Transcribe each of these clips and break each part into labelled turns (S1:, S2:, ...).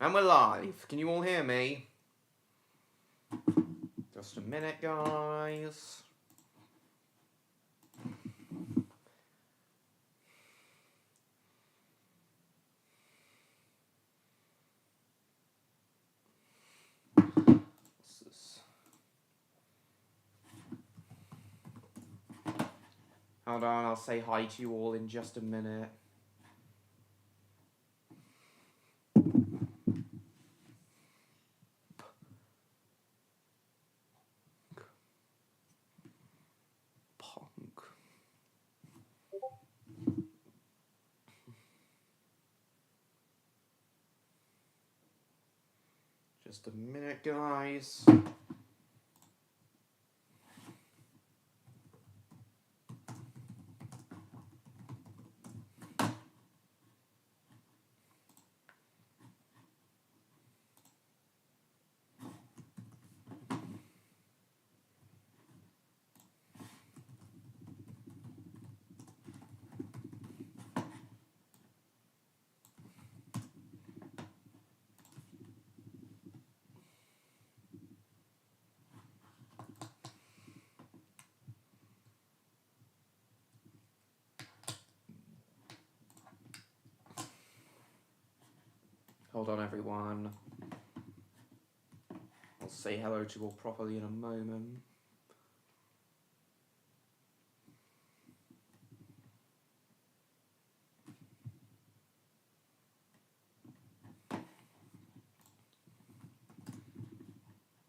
S1: And we're live. Can you all hear me? Just a minute, guys. What's this? Hold on, I'll say hi to you all in just a minute. Just a minute, guys. Hold on, everyone. I'll say hello to you all properly in a moment.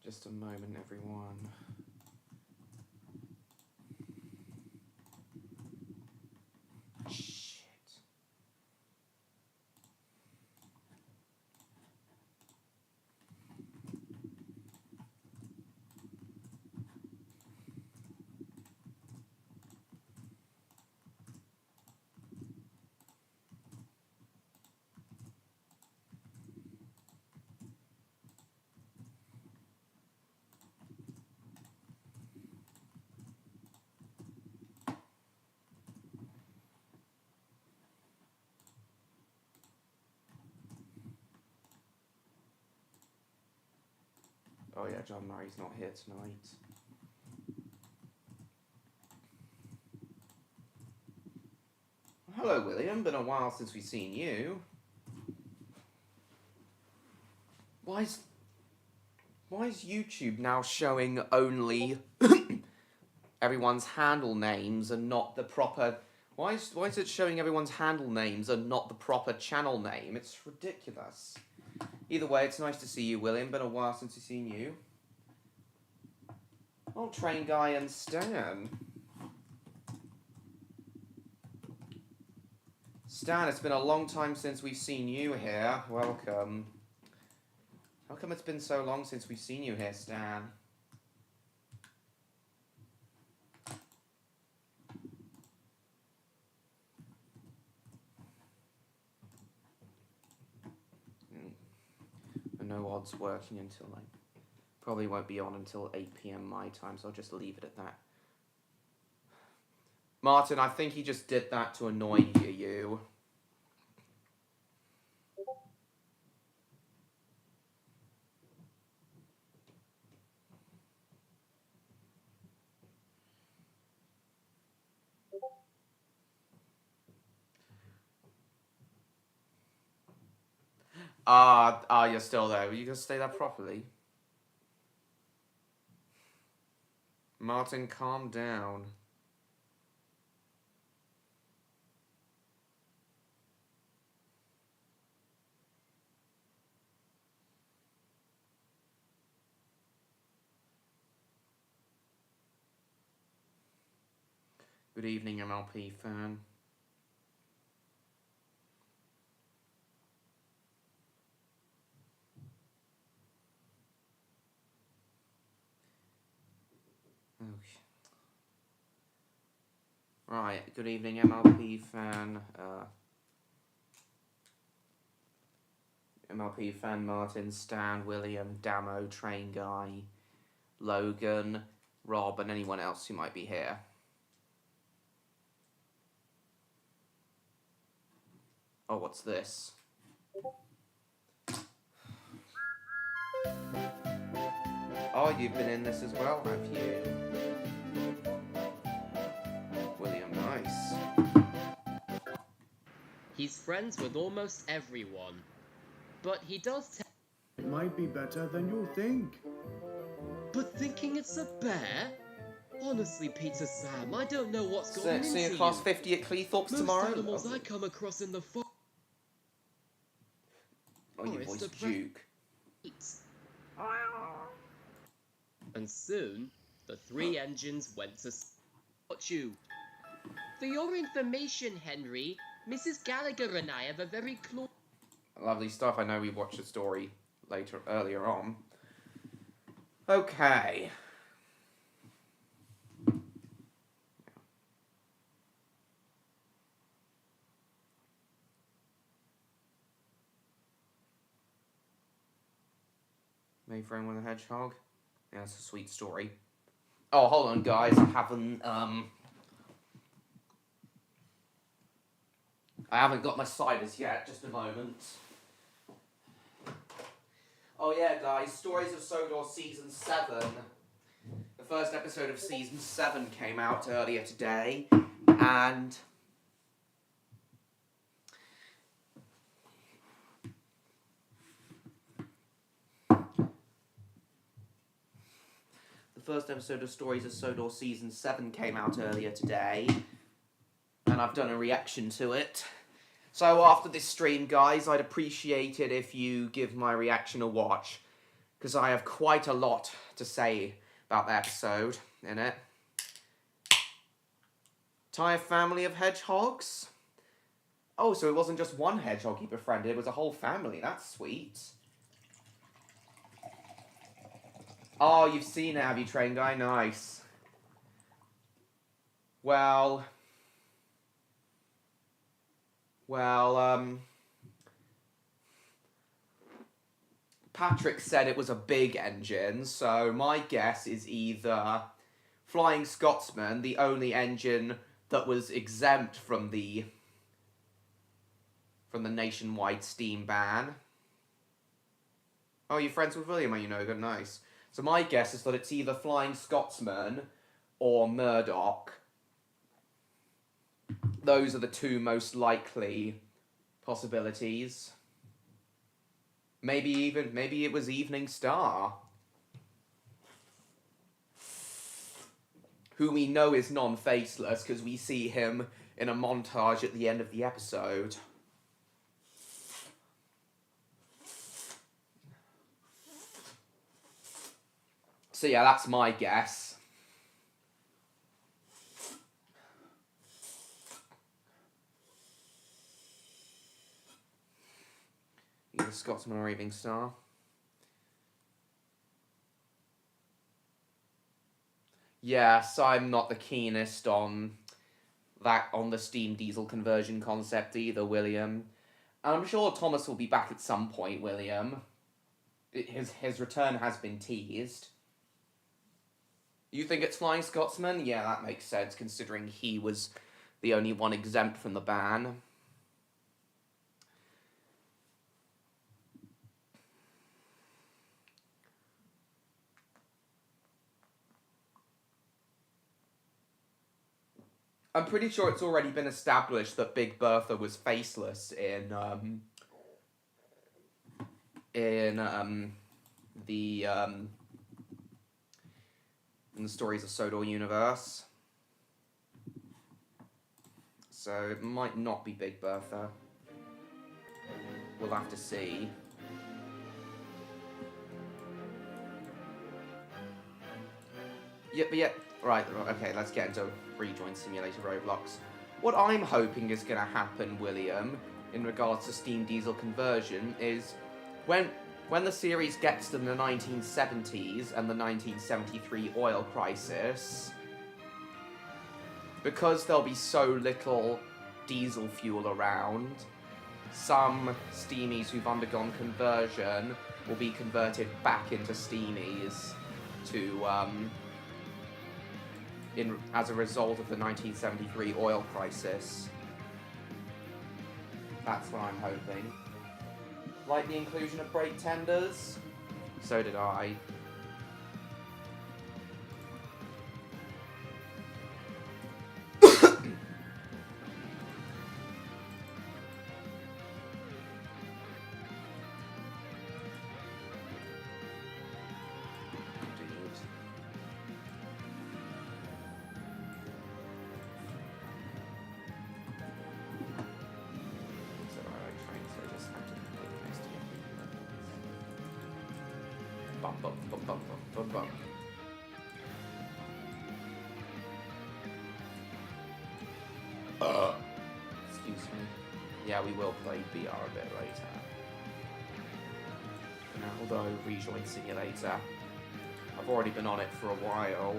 S1: Just a moment, everyone. Oh yeah, John Murray's not here tonight. Hello, William. Been a while since we've seen you. Why is YouTube now showing only everyone's handle names and not the proper... Why is it showing everyone's handle names and not the proper channel name? It's ridiculous. Either way, it's nice to see you, William. Been a while since we've seen you. Oh, Train Guy and Stan. Stan, it's been a long time since we've seen you here. Welcome. How come it's been so long since we've seen you here, Stan? No odds working until like... Probably won't be on until 8 PM my time, so I'll just leave it at that. Martin, I think he just did that to annoy you. You're still there. Will you just say that properly? Martin, calm down. Good evening, MLP fan. Okay. Right, good evening, MLP fan. MLP fan Martin, Stan, William, Damo, Train Guy, Logan, Rob, and anyone else who might be here. Oh, what's this? Oh, you've been in this as well, have you? William, nice.
S2: He's friends with almost everyone. But he does
S3: It might be better than you think.
S2: But thinking it's a bear? Honestly, Peter Sam, I don't know what's gotten into
S1: See
S2: you.
S1: you class 50 at Cleethorpes tomorrow?
S2: Most animals
S1: Lovely.
S2: I come across in the forest
S1: Oh, your voice
S2: are
S1: Duke.
S2: And soon, the 3 engines went to watch you. For your information, Henry, Mrs. Gallagher and I have a very close...
S1: Lovely stuff. I know we watched the story earlier on. Okay. Mayframe with a hedgehog. Yeah, it's a sweet story. Oh, hold on, guys. I haven't got my ciders yet. Just a moment. Oh yeah, guys. Stories of Sodor Season 7. The first episode of Season 7 came out earlier today, and... The first episode of Stories of Sodor Season 7 came out earlier today, and I've done a reaction to it. So after this stream, guys, I'd appreciate it if you give my reaction a watch, because I have quite a lot to say about the episode in it. Entire family of hedgehogs? Oh, so it wasn't just one hedgehog he befriended, it was a whole family. That's sweet. Oh, you've seen it, have you, Train Guy? Nice. Well, Patrick said it was a big engine, so my guess is either Flying Scotsman, the only engine that was exempt from the nationwide steam ban. Oh, you're friends with William, are you know? Good, nice. So my guess is that it's either Flying Scotsman or Murdoch. Those are the 2 most likely possibilities. Maybe it was Evening Star, who we know is non-faceless because we see him in a montage at the end of the episode. So yeah, that's my guess. Either Scotsman or Evening Star. Yes, I'm not the keenest on the steam diesel conversion concept either, William. I'm sure Thomas will be back at some point, William. His return has been teased. You think it's Flying Scotsman? Yeah, that makes sense, considering he was the only one exempt from the ban. I'm pretty sure it's already been established that Big Bertha was faceless in the Stories of Sodor universe. So it might not be Big Bertha. We'll have to see. Yep. Right, okay, let's get into Rejoin Simulator Roblox. What I'm hoping is going to happen, William, in regards to steam diesel conversion, is when the series gets to the 1970s and the 1973 oil crisis, because there'll be so little diesel fuel around, some steamies who've undergone conversion will be converted back into steamies to, as a result of the 1973 oil crisis. That's what I'm hoping. Like the inclusion of brake tenders? So did I. Bum, bum, bum, bum, bum, bum, bum. Excuse me. Yeah, we will play BR a bit later. Now, although Rejoin Simulator, I've already been on it for a while.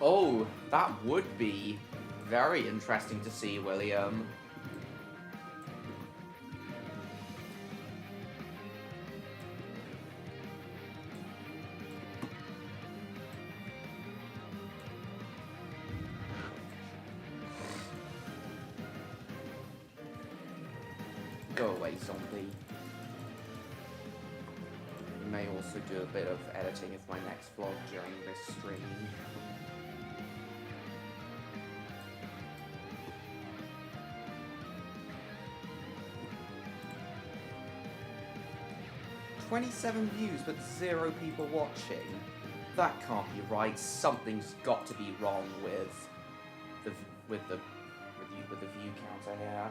S1: Oh, that would be very interesting to see, William. Go away, zombie. May also do a bit of editing of my next vlog during this stream. "27 views but 0 people watching. That can't be right. Something's got to be wrong with the view counter here."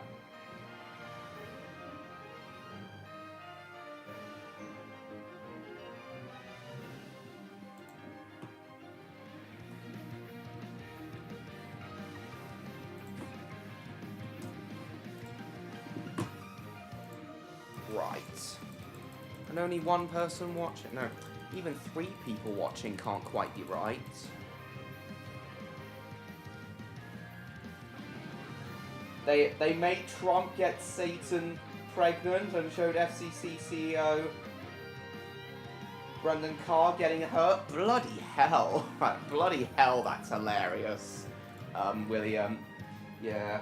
S1: Right. And only one person watching? No, even 3 people watching can't quite be right. They made Trump get Satan pregnant and showed FCC CEO Brendan Carr getting hurt. Bloody hell. Bloody hell, that's hilarious. William. Yeah.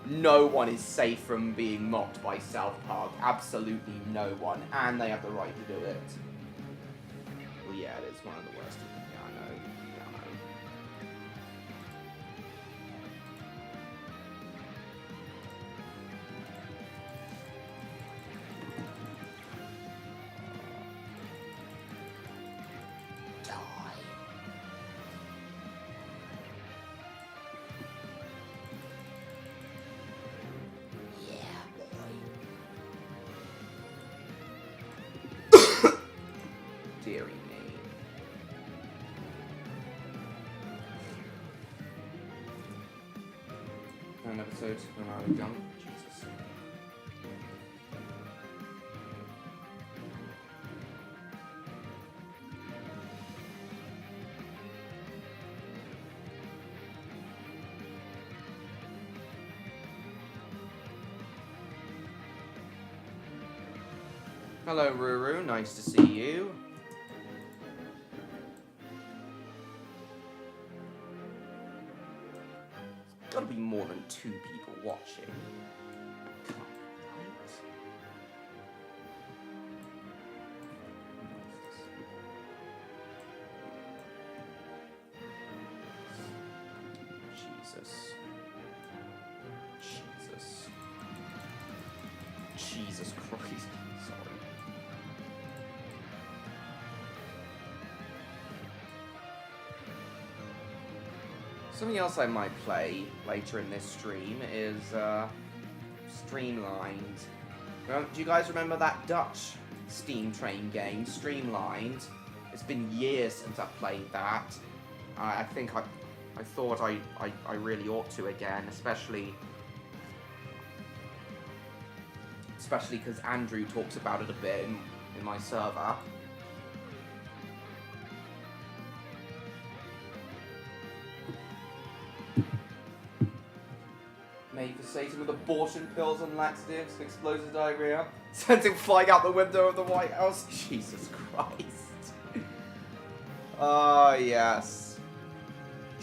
S1: No one is safe from being mocked by South Park. Absolutely no one. And they have the right to do it. Well, yeah, it is one of the worst. Yeah, I know. Yeah, I know. Deary me. An episode when I was young. Jesus. Hello, Ruru. Nice to see you. Gotta be more than 2 people watching. Can't be right. Jesus. Jesus. Jesus Christ. Sorry. Something else I might play later in this stream is Streamlined. Well, do you guys remember that Dutch Steam Train game, Streamlined? It's been years since I've played that. I think I thought I really ought to again, especially because Andrew talks about it a bit in my server. Made for Satan with abortion pills and laxatives, explosive diarrhea, sent him flying out the window of the White House. Jesus Christ. Ah, yes.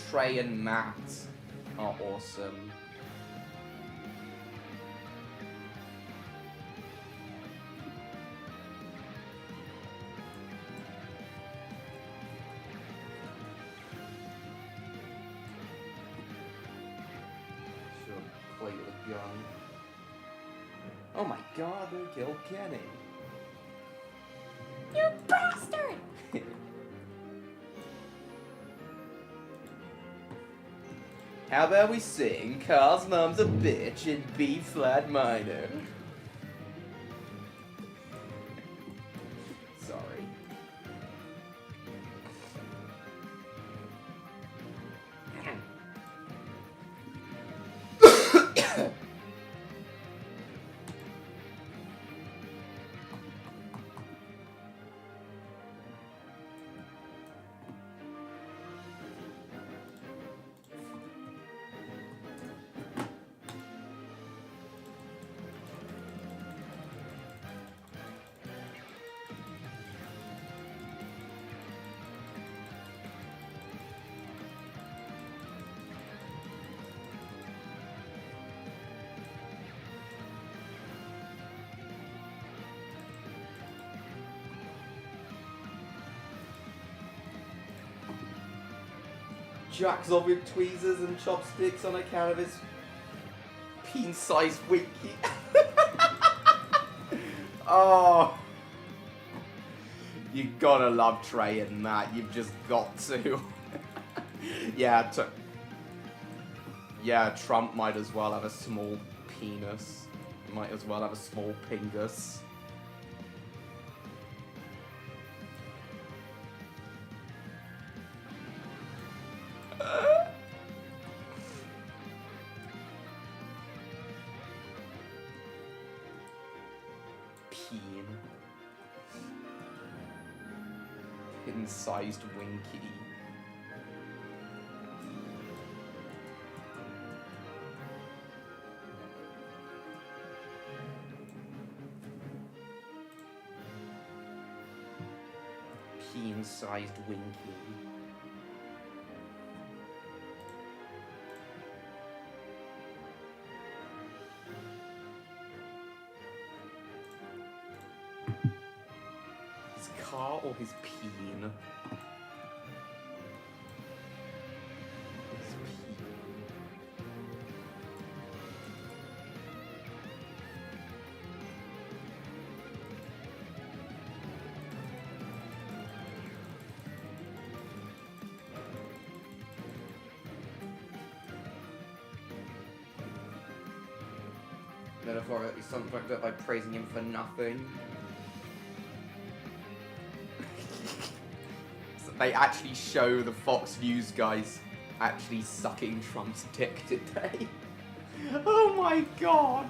S1: Trey and Matt are awesome. Play with a gun. Oh my god, they killed Kenny.
S4: You bastard!
S1: How about we sing Carl's Mom's a Bitch in B flat minor? Sorry. Jacks off with tweezers and chopsticks on account of his peen-sized winky. Oh, you gotta love Trey in that. You've just got to. Yeah, yeah. Trump might as well have a small penis. Might as well have a small pingus. Peen. Pin-sized winky. Peen-sized winky. His car or his peen? His peen. Metaphorically subject up by praising him for nothing. So they actually show the Fox News guys actually sucking Trump's dick, did they? Oh my god!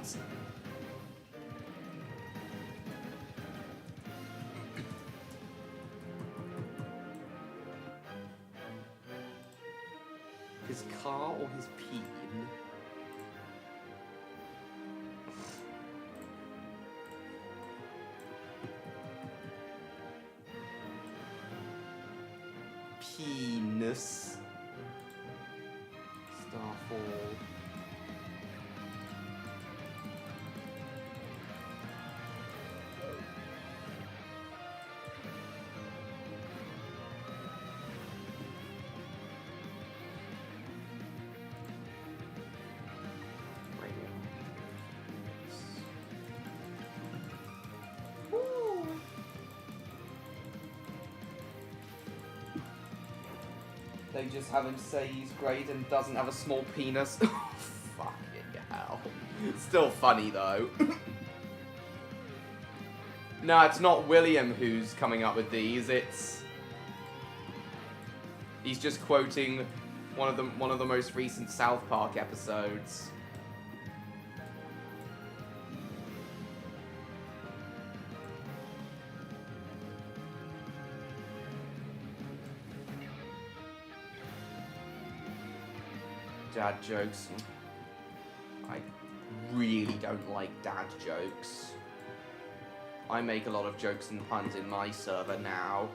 S1: His car or his peen? Penis. Starfall. They just have him say he's great and doesn't have a small penis. Fucking hell. Still funny though. No, it's not William who's coming up with these, it's... He's just quoting one of the most recent South Park episodes. Dad jokes. I really don't like dad jokes. I make a lot of jokes and puns in my server now,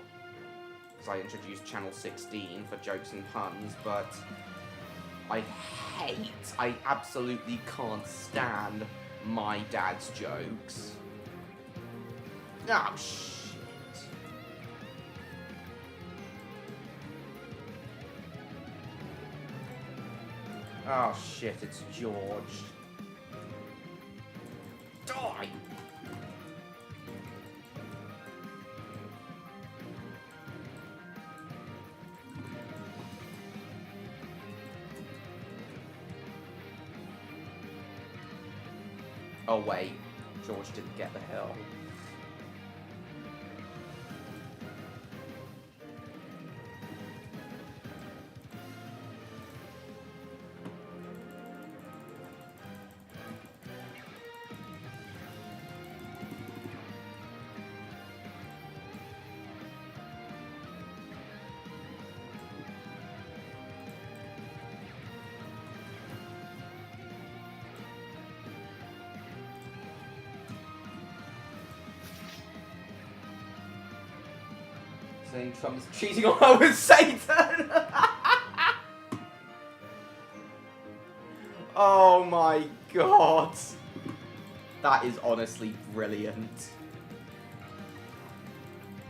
S1: because I introduced channel 16 for jokes and puns, but I absolutely can't stand my dad's jokes. Oh, shit. Oh shit, it's George. Die! Oh wait, George didn't get the hill. Saying Trump's cheating on her with Satan. Oh my god. That is honestly brilliant.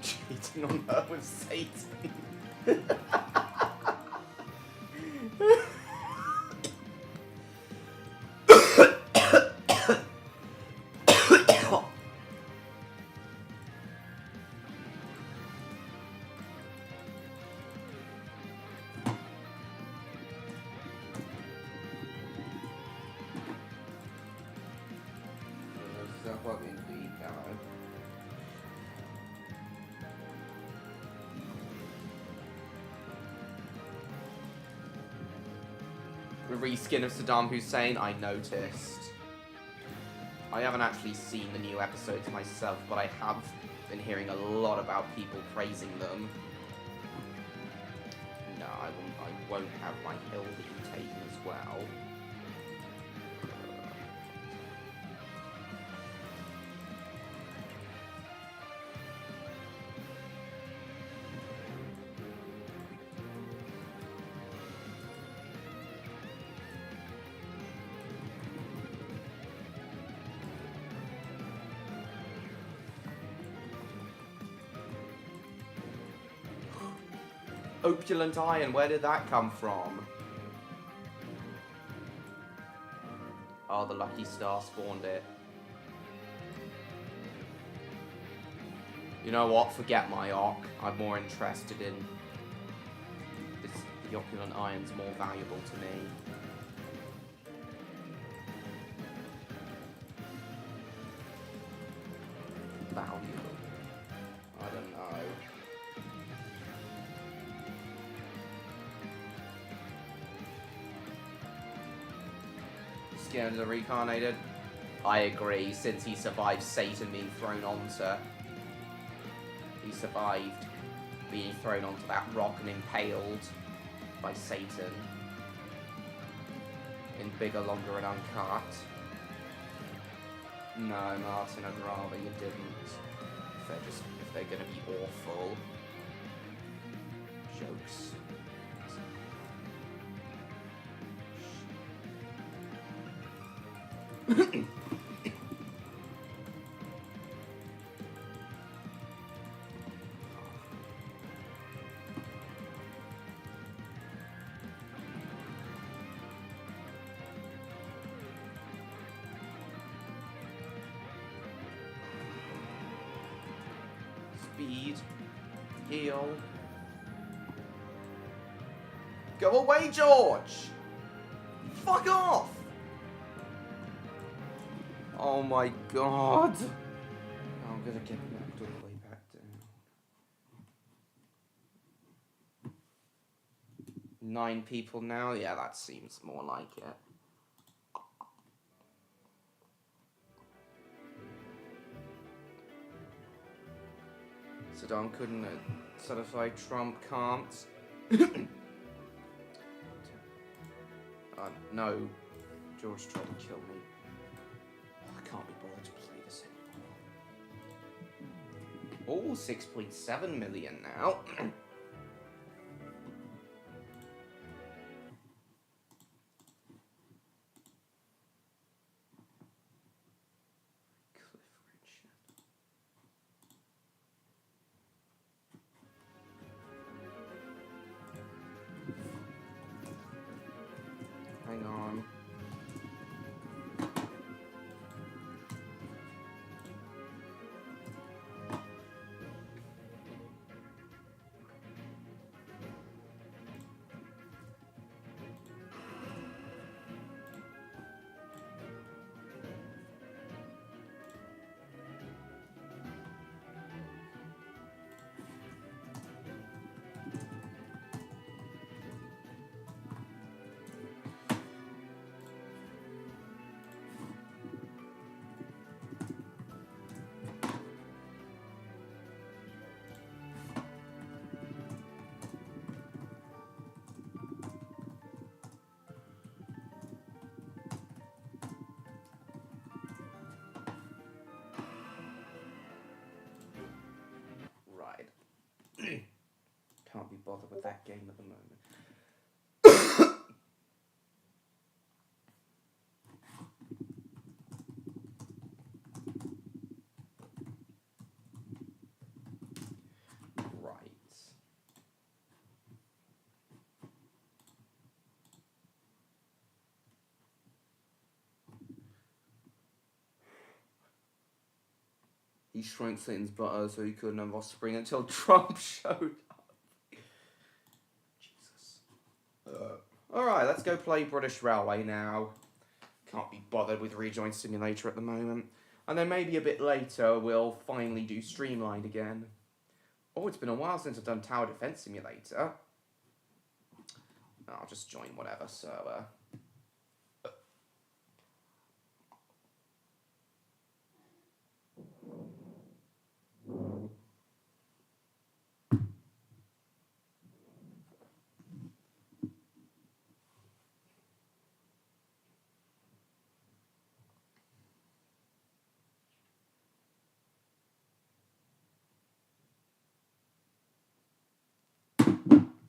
S1: Cheating on her with Satan. The reskin of Saddam Hussein, I noticed. I haven't actually seen the new episodes myself, but I have been hearing a lot about people praising them. No, I won't have my hill being taken as well. Opulent iron, where did that come from? Oh, the lucky star spawned it. You know what? Forget my arc. I'm more interested in this. The opulent iron's more valuable to me. Valuable? I don't know. Scared of the reincarnated? I agree, since he survived Satan being thrown onto... He survived being thrown onto that rock and impaled by Satan. In bigger, longer, and uncut. No, Martin, I'd rather you didn't. If they're gonna be awful. Jokes. Speed. Heal. Go away, George! Fuck off! Oh my god. I'm gonna get knocked all the way back down. 9 people now? Yeah, that seems more like it. Saddam couldn't satisfy Trump can't. No. George tried to kill me. I can't be bothered to play this anymore. Oh, 6.7 million now. Hang on. that game at the moment. Right. He shrank Satan's butter so he couldn't have offspring until Trump showed up. Jesus. Alright, let's go play British Railway now. Can't be bothered with Rejoin Simulator at the moment. And then maybe a bit later we'll finally do Streamlined again. Oh, it's been a while since I've done Tower Defense Simulator. I'll just join whatever server.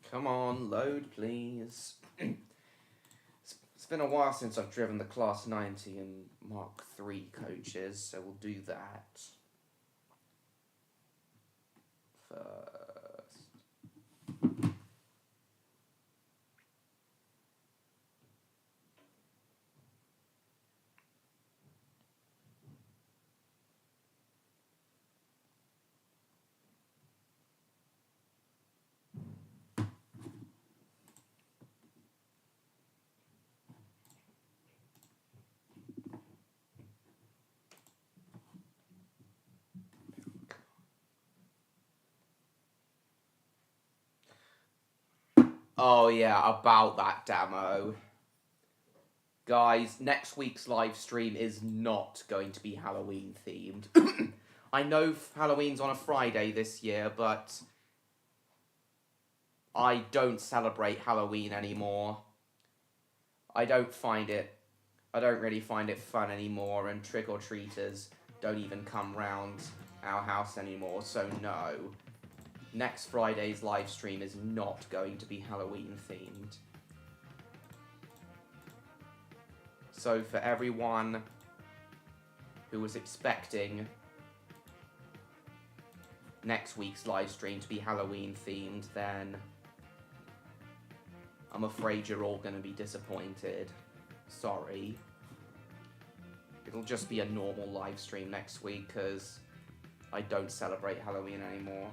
S1: Come on, load please. It's been a while since I've driven the Class 90 and Mark III coaches, so we'll do that first. Oh yeah, about that demo. Guys, next week's live stream is not going to be Halloween themed. I know Halloween's on a Friday this year, but I don't celebrate Halloween anymore. I don't really find it fun anymore, and trick-or-treaters don't even come round our house anymore, so no. Next Friday's live stream is not going to be Halloween themed. So for everyone who was expecting next week's live stream to be Halloween themed, then I'm afraid you're all going to be disappointed. Sorry. It'll just be a normal live stream next week because I don't celebrate Halloween anymore.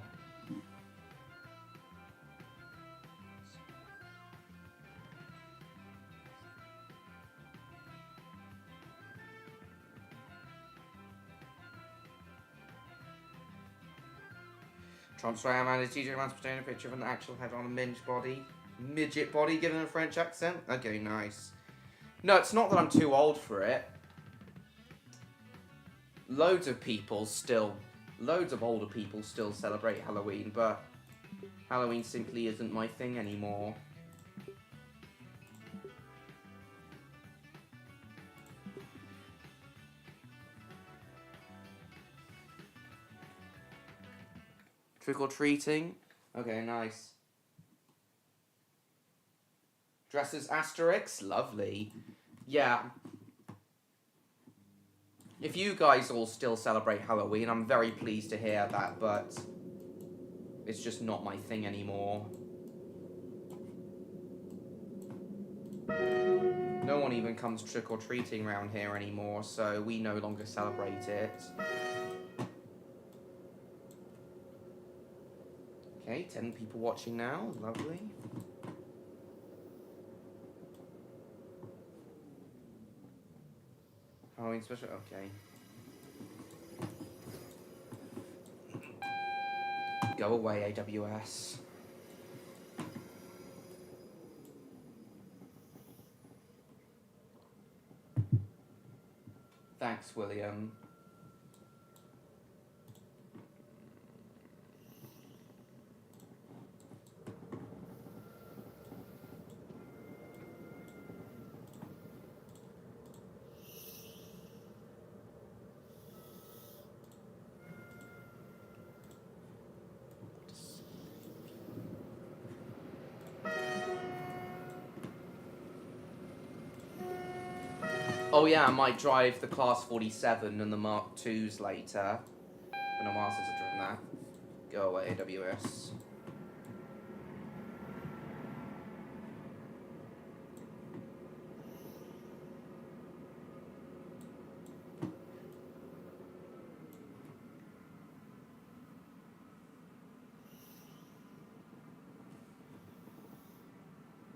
S1: Trump's right man is TJ Man's putting a picture of an actual head on a midget body given a French accent. Okay, nice. No, it's not that I'm too old for it. Loads of older people still celebrate Halloween, but Halloween simply isn't my thing anymore. Trick-or-treating? Okay, nice. Dresses Asterix? Lovely. Yeah. If you guys all still celebrate Halloween, I'm very pleased to hear that, but it's just not my thing anymore. No one even comes trick-or-treating around here anymore, so we no longer celebrate it. Okay, 10 people watching now. Lovely. Halloween special? Okay. Go away, AWS. Thanks, William. Oh yeah, I might drive the Class 47 and the Mark IIs later. Been a while since I've driven that. Go away, AWS.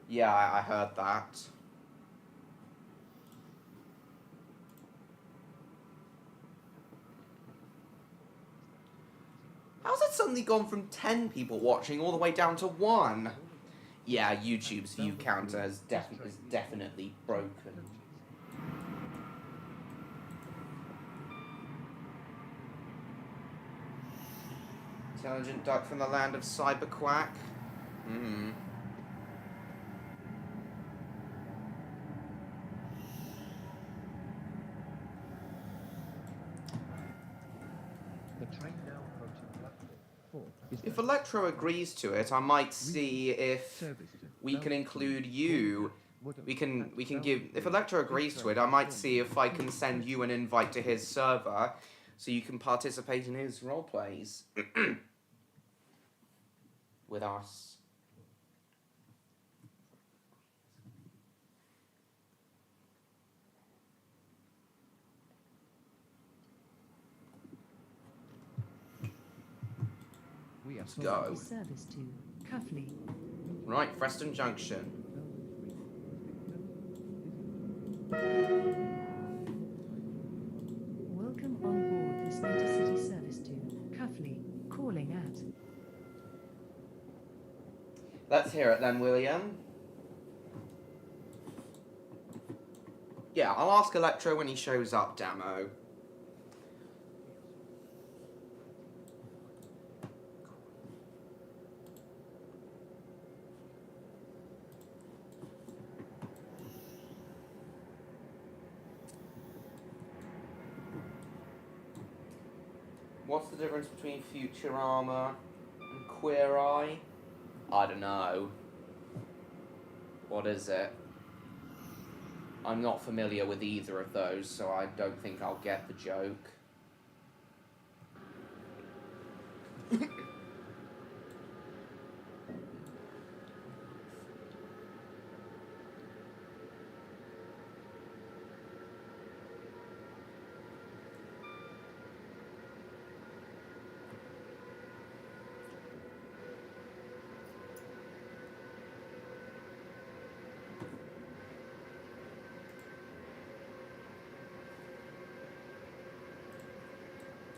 S1: Yeah, I heard that. How's it suddenly gone from 10 people watching all the way down to 1? Yeah, YouTube's view counter is definitely broken. Intelligent duck from the land of Cyberquack. Hmm.
S4: The train now approaching platform 4 is
S1: If Electro agrees to it, I might see if
S4: service to
S1: we can
S4: Belgium,
S1: include you.
S4: Woodham,
S1: We can
S4: Belgium,
S1: give. If Electro agrees to it, I might see if I can send you an invite to his server, so you can participate in his role plays with us. Let's go.
S5: Service to Cuffley.
S1: Right, Preston Junction.
S5: Welcome on board this intercity service to Cuffley. Calling at.
S1: Let's hear it then, William. Yeah, I'll ask Electro when he shows up, Damo. What's the difference between Futurama and Queer Eye? I don't know. What is it? I'm not familiar with either of those, so I don't think I'll get the joke.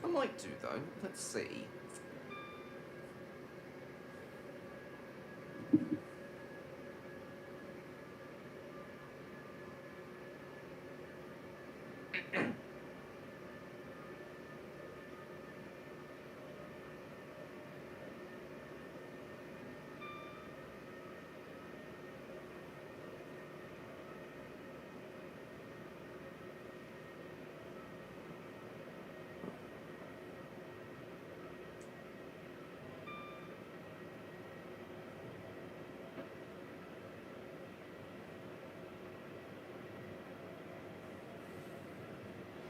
S1: I might do though. Let's see.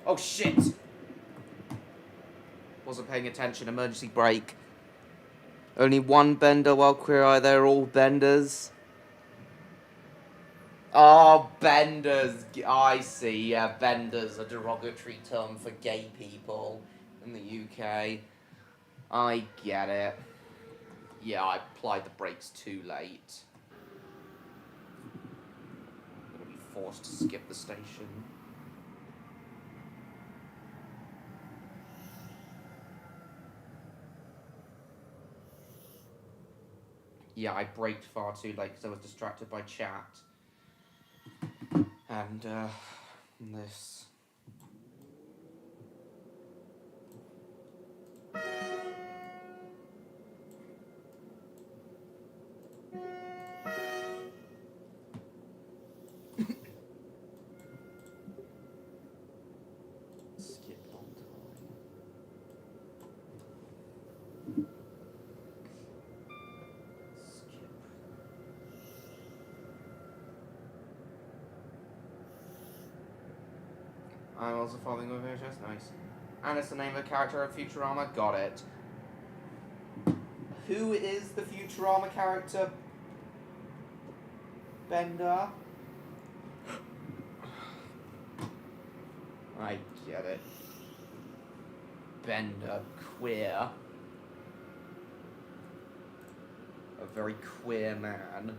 S1: Oh shit! Wasn't paying attention. Emergency brake. Only one bender while Queer Eye, they're all benders. Oh, benders. I see. Yeah, benders, a derogatory term for gay people in the UK. I get it. Yeah, I applied the brakes too late. I'm gonna be forced to skip the station. Yeah, I braked far too late because I was distracted by chat. And, this. Skip on time. Skip. I'm also following with VHS. Nice. And it's the name of the character of Futurama. Got it. Who is the Futurama character? Bender? I get it. Bender. Queer. A very queer man.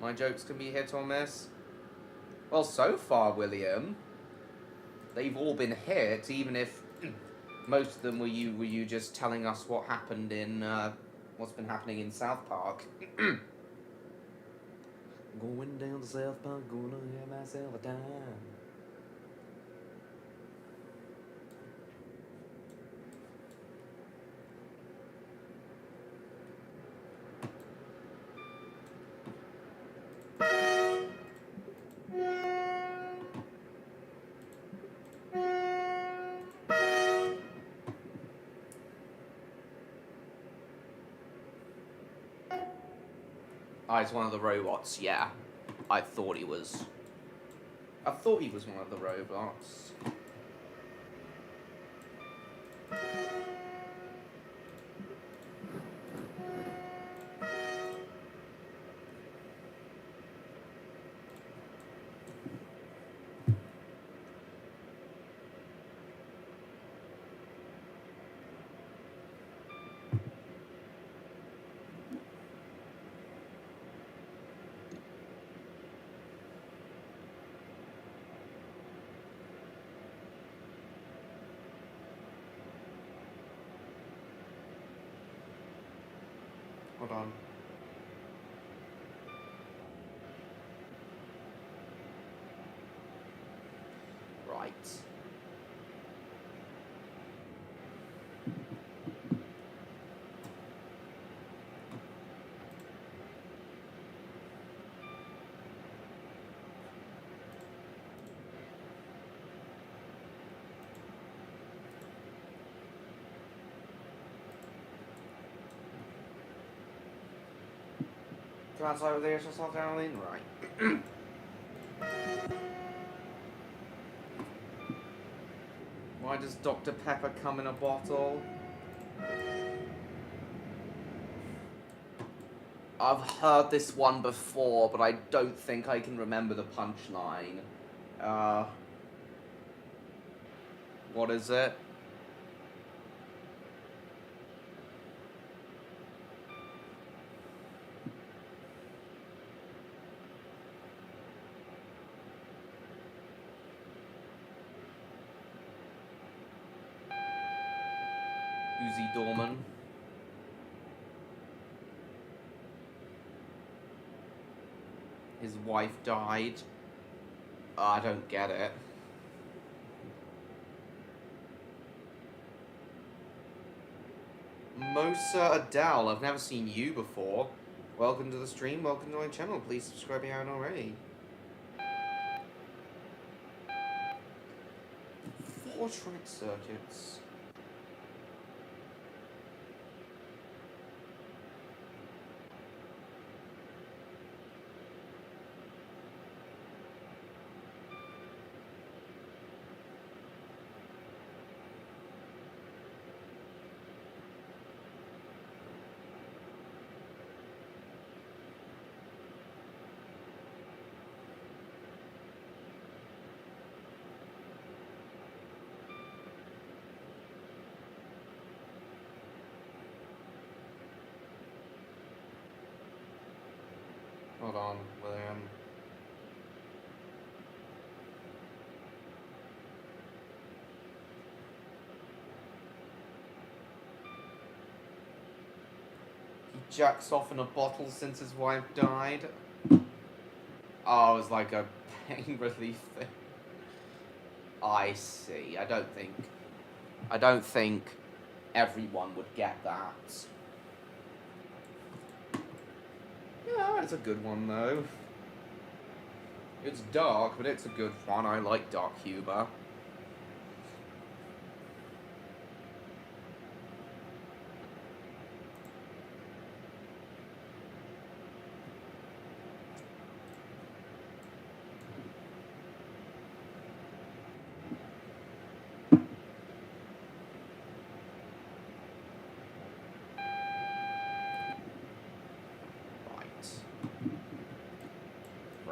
S1: My jokes can be hit or miss. Well, so far, William, they've all been hit, even if most of them were you just telling us what happened in what's been happening in South Park. Going down to South Park, gonna have myself a time. Ah, he's one of the robots, yeah. I thought he was one of the robots. Hold on. Right. Go outside with the yourself down in? Right. Why does Dr. Pepper come in a bottle? I've heard this one before, but I don't think I can remember the punchline. What is it? Uzi Dorman. His wife died. I don't get it. Mosa Adele, I've never seen you before. Welcome to the stream, welcome to my channel. Please subscribe if you haven't already. 4 track circuits. Hold on, William. He jacks off in a bottle since his wife died. Oh, it's like a pain relief thing. I see. I don't think everyone would get that. Yeah, it's a good one though. It's dark, but it's a good one. I like dark humor.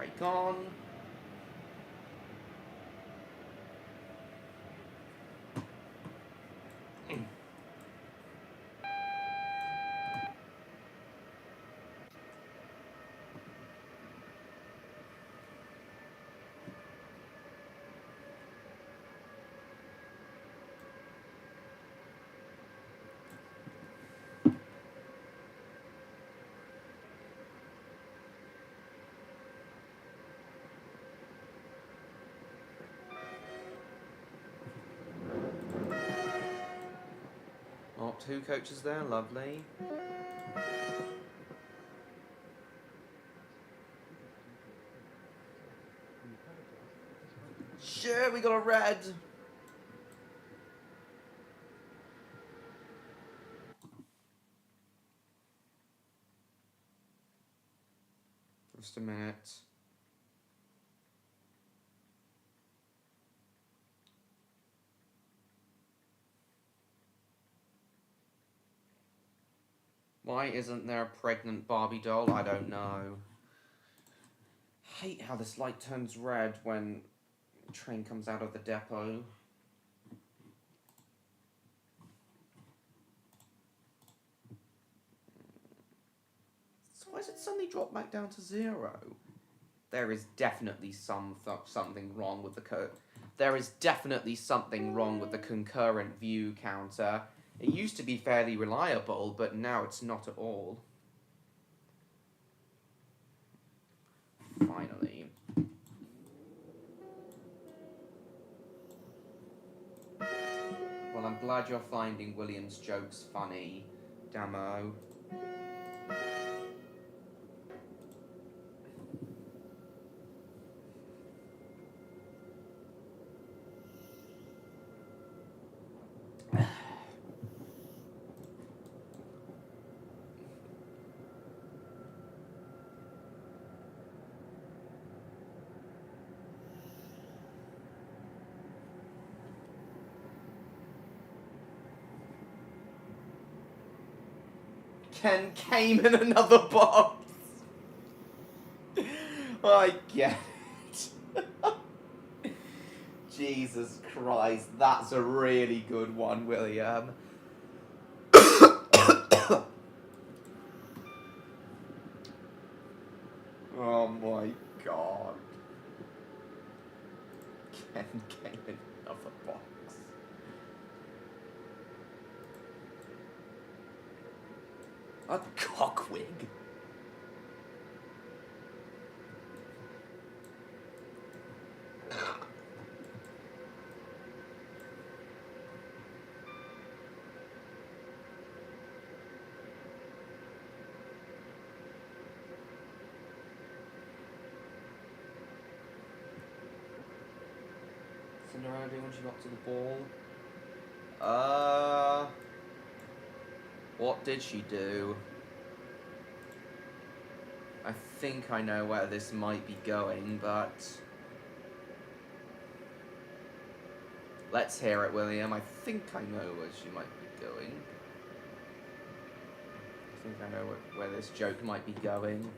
S1: Break on. Oh, 2 coaches there, lovely. Sure, we got a red. Just a minute. Why isn't there a pregnant Barbie doll? I don't know. Hate how this light turns red when the train comes out of the depot. So why does it suddenly drop back down to 0? There is definitely something wrong with the There is definitely something wrong with the concurrent view counter. It used to be fairly reliable, but now it's not at all. Finally. Well, I'm glad you're finding William's jokes funny, Damo. Ken came in another box. I get it. Jesus Christ, that's a really good one, William. Oh my god. Ken came in another box. A cockwig. Cinderella do when she got to the ball? What did she do? I think I know where this might be going, but... Let's hear it, William. I think I know where she might be going. I think I know where this joke might be going.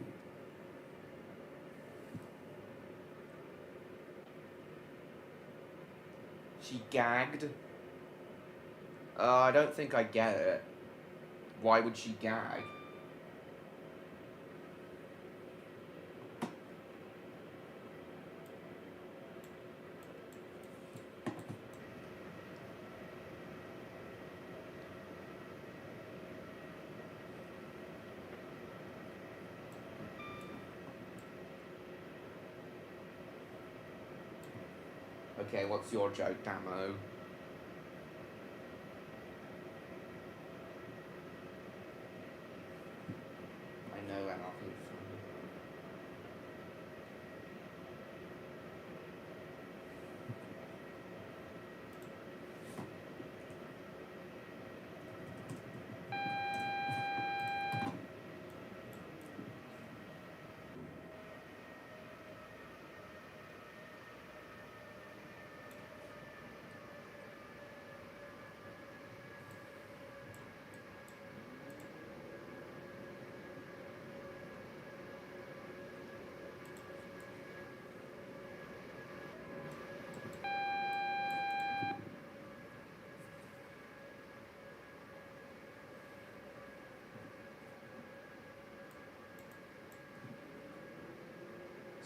S1: She gagged? I don't think I get it. Why would she gag? Okay, what's your joke, Damo? I know anarchy is funny.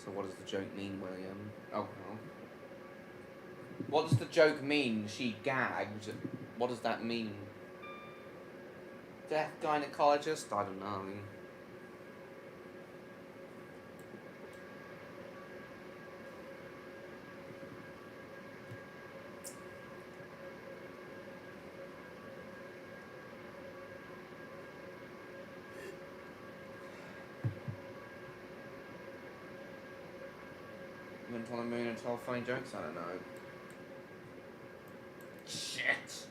S1: So what does the joke mean, William? Oh, well. What does the joke mean? She gagged. What does that mean? Deaf gynecologist? I don't know. Went on the moon and told funny jokes? I don't know. Shit!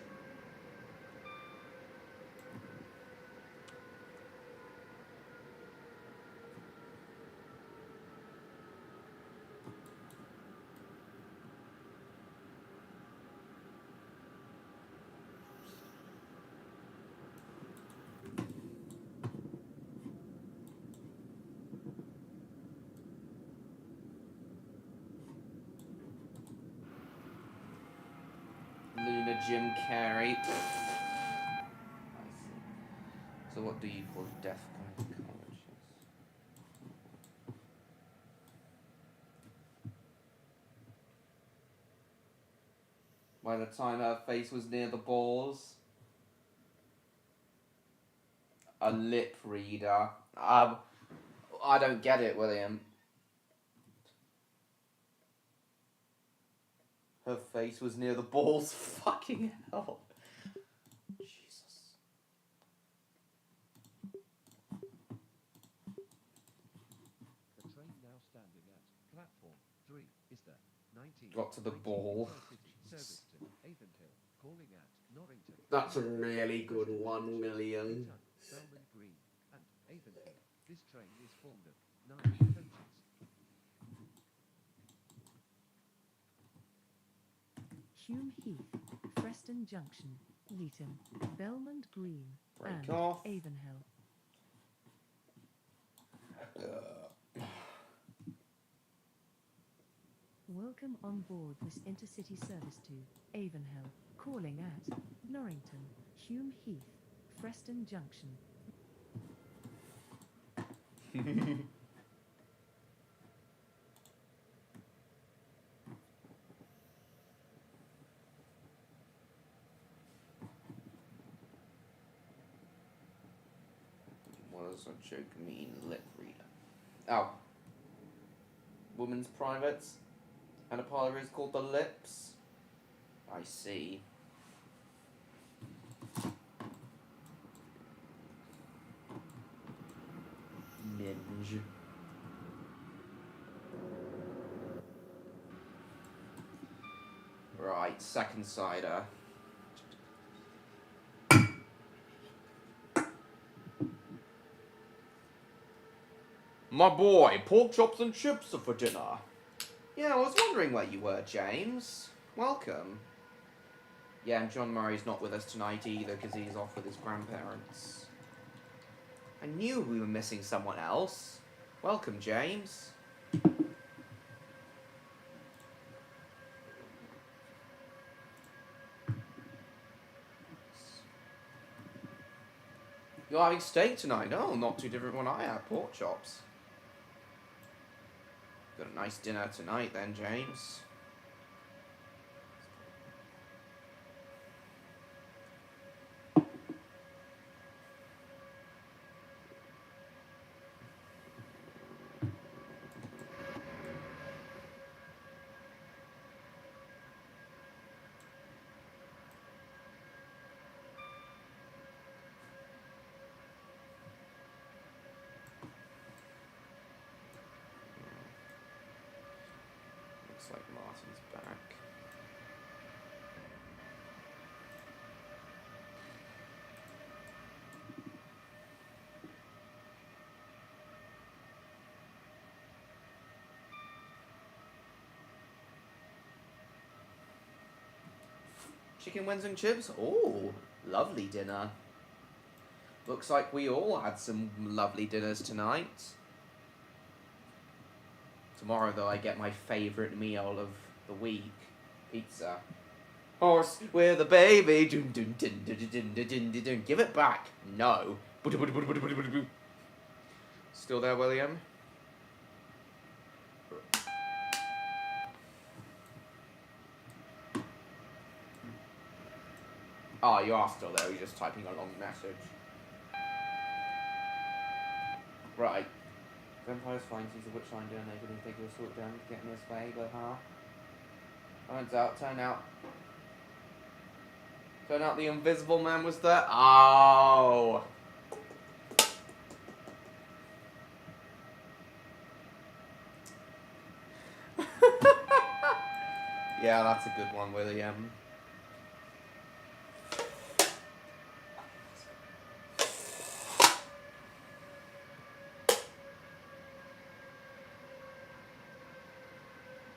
S1: Luna Jim Carrey. I see. So what do you call deaf gynecologist? By the time her face was near the balls. A lip reader. I don't get it, William. Her face was near the balls. Fucking hell. Jesus.
S4: The train now standing at platform 3 is the 19.
S1: Got to the ball.
S4: Service to Avonhill, calling at Norrington.
S1: That's a really good one, William.
S4: Belmont Green and Avonhill. This train is formed of 9 coaches.
S5: Hume Heath, Preston Junction, Leeton, Belmont Green,
S1: Break
S5: and
S1: off.
S5: Avonhill. Welcome on board this intercity service to Avonhill, calling at Norrington, Hume Heath, Preston Junction.
S1: What does a joke mean? Lip reader. Oh. Women's privates. And a parlour is called the lips. I see. Minge. Right, second cider. My boy, pork chops and chips are for dinner. Yeah, I was wondering where you were, James. Welcome. Yeah, and John Murray's not with us tonight either because he's off with his grandparents. I knew we were missing someone else. Welcome, James. You're having steak tonight? Oh, not too different from what I had. Pork chops. Got a nice dinner tonight then, James. Looks like Martin's back. Chicken wings and chips? Oh, lovely dinner. Looks like we all had some lovely dinners tonight. Tomorrow, though, I get my favourite meal of the week. Pizza. Horse with a baby. Dun, dun, dun, dun, dun, dun, dun, dun, dun. Give it back. No. Still there, William? Oh, you are still there. You're just typing a long message. Right. Vampires find sees a witch line down there. Didn't think you'll sort down to get in this way, but turn out the invisible man was there. Oh. Yeah, that's a good one, William.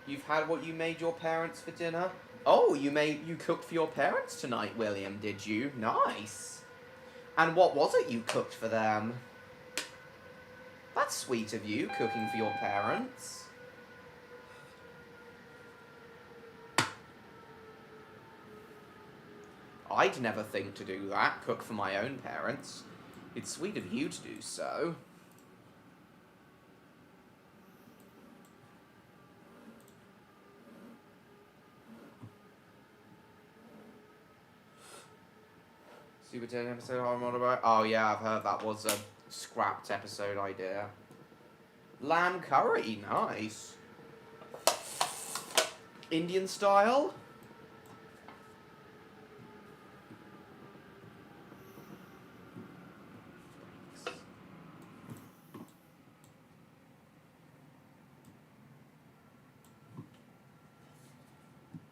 S1: You've had what you made your parents for dinner? Oh, you cooked for your parents tonight, William, did you? Nice. And what was it you cooked for them? That's sweet of you, cooking for your parents. I'd never think to do that, cook for my own parents. It's sweet of you to do so. Super 10 episode I'm on about. Oh yeah, I've heard that was a scrapped episode idea. Lamb curry, nice. Indian style?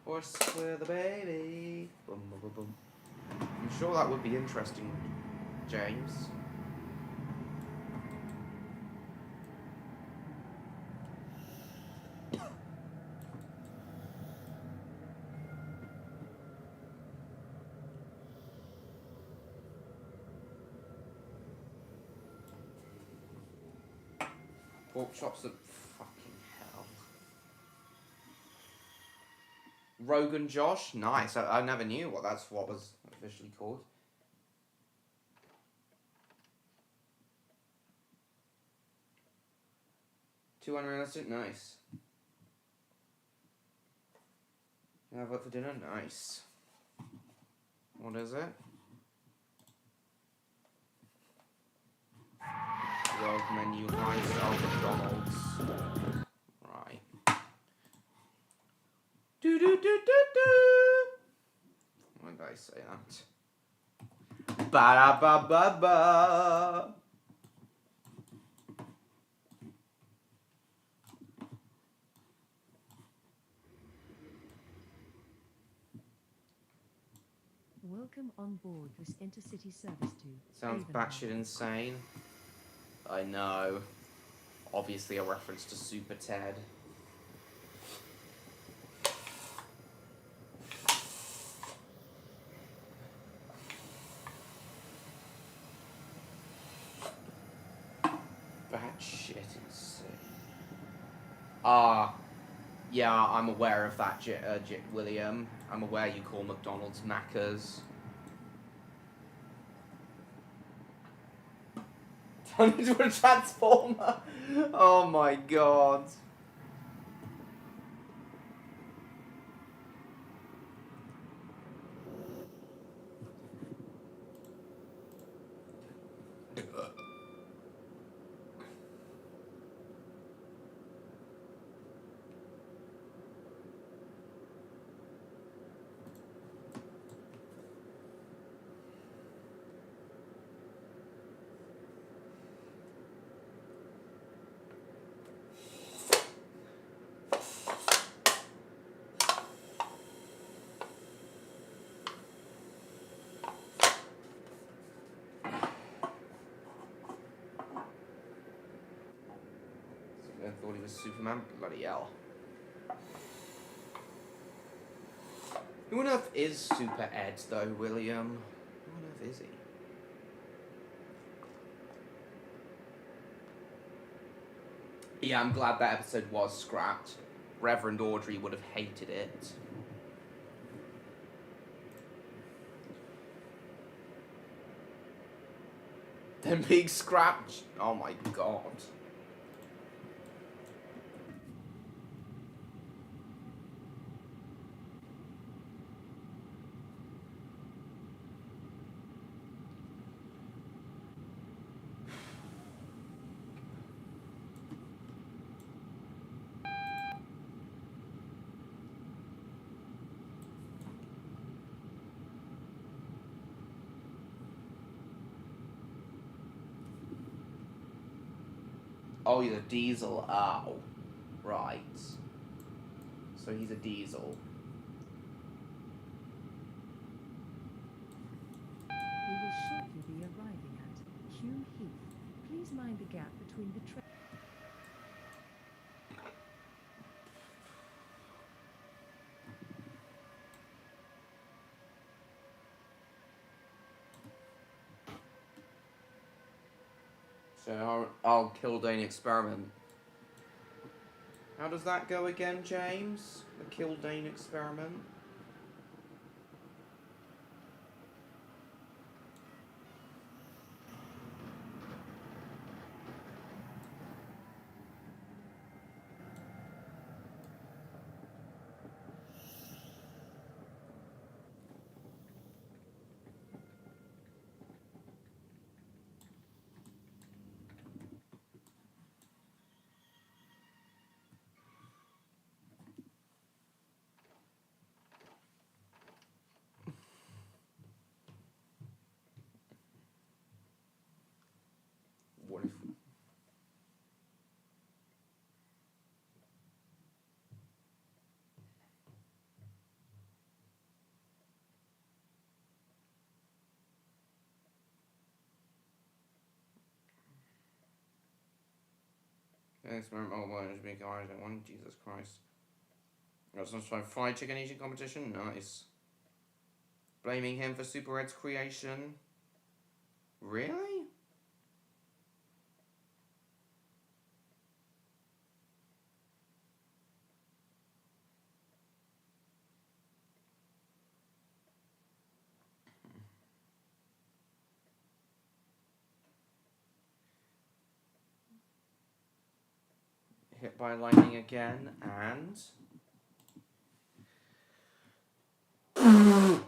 S1: Horse with a baby. Boom, boom, boom, boom. I'm sure that would be interesting, James. Pork chops are fucking hell. Rogan Josh, nice. I never knew what was officially called. Too unrealistic, nice. Yeah, what for dinner? Nice. What is it? World menu, lifestyle, McDonald's. Right. Do do do do do. When did I say that? Ba da ba ba ba.
S5: Welcome on board this intercity service to
S1: Sounds
S5: Avonlea.
S1: batshit insane. I know. Obviously a reference to Super Ted. Batshit insane. Yeah, I'm aware of that, William. I'm aware you call McDonald's Macca's. Turn into a transformer. Oh my god. I thought he was Superman. Bloody hell. Who on earth is Super Ed, though, William? Who on earth is he? Yeah, I'm glad that episode was scrapped. Reverend Audrey would have hated it. Then being scrapped? Oh my god. Oh, he's a diesel. Oh. Right. So he's a diesel.
S5: We will shortly be arriving at Hume Heath. Please mind the gap between the train.
S1: So I'll Kildane experiment. How does that go again, James? The Kildane experiment? What if... Experiment, oh, well, it's big eyes, I want Jesus Christ. That's not trying fried chicken eating competition? Nice. Blaming him for Super Red's creation? Really? Hit by lightning again, and... I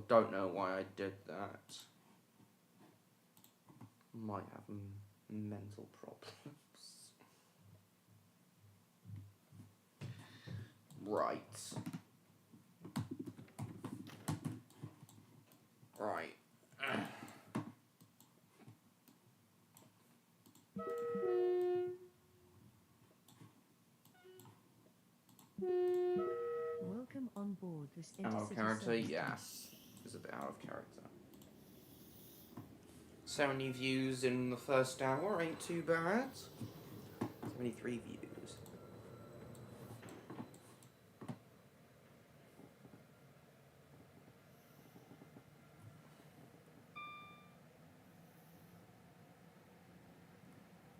S1: don't know why I did that. Might have mental problems. Right. Right.
S5: Welcome on board this
S1: Out of
S5: intercity
S1: character,
S5: service.
S1: yes. It's a bit out of character. 70 views in the first hour ain't too bad. 73 views.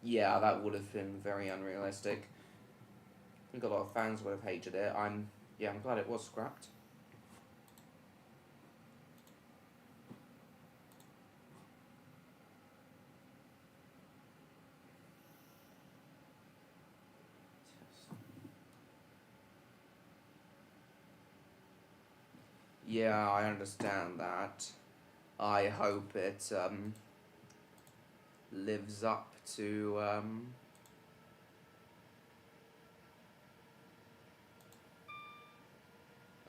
S1: Yeah, that would have been very unrealistic. I think a lot of fans would have hated it. I'm glad it was scrapped. Yeah, I understand that. I hope it lives up to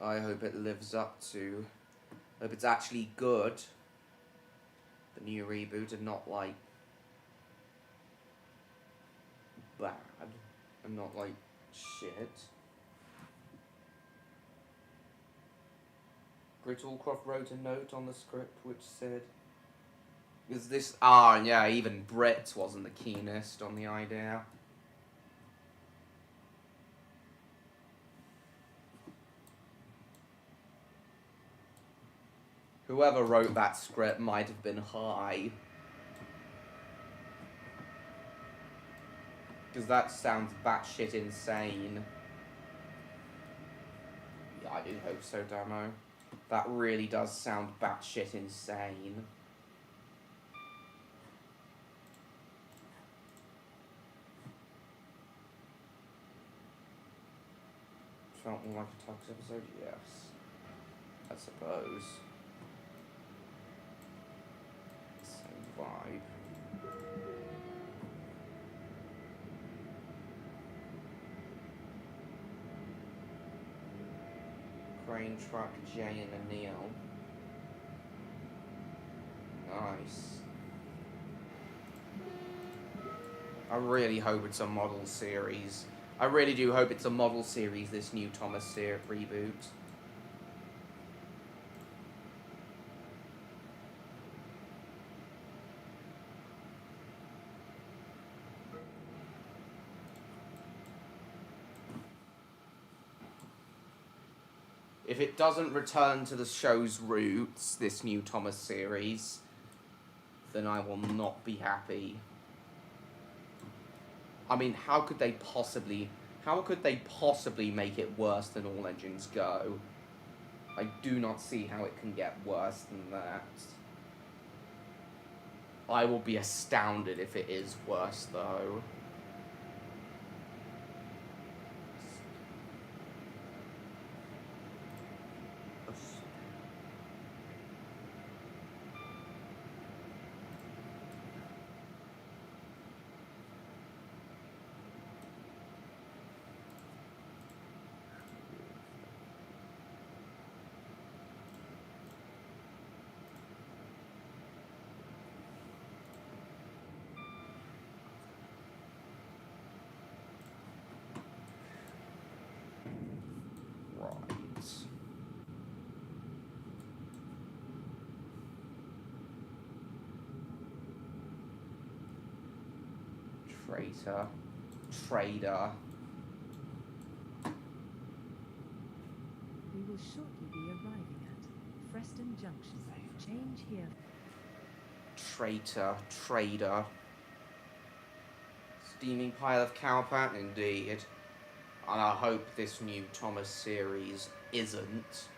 S1: I hope it lives up to hope it's actually good. The new reboot and not like bad and not like shit. Brittlecroft wrote a note on the script which said, is this... yeah, even Britt wasn't the keenest on the idea. Whoever wrote that script might have been high. Because that sounds batshit insane. Yeah, I do hope so, Damo. That really does sound batshit insane. Felt more like a Tux episode? Yes. I suppose. Same vibe. Crane Truck, Jay and Neil. Nice. I really hope it's a model series. I really do hope it's a model series, this new Thomas reboot. If it doesn't return to the show's roots, this new Thomas series, then I will not be happy. I mean, how could they possibly make it worse than All Engines Go? I do not see how it can get worse than that. I will be astounded if it is worse, though. Traitor. Trader.
S5: We will shortly be arriving at Preston Junction. Change here.
S1: Traitor. Trader. Steaming pile of cowpat, indeed. And I hope this new Thomas series isn't.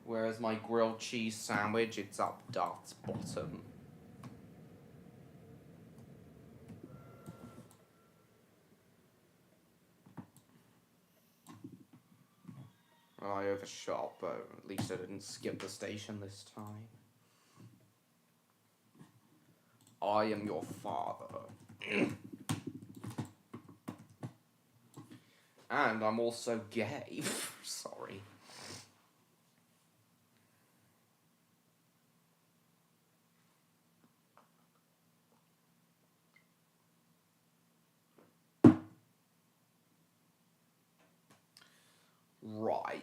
S1: Whereas my grilled cheese sandwich, it's up Dart's bottom. Well, I overshot, but at least I didn't skip the station this time. I am your father. And I'm also gay. Sorry. Right.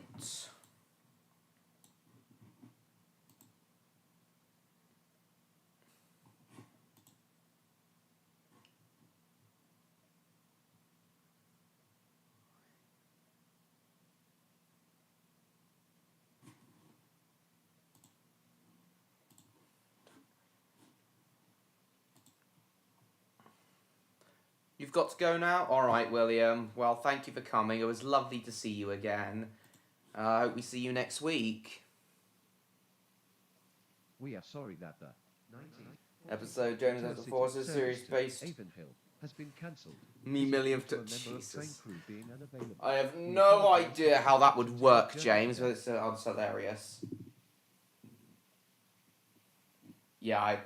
S1: You've got to go now? Alright, William. Well, thank you for coming. It was lovely to see you again. I hope we see you next week.
S4: We are sorry that the 19
S1: Episode Jonas of the Forces series based.
S4: Avonhill has been cancelled.
S1: Me millionth
S4: To a
S1: to
S4: member of train
S1: Jesus.
S4: crew being unavailable.
S1: I have
S4: We
S1: no
S4: apologise
S1: idea
S4: for
S1: how that would
S4: the
S1: work,
S4: journey
S1: James,
S4: today.
S1: but it's hilarious. Yeah,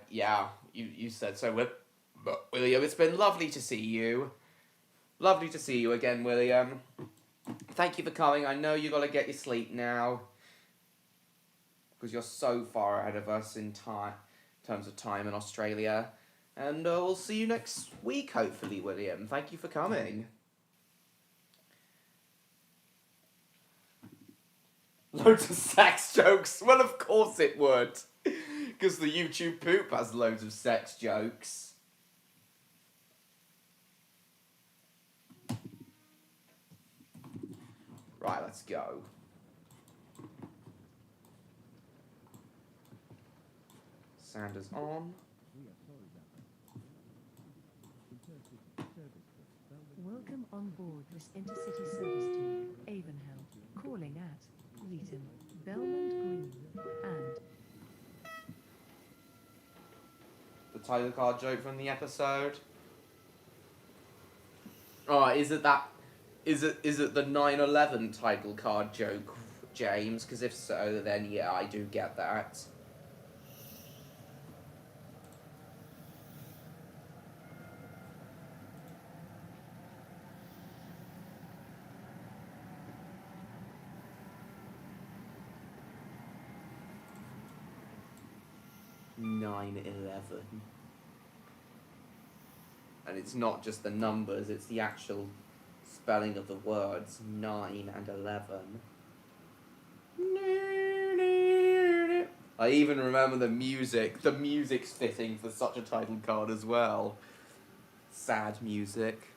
S1: you said so, William. It's been lovely to see you. Lovely to see you again, William. Thank you for coming. I know you got to get your sleep now. Because you're so far ahead of us in terms of time in Australia. And we'll see you next week, hopefully, William. Thank you for coming. Loads of sex jokes. Well, of course it would. Because the YouTube poop has loads of sex jokes. Right, let's go. Sanders on.
S4: We are sorry that the Intercity service to Belmont
S5: Welcome on board this intercity service to Avonhill, calling at Leeton, Belmont Green, and
S1: The title card joke from the episode. Oh, is it the 9/11 title card joke, James? Because if so, then yeah, I do get that. 9/11. And it's not just the numbers, it's the actual spelling of the words 9 and 11. I even remember the music. The music's fitting for such a title card as well. Sad music.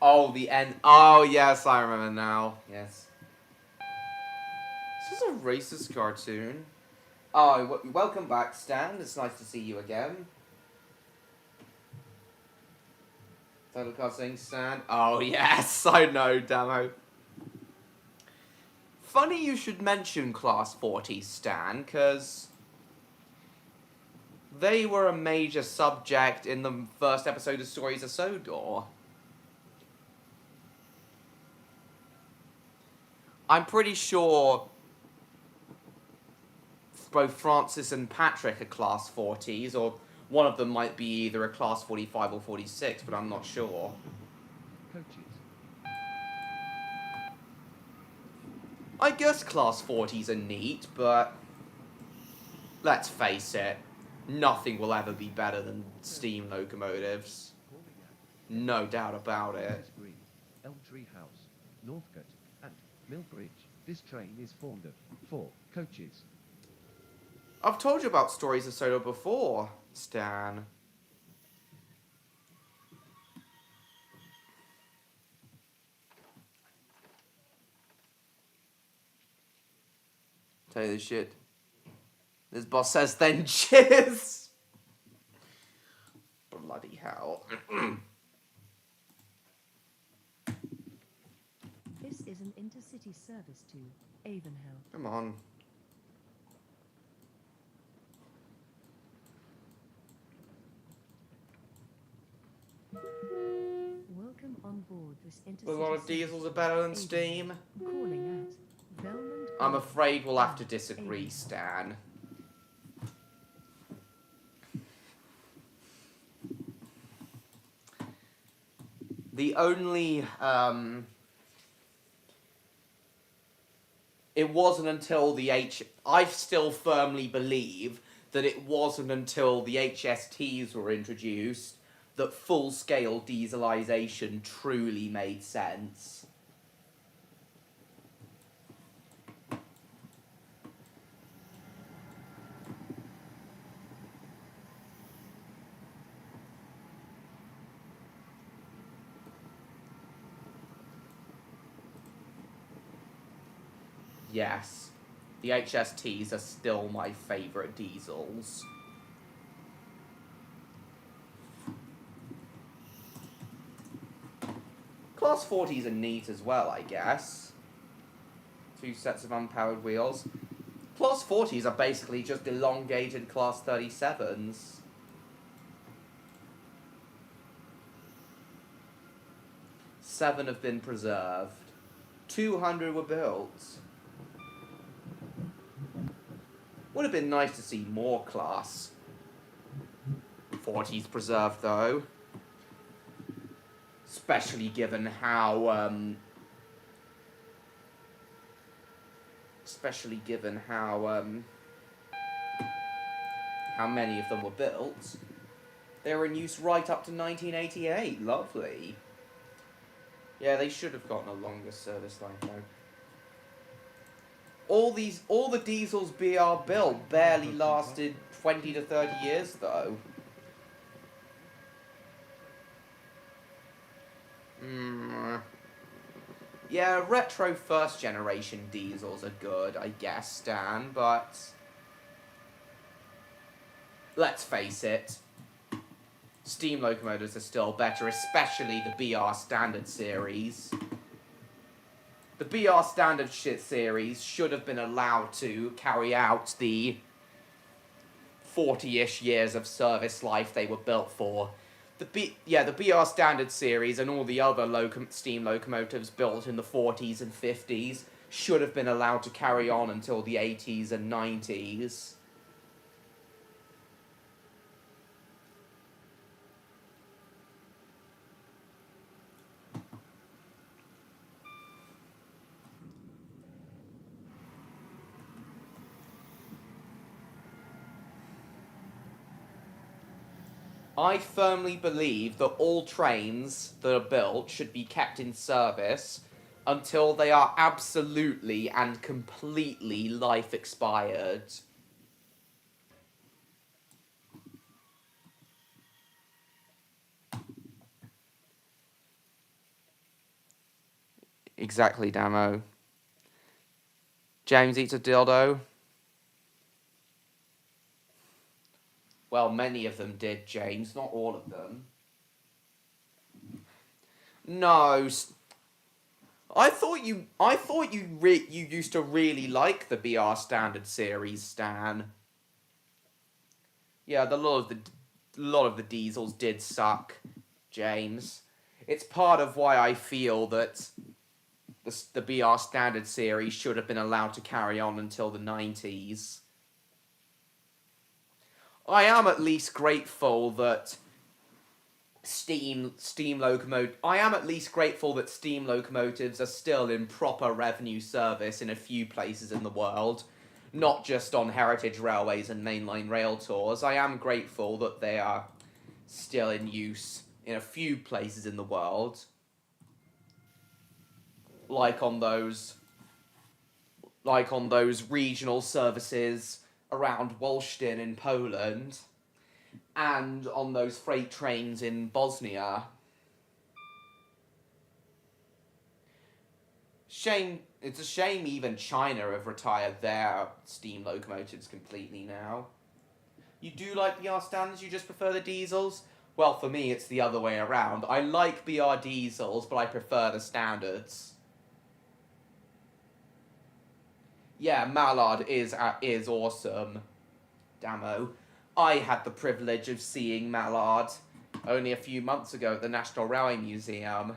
S1: Oh, the end. Oh, yes, I remember now. Yes. This is a racist cartoon. Oh, welcome back, Stan. It's nice to see you again. Title card saying Stan. Oh, yes, I know, Damo. Funny you should mention Class 40, Stan, because they were a major subject in the first episode of Stories of Sodor. I'm pretty sure both Francis and Patrick are Class 40s, or one of them might be either a Class 45 or 46, but I'm not sure.
S4: Coaches.
S1: I guess Class 40s are neat, but let's face it, nothing will ever be better than steam locomotives. No doubt about it.
S4: Forest Green, Elm Tree House, Northcote, and Millbridge. This train is formed of 4 coaches.
S1: I've told you about Stories of Sodor before, Stan. Tell you this shit. This boss says then cheers. Bloody hell.
S5: This is an intercity service to Avonhill.
S1: Come on.
S5: Welcome on board this intercity.
S1: A lot of
S5: service
S1: diesels are
S5: to
S1: better than
S5: Avonhill.
S1: steam.
S5: Calling at Velmond.
S1: I'm afraid we'll have to disagree, Stan. The only, it wasn't until I still firmly believe that it wasn't until the HSTs were introduced that full-scale dieselization truly made sense. Yes, the HSTs are still my favourite diesels. Class 40s are neat as well, I guess. 2 sets of unpowered wheels. Class 40s are basically just elongated Class 37s. Seven have been preserved. 200 were built. Would have been nice to see more Class 40s preserved, though. Especially given how, how many of them were built. They were in use right up to 1988. Lovely. Yeah, they should have gotten a longer service life, though. All the diesels BR built barely lasted 20 to 30 years, though. Yeah, retro first generation diesels are good, I guess, Stan, but let's face it, steam locomotives are still better, especially the BR Standard series. The BR Standard series should have been allowed to carry out the 40-ish years of service life they were built for. The BR Standard series and all the other steam locomotives built in the 40s and 50s should have been allowed to carry on until the 80s and 90s. I firmly believe that all trains that are built should be kept in service until they are absolutely and completely life expired. Exactly, Damo. James eats a dildo. Well, many of them did, James. Not all of them. No. I thought you used to really like the BR Standard series, Stan. Yeah, a lot of the diesels did suck, James. It's part of why I feel that the BR Standard series should have been allowed to carry on until the 90s. I am at least grateful that steam locomotives are still in proper revenue service in a few places in the world, not just on heritage railways and mainline rail tours. I am grateful that they are still in use in a few places in the world, like on those regional services around Wolsztyn in Poland, and on those freight trains in Bosnia. It's a shame even China have retired their steam locomotives completely now. You do like BR standards, you just prefer the diesels? Well, for me, it's the other way around. I like BR diesels, but I prefer the standards. Yeah, Mallard is awesome, Damo. I had the privilege of seeing Mallard only a few months ago at the National Railway Museum.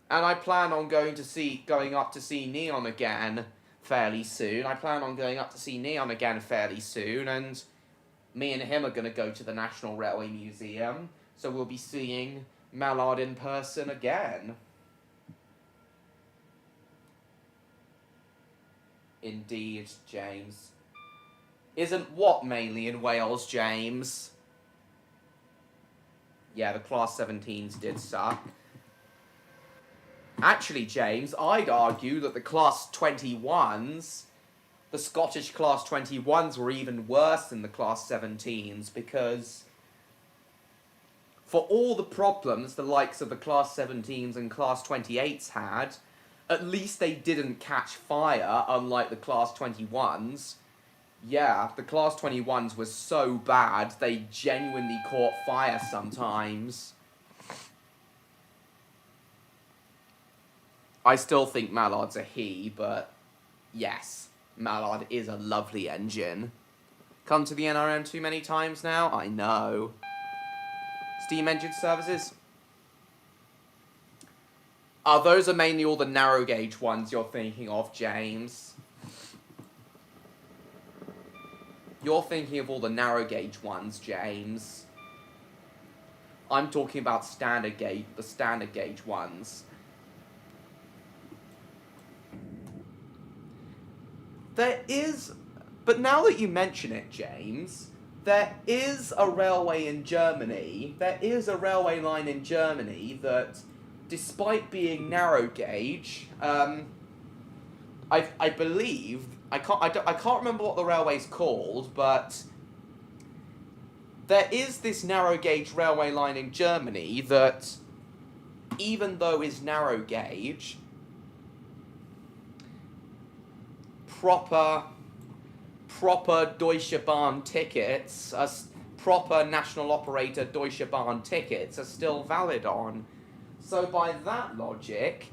S1: And I plan on going up to see Neon again fairly soon. And me and him are going to go to the National Railway Museum, so we'll be seeing Mallard in person again. Indeed, James. Isn't what mainly in Wales, James? Yeah, the Class 17s did suck. Actually, James, I'd argue that the Class 21s, the Scottish Class 21s were even worse than the Class 17s, because for all the problems the likes of the Class 17s and Class 28s had, at least they didn't catch fire, unlike the Class 21s. Yeah, the Class 21s were so bad, they genuinely caught fire sometimes. I still think Mallard's a he, but yes, Mallard is a lovely engine. Come to the NRM too many times now? I know. Steam engine services? Those are mainly all the narrow gauge ones you're thinking of, James. You're thinking of all the narrow gauge ones, James. I'm talking about the standard gauge ones. There is, but now that you mention it, James, there is a railway in Germany, there is a railway line in Germany that, despite being narrow gauge, I believe, I can't remember what the railway's called, but there is this narrow gauge railway line in Germany that, even though is narrow gauge, proper Deutsche Bahn tickets, proper national operator Deutsche Bahn tickets are still valid on. So by that logic,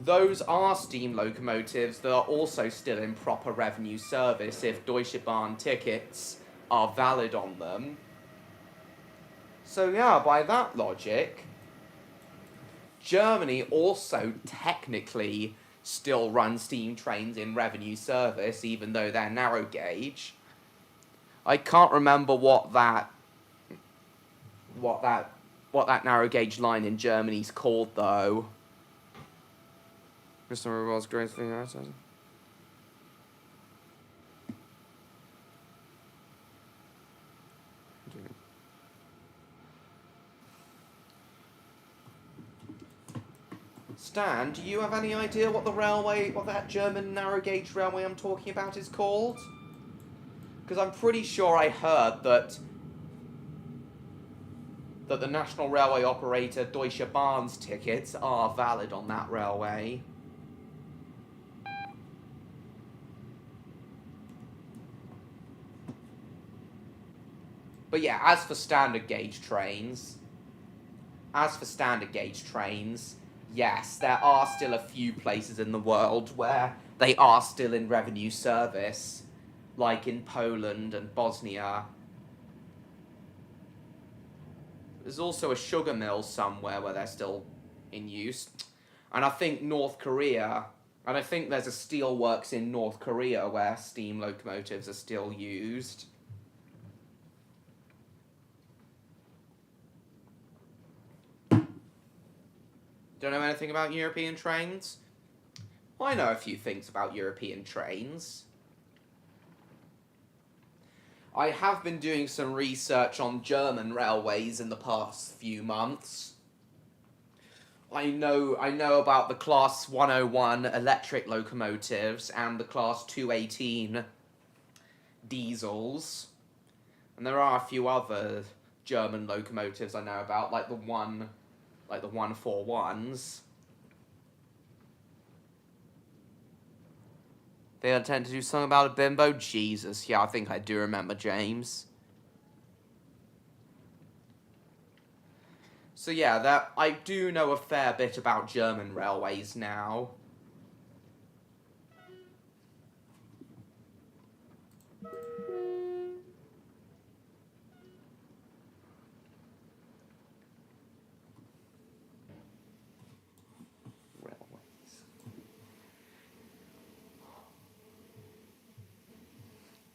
S1: those are steam locomotives that are also still in proper revenue service if Deutsche Bahn tickets are valid on them. So yeah, by that logic, Germany also technically still runs steam trains in revenue service, even though they're narrow gauge. I can't remember what that narrow gauge line in Germany's called though. Christopher World's greatest thing. Stan, do you have any idea what that German narrow gauge railway I'm talking about is called? Because I'm pretty sure I heard that the national railway operator Deutsche Bahn's tickets are valid on that railway. But yeah, as for standard gauge trains, yes, there are still a few places in the world where they are still in revenue service, like in Poland and Bosnia. There's also a sugar mill somewhere where they're still in use. And I think North Korea, and I think there's a steelworks in North Korea where steam locomotives are still used. Don't know anything about European trains? Well, I know a few things about European trains. I have been doing some research on German railways in the past few months. I know about the Class 101 electric locomotives and the Class 218 diesels. And there are a few other German locomotives I know about, like the 141s. They intend to do something about a bimbo? Jesus, yeah, I think I do remember, James. So yeah, I do know a fair bit about German railways now.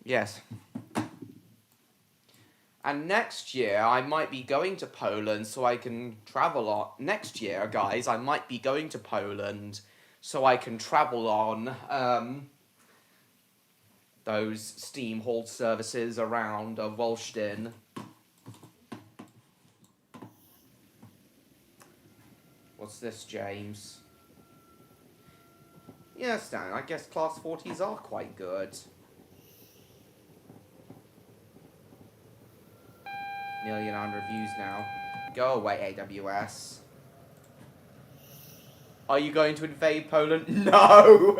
S1: Yes. And next year, I might be going to Poland so I can travel on... Next year, guys, I might be going to Poland so I can travel on those steam hauled services around Wolsztyn. What's this, James? Yes, Dan, I guess Class 40s are quite good. Nearly 100 views now. Go away, AWS. Are you going to invade Poland? No!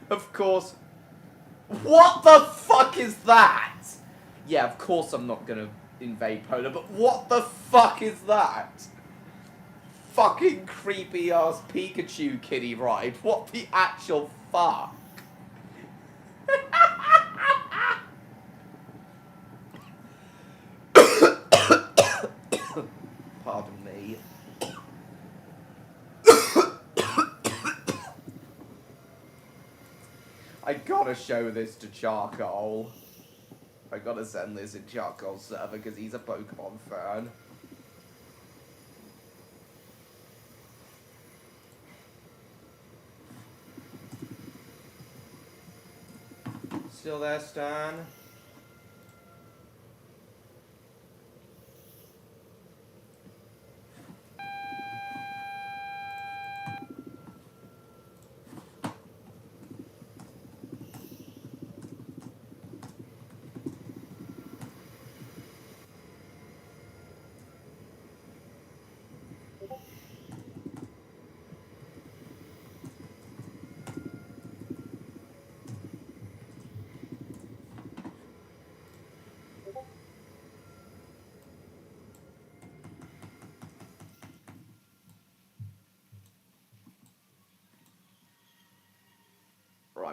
S1: Of course. What the fuck is that? Yeah, of course I'm not gonna invade Poland, but what the fuck is that? Fucking creepy ass Pikachu kiddie ride. What the actual fuck? Pardon me. I gotta show this to Charcoal. I gotta send this in Charcoal's server because he's a Pokemon fan. Still there, Stan?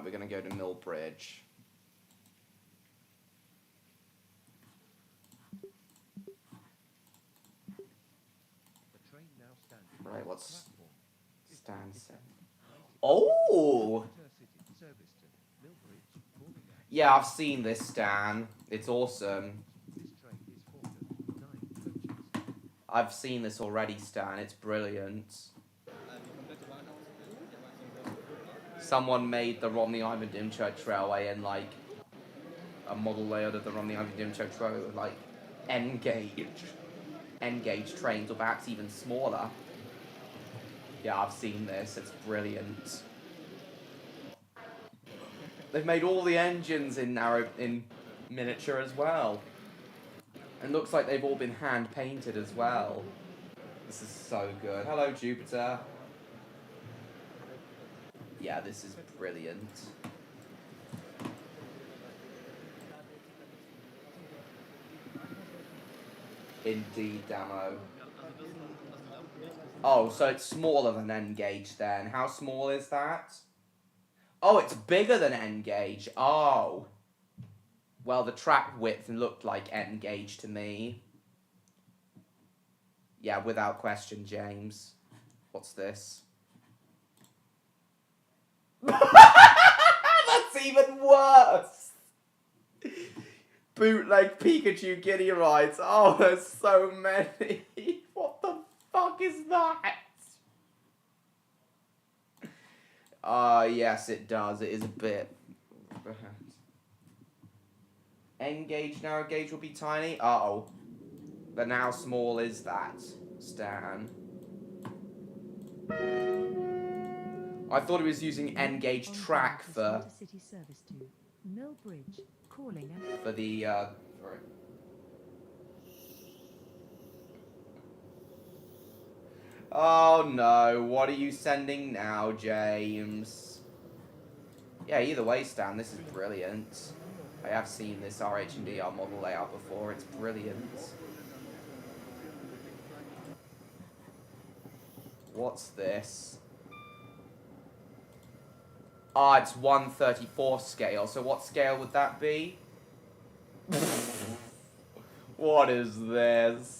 S1: Right, we're gonna go to Millbridge.
S4: The train now stands.
S1: Right, what's
S4: Platform.
S1: stand set? Oh!
S4: Intercity service to Millbridge, calling at.
S1: Yeah, I've seen this, Stan. It's awesome.
S4: This train is formed of 9 coaches.
S1: I've seen this already, Stan. It's brilliant. Someone made the Romney Ivan Dymchurch Railway in like a model layout of the Romney Ivan Dymchurch Railway with like N gauge trains, or perhaps even smaller. Yeah, I've seen this. It's brilliant. They've made all the engines in miniature as well. And looks like they've all been hand painted as well. This is so good. Hello, Jupiter. Yeah, this is brilliant. Indeed, Damo. Oh, so it's smaller than N gauge then. How small is that? Oh, it's bigger than N gauge. Oh. Well, the track width looked like N gauge to me. Yeah, without question, James. What's this? That's even worse! Bootleg Pikachu Giddy Rides. Oh, there's so many. What the fuck is that? Yes, it does. It is a bit. N gauge, narrow gauge will be tiny. Uh-oh. Then how small is that, Stan? I thought he was using N gauge
S5: On
S1: track
S5: board
S1: for
S5: this intercity service to Millbridge, calling at
S1: for the Oh no, what are you sending now, James? Yeah, either way, Stan, this is brilliant. I have seen this RH&DR model layout before, it's brilliant. What's this? Ah, it's 1/34 scale, so what scale would that be? What is this?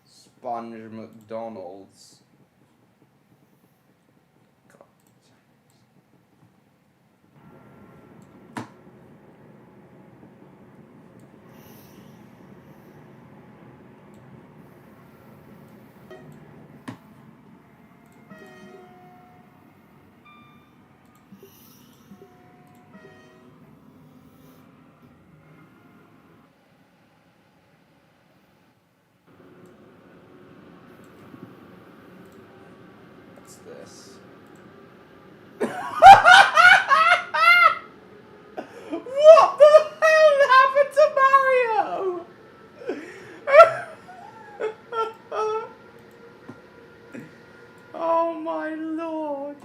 S1: Sponge McDonald's. God. What's this? What the hell happened to Mario? Oh my lord.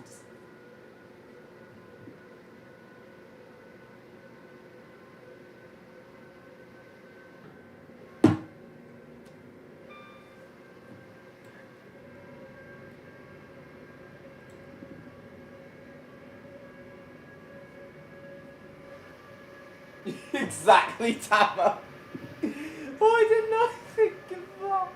S1: Exactly, Tama. Why didn't I think of that?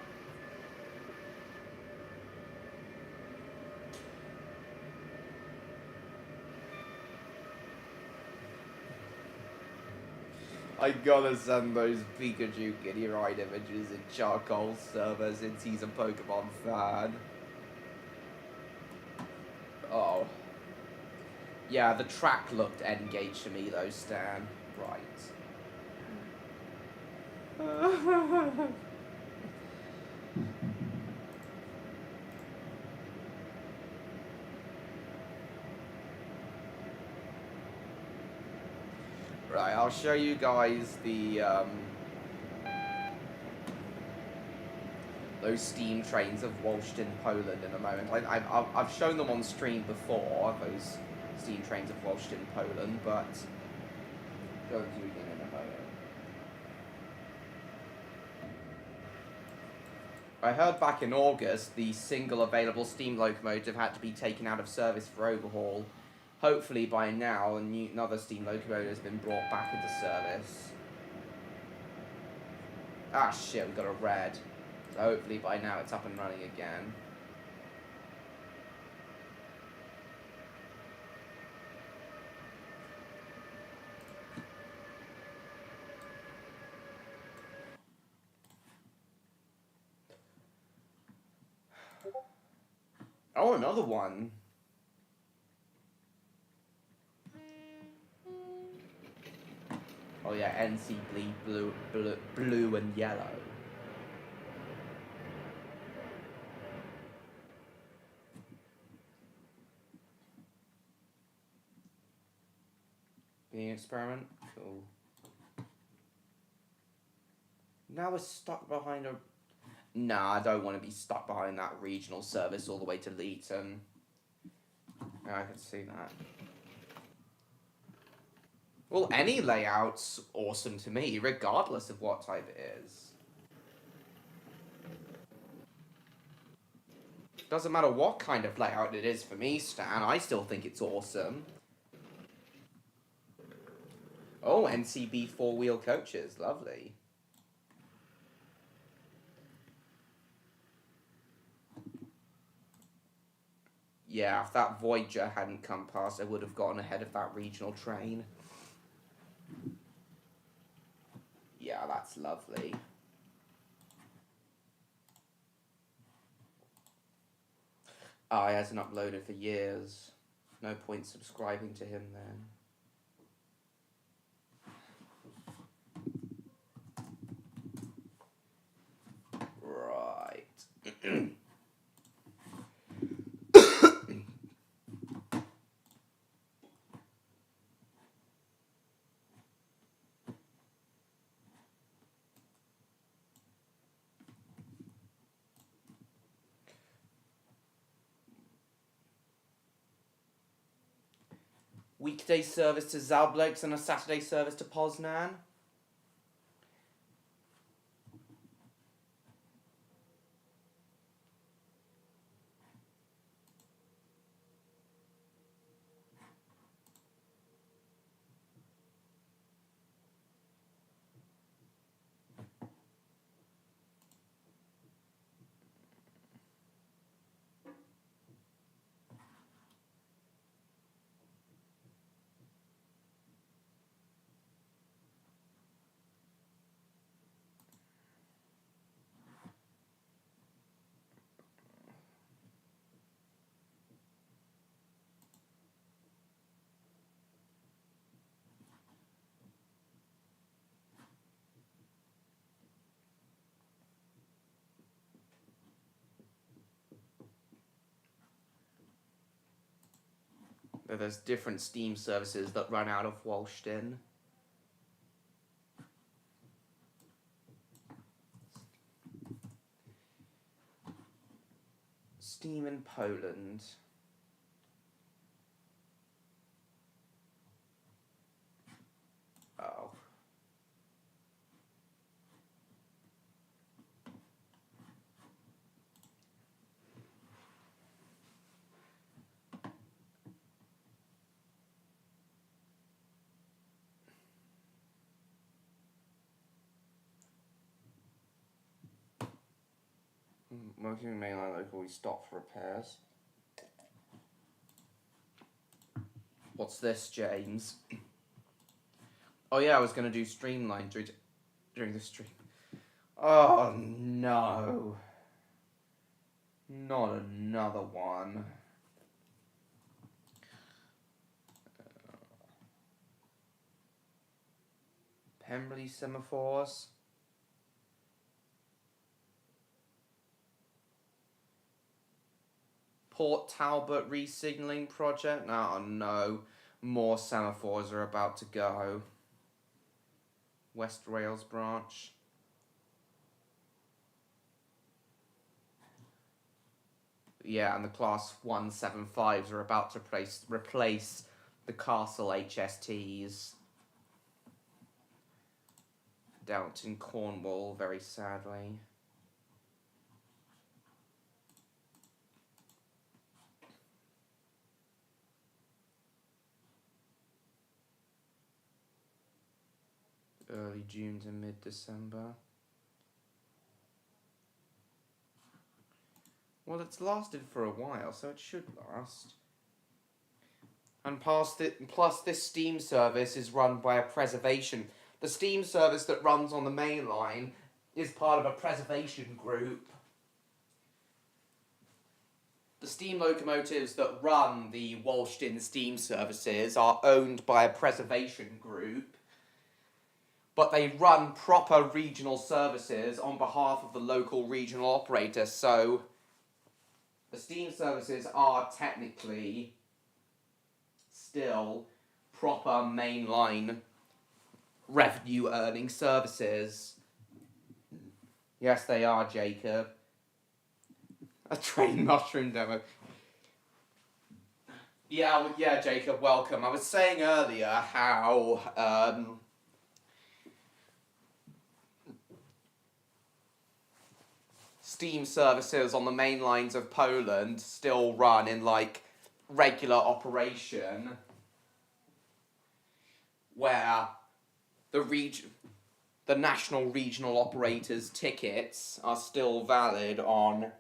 S1: I gotta send those Pikachu Giddy Ride images in charcoal server since he's a Pokemon fan. Oh. Yeah, the track looked N-gauge to me though, Stan. Right. Right, I'll show you guys the those steam trains of Wolsztyn, Poland in a moment. I've shown them on stream before, those steam trains of Wolsztyn, Poland, but go to again in a moment. I heard back in August the single available steam locomotive had to be taken out of service for overhaul. Hopefully by now another steam locomotive has been brought back into service. Ah shit, we got a red. So hopefully by now it's up and running again. Oh, another one. Oh yeah, NC blue and yellow. Being an experiment? Cool. Now we're stuck behind a... Nah, I don't want to be stuck behind that regional service all the way to Leeton. I can see that. Well, any layout's awesome to me, regardless of what type it is. Doesn't matter what kind of layout it is for me, Stan, I still think it's awesome. Oh, NCB four-wheel coaches, lovely. Yeah, if that Voyager hadn't come past, I would have gotten ahead of that regional train. Yeah, that's lovely. Oh, he hasn't uploaded for years. No point subscribing to him then. Right. Weekday service to Zablokes and a Saturday service to Poznan. There's different Steam services that run out of Wolsztyn. Steam in Poland. Oh. Working mainline locally stopped for repairs. What's this, James? Oh yeah, I was gonna do Streamline during the stream. Oh no. Not another one. Pemberley semaphores. Port Talbot re-signalling project. Oh no. More semaphores are about to go. West Rails branch. Yeah, and the Class 175s are about to replace the Castle HSTs. Downton, Cornwall, very sadly. Early June to mid-December. Well, it's lasted for a while, so it should last. And plus this Steam service is run by a preservation. The Steam service that runs on the main line is part of a preservation group. The steam locomotives that run the Walston Steam services are owned by a preservation group, but they run proper regional services on behalf of the local regional operator, so the Steam services are technically still proper mainline revenue earning services. Yes, they are, Jacob. A train mushroom demo. Yeah, Jacob, welcome. I was saying earlier how, Steam services on the main lines of Poland still run in, like, regular operation, where the national regional operators' tickets are still valid on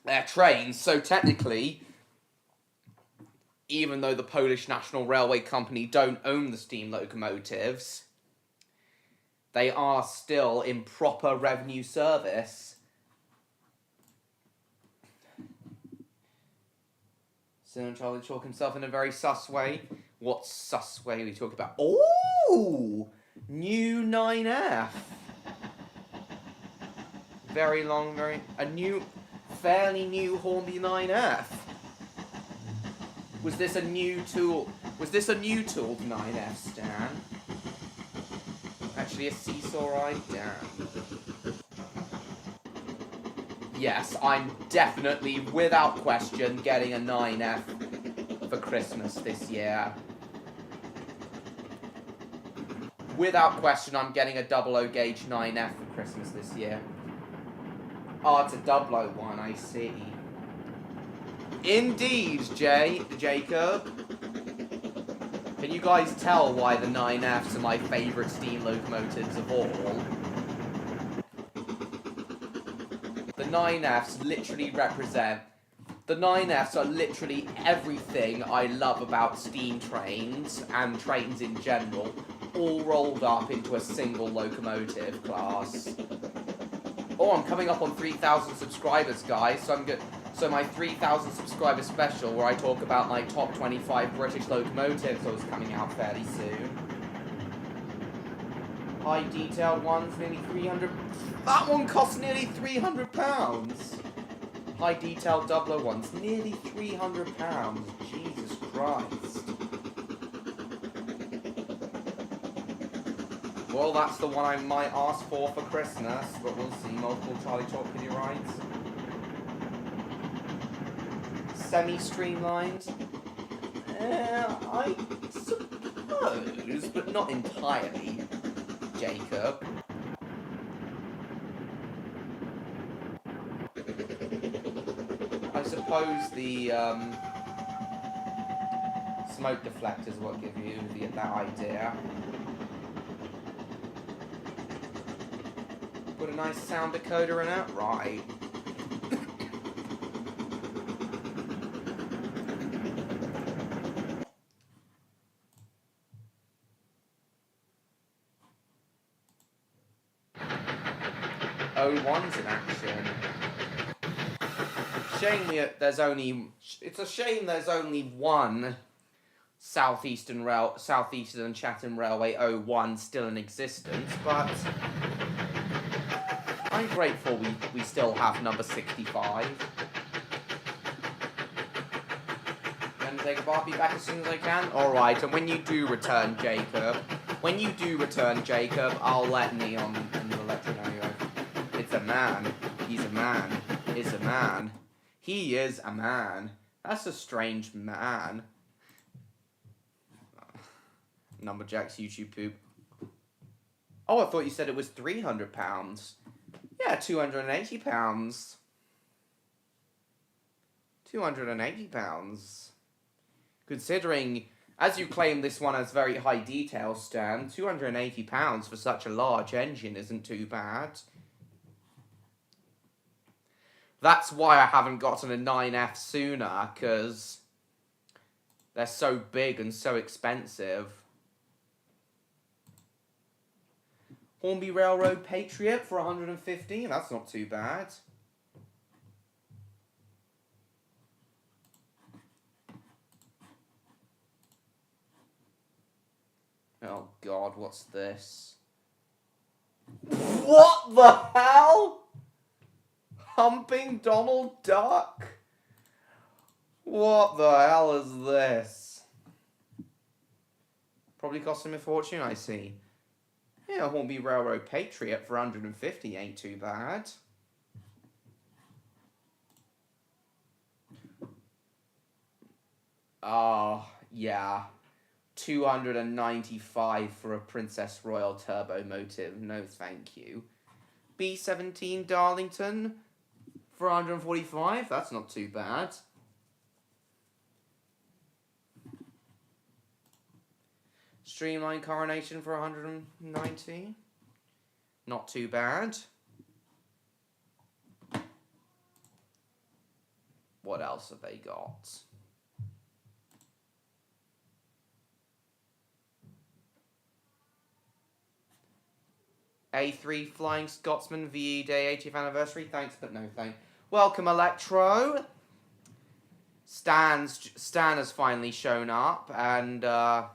S1: their trains. So technically, even though the Polish National Railway Company don't own the steam locomotives, they are still in proper revenue service. So Charlie Chalk himself in a very sus way. What sus way are we talking about? Oh! New 9F. Very long, fairly new Hornby 9F. Was this a new tool? Was this a new tool, 9F, Stan? Actually, a seesaw ride? Damn. Yes, I'm definitely, without question, getting a 9F for Christmas this year. Without question, I'm getting a 00 gauge 9F for Christmas this year. Oh, it's a 001, I see. Indeed, Jacob. Can you guys tell why the 9Fs are my favourite steam locomotives of all? The 9Fs literally represent... The 9Fs are literally everything I love about steam trains, and trains in general, all rolled up into a single locomotive class. Oh, I'm coming up on 3,000 subscribers, guys, so I'm good. So my 3,000 subscriber special, where I talk about my top 25 British locomotives, is coming out fairly soon. High detailed ones, nearly 300. That one costs nearly £300. High detailed 001s, nearly £300. Jesus Christ. Well, that's the one I might ask for Christmas, but we'll see. Multiple Charlie Chalk video rides. Semi-streamlined? I suppose, but not entirely, Jacob. I suppose the smoke deflectors will give you that idea. Put a nice sound decoder in it? Right. O1's in action. It's a shame there's only one Southeastern Chatham Railway 01 still in existence, but I'm grateful we still have number 65. And take a bath, be back as soon as I can. Alright, and when you do return, Jacob, I'll let Neon and the let you know. It's a man. He's a man. It's a man. He is a man. That's a strange man. Numberjack's YouTube poop. Oh, I thought you said it was £300. Yeah, £280. £280. Considering, as you claim this one has very high detail, Stan, £280 for such a large engine isn't too bad. That's why I haven't gotten a 9F sooner, because they're so big and so expensive. Hornby Railroad Patriot for 150. That's not too bad. Oh God, what's this? What the hell? Humping Donald Duck? What the hell is this? Probably cost him a fortune, I see. Yeah, Hornby Railroad Patriot for 150 ain't too bad. Oh, yeah. 295 for a Princess Royal Turbo Motive. No, thank you. B17 Darlington for 145. That's not too bad. Streamline Coronation for 190. Not too bad. What else have they got? A3 Flying Scotsman VE Day 80th anniversary. Thanks, but no thanks. Welcome, Electro. Stan has finally shown up, and I'm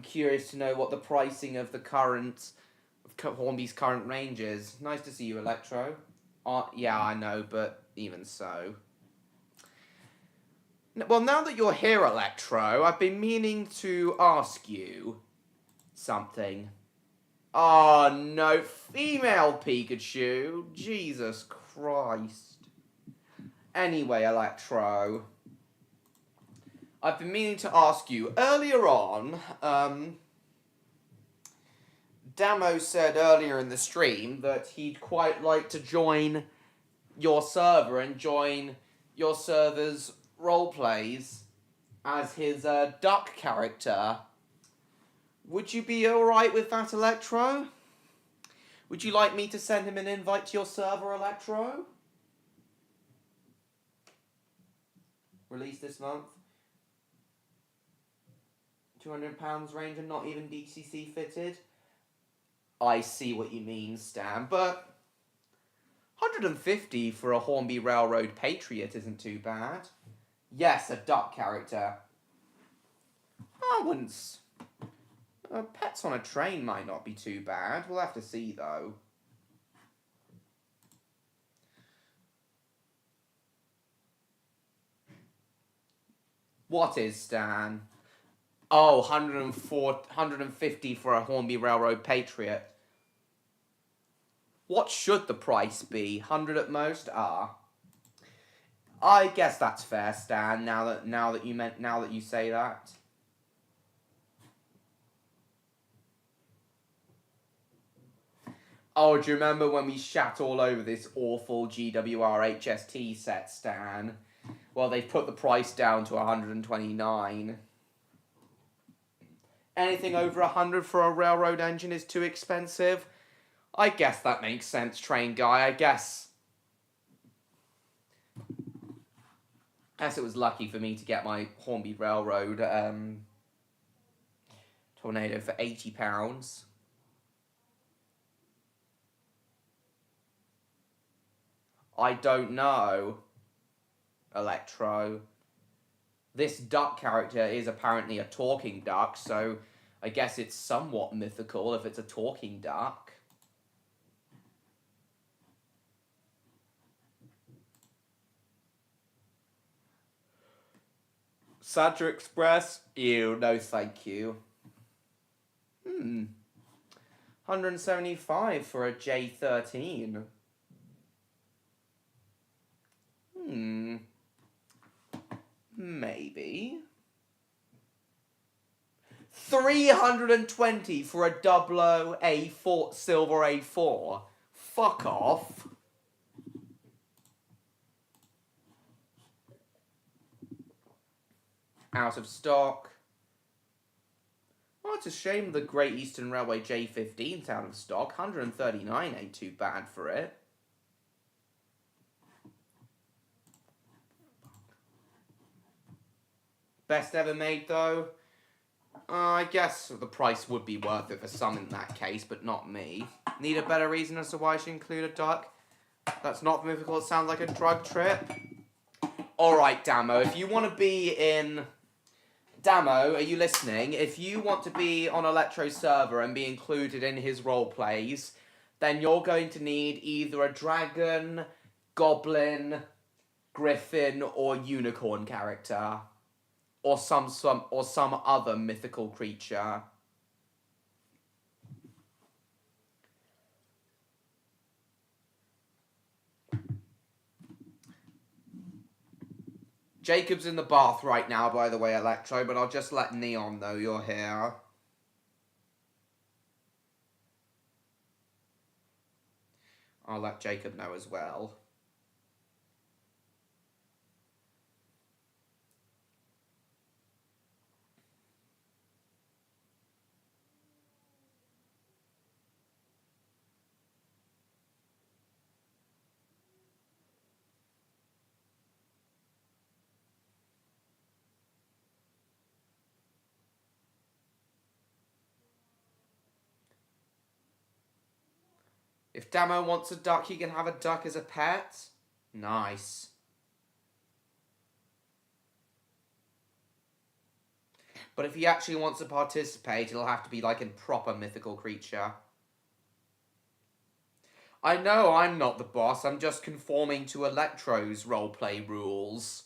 S1: curious to know what the pricing of the current, of Hornby's current range is. Nice to see you, Electro. Yeah, I know, but even so. Well, now that you're here, Electro, I've been meaning to ask you something. Oh, no, female Pikachu. Jesus Christ. Anyway, Electro, I've been meaning to ask you, earlier on, Damo said earlier in the stream that he'd quite like to join your server and join your server's roleplays as his duck character. Would you be alright with that, Electro? Would you like me to send him an invite to your server, Electro? Released this month. £200 range and not even DCC fitted. I see what you mean, Stan, but 150 for a Hornby Railroad Patriot isn't too bad. Yes, a duck character. I wouldn't... Pets on a Train might not be too bad. We'll have to see, though. What is, Stan? Oh, 150 for a Hornby Railroad Patriot. What should the price be? 100 at most? I guess that's fair, Stan. Now that you say that. Oh, do you remember when we shat all over this awful GWR HST set, Stan? Well, they've put the price down to 129. Anything over 100 for a railroad engine is too expensive. I guess that makes sense, train guy. I guess it was lucky for me to get my Hornby Railroad Tornado for £80. I don't know, Electro. This duck character is apparently a talking duck, so I guess it's somewhat mythical if it's a talking duck. Santa Express? Ew, no thank you. 175 for a J13. Maybe. 320 for a Double A4 Silver A4. Fuck off. Out of stock. Well, it's a shame the Great Eastern Railway J15's out of stock. 139 ain't too bad for it. Best ever made, though? I guess the price would be worth it for some in that case, but not me. Need a better reason as to why I should include a duck? That's not mythical, it sounds like a drug trip. Alright, Damo, if you want to be in... Damo, are you listening? If you want to be on Electro's server and be included in his roleplays, then you're going to need either a dragon, goblin, griffin, or unicorn character. Or some other mythical creature. Jacob's in the bath right now, by the way, Electro, but I'll just let Neon know you're here. I'll let Jacob know as well. If Damo wants a duck, he can have a duck as a pet. Nice. But if he actually wants to participate, it'll have to be like a proper mythical creature. I know I'm not the boss, I'm just conforming to Electro's roleplay rules.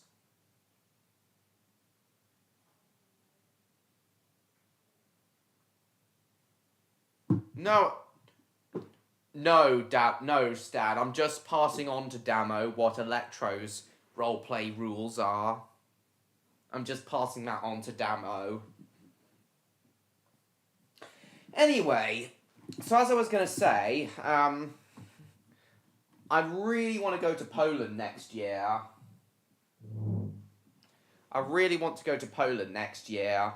S1: No, Stad. I'm just passing on to Damo what Electro's roleplay rules are. I'm just passing that on to Damo. Anyway, so as I was going to say, I really want to go to Poland next year. I really want to go to Poland next year.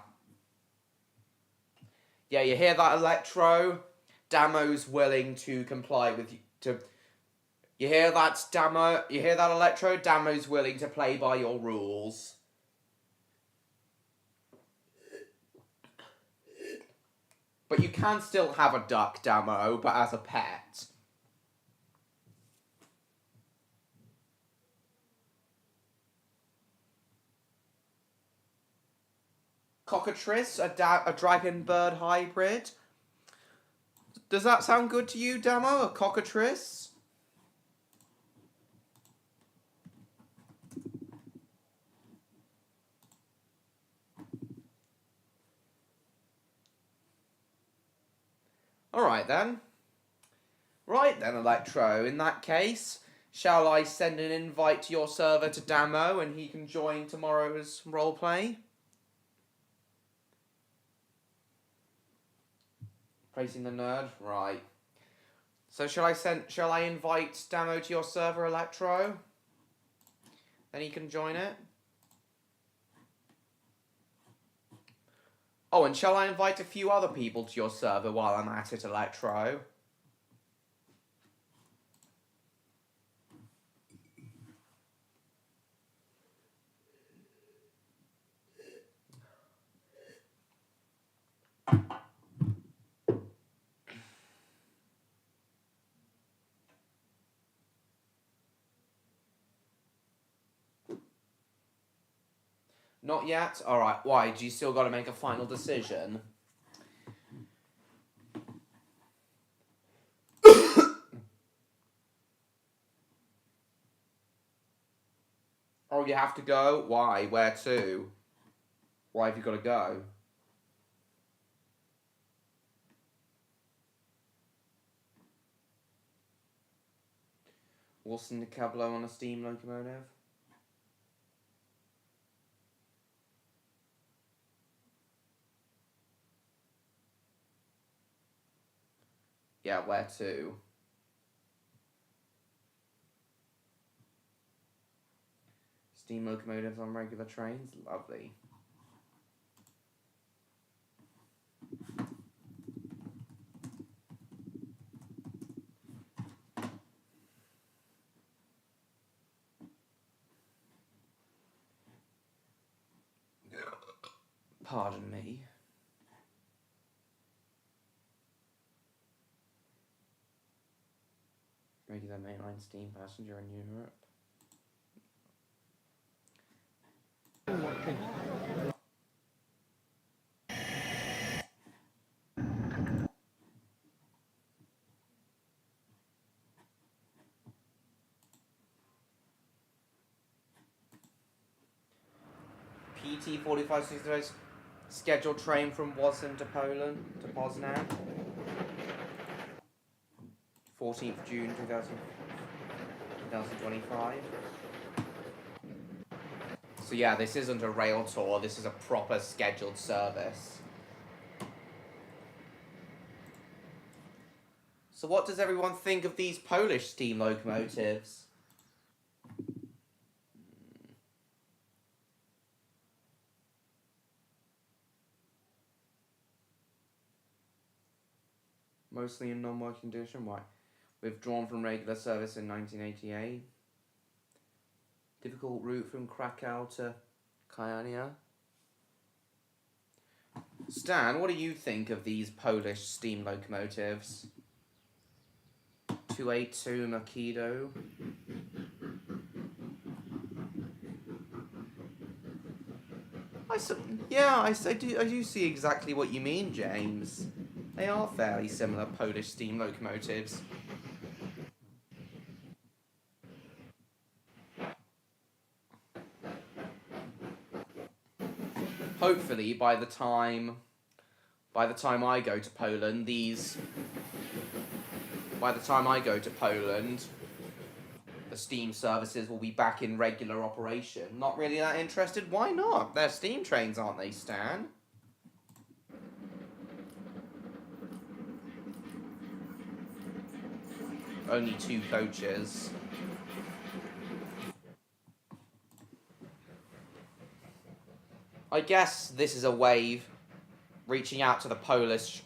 S1: Yeah, you hear that, Electro? Damo's willing to comply with you. You hear that, Damo? You hear that, Electro? Damo's willing to play by your rules. But you can still have a duck, Damo, but as a pet. Cockatrice, a dragon bird hybrid. Does that sound good to you, Damo? A cockatrice? Alright then. Right then, Electro. In that case, shall I send an invite to your server to Damo and he can join tomorrow's roleplay? Praising the nerd? Right. So shall I invite Damo to your server, Electro? Then he can join it? Oh, and shall I invite a few other people to your server while I'm at it, Electro? Not yet? Alright, why? Do you still got to make a final decision? Oh, you have to go? Why? Where to? Why have you got to go? Wilson de Cablo on a steam locomotive. Yeah, where to? Steam locomotives on regular trains? Lovely. Pardon me. Regular mainline steam passenger in Europe. PT 4563 scheduled train from Wozin to Poland to Poznan. 14th June 2025. So yeah, this isn't a rail tour, this is a proper scheduled service. So what does everyone think of these Polish steam locomotives? Mostly in non-working condition, why? Withdrawn from regular service in 1988. Difficult route from Krakow to Kayania. Stan, what do you think of these Polish steam locomotives? 282 Makido. I do see exactly what you mean, James. They are fairly similar Polish steam locomotives. Hopefully, by the time I go to Poland, the steam services will be back in regular operation. Not really that interested? Why not? They're steam trains, aren't they, Stan? Only 2 coaches. I guess this is a way reaching out to the Polish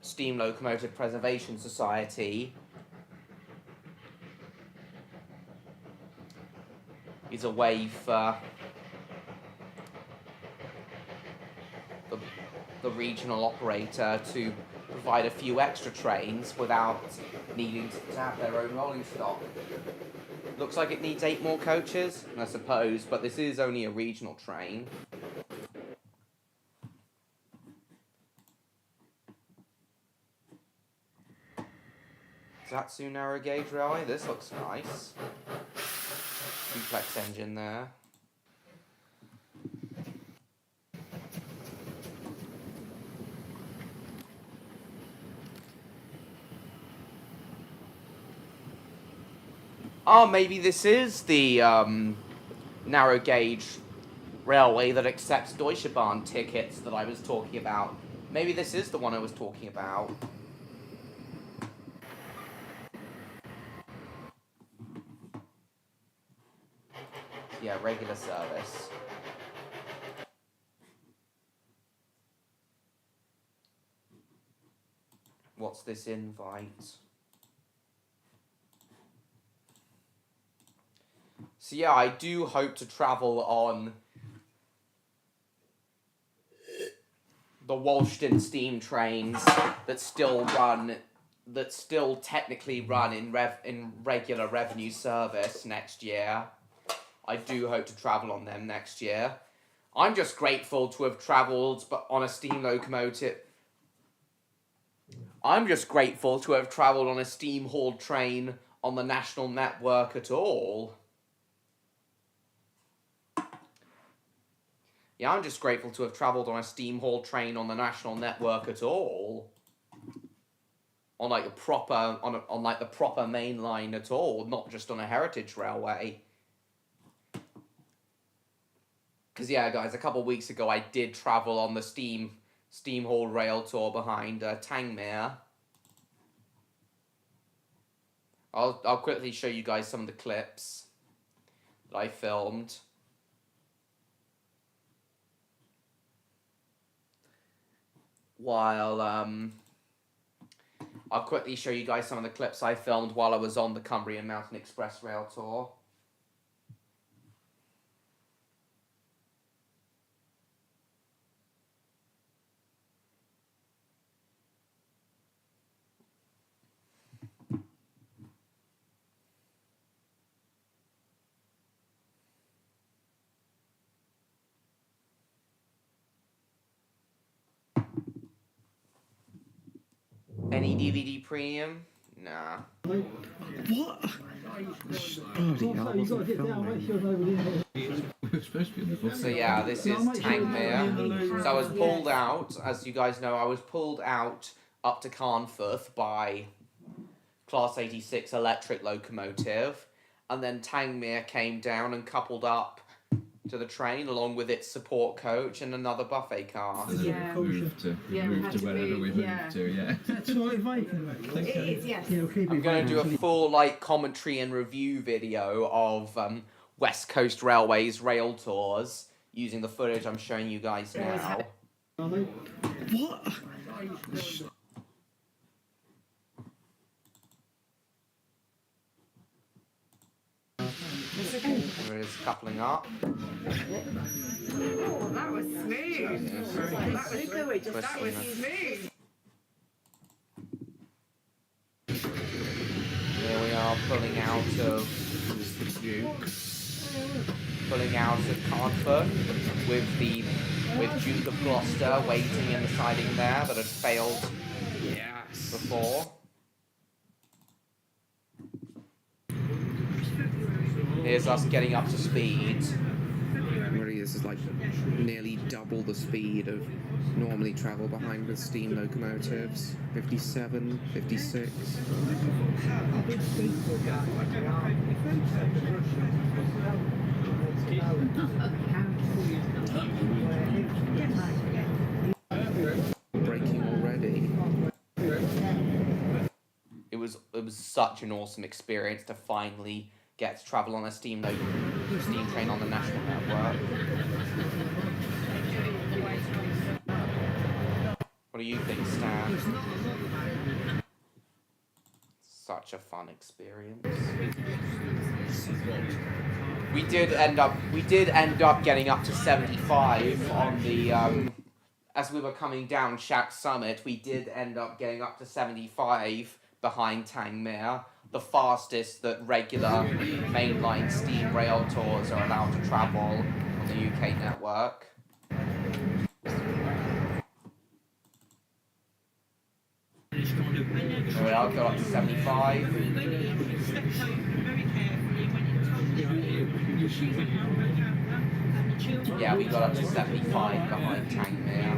S1: Steam Locomotive Preservation Society is a way for the regional operator to provide a few extra trains without needing to have their own rolling stock. Looks like it needs 8 more coaches, I suppose, but this is only a regional train. Zatsu narrow gauge railway, this looks nice. Duplex engine there. Oh, maybe this is the narrow gauge railway that accepts Deutsche Bahn tickets that I was talking about. Maybe this is the one I was talking about. Yeah, regular service. What's this invite? So yeah, I do hope to travel on the Walston steam trains that still technically run in regular revenue service next year. I do hope to travel on them next year. I'm just grateful to have travelled on a steam locomotive. I'm just grateful to have travelled on a steam-hauled train on the national network at all. Yeah, I'm just grateful to have travelled on a steam-hauled train on the national network at all. on like a proper on like the proper main line at all, not just on a heritage railway. Because yeah, guys, a couple of weeks ago I did travel on the steam hauled rail tour behind Tangmere. I'll quickly show you guys some of the clips that I filmed. While I'll quickly show you guys some of the clips I filmed while I was on the Cumbrian Mountain Express rail tour. Any DVD premium? Nah.
S3: What? Bloody hell, I wasn't filming.
S1: So yeah, this is Tangmere. So I was pulled out, as you guys know, I was pulled out up to Carnforth by Class 86 electric locomotive, and then Tangmere came down and coupled up to the train along with its support coach and another buffet car.
S6: Yeah.
S7: Move to wherever we moved to, yeah.
S3: That's all vacant.
S6: It is, yes.
S3: Yeah, we'll keep
S1: I'm
S3: it
S1: going to do a
S3: vacant.
S1: full commentary and review video of West Coast Railways rail tours using the footage I'm showing you guys now.
S3: What?
S1: There it is coupling up.
S6: Oh, that was smooth. That was smooth.
S1: Here we are pulling out of the Duke. Pulling out of Carnforth with Duke of Gloucester waiting in the siding there that had failed before. Here's us getting up to speed.
S8: Really, this is like nearly double the speed of normally travel behind the steam locomotives. 57, 56. Braking already.
S1: It was such an awesome experience to finally get to travel on a steam train on the national network. What do you think, Stan? Such a fun experience. We did end up getting up to 75 on the as we were coming down Shack Summit. We did end up getting up to 75 behind Tangmere, the fastest that regular mainline steam rail tours are allowed to travel on the UK network. There we are, got up to 75. Yeah, we got up to 75 behind Tangmere.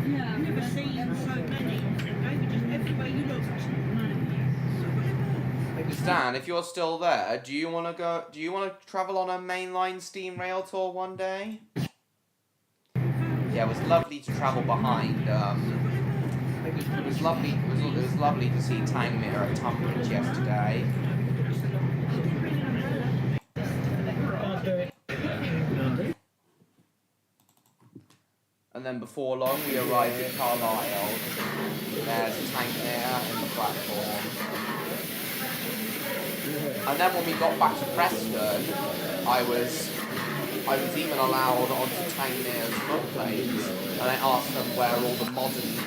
S1: Stan, if you're still there, do you want to travel on a mainline steam rail tour one day? Yeah, it was lovely to travel behind. It was lovely to see Tangmere at Tunbridge yesterday. And then before long, we arrived at Carlisle. There's Tangmere in the platform. And then when we got back to Preston, I was even allowed onto Tangmere's footplates, and I asked them where all the modern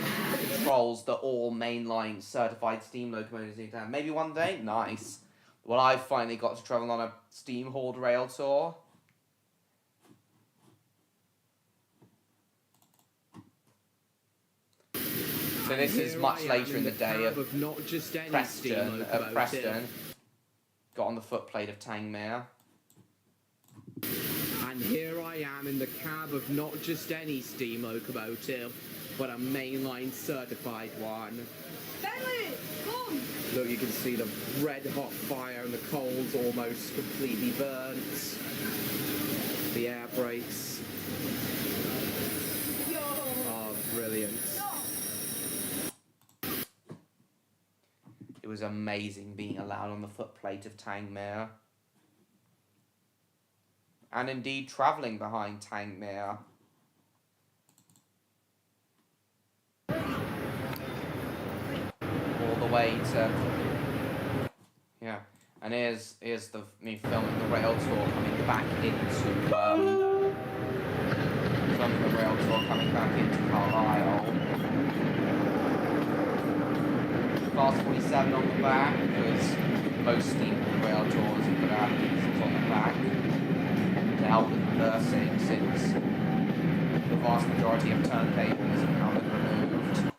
S1: controls that all mainline certified steam locomotives need to have. Maybe one day? Nice. Well, I finally got to travel on a steam hauled rail tour. So this is much later in the day at Preston. Got on the footplate of Tangmere.
S8: And here I am in the cab of not just any steam locomotive, but a mainline certified one.
S6: Bentley, come!
S8: Look, you can see the red hot fire and the coals almost completely burnt. The air brakes. Oh, brilliant.
S1: It was amazing being allowed on the footplate of Tangmere. And indeed travelling behind Tangmere. All the way to... Yeah. And here's me filming the rail tour coming back into... filming the rail tour coming back into Carlisle. Class 47 on the back, because most steam rail tours have put out pieces on the back to help with reversing, since the vast majority of turntables have now been removed.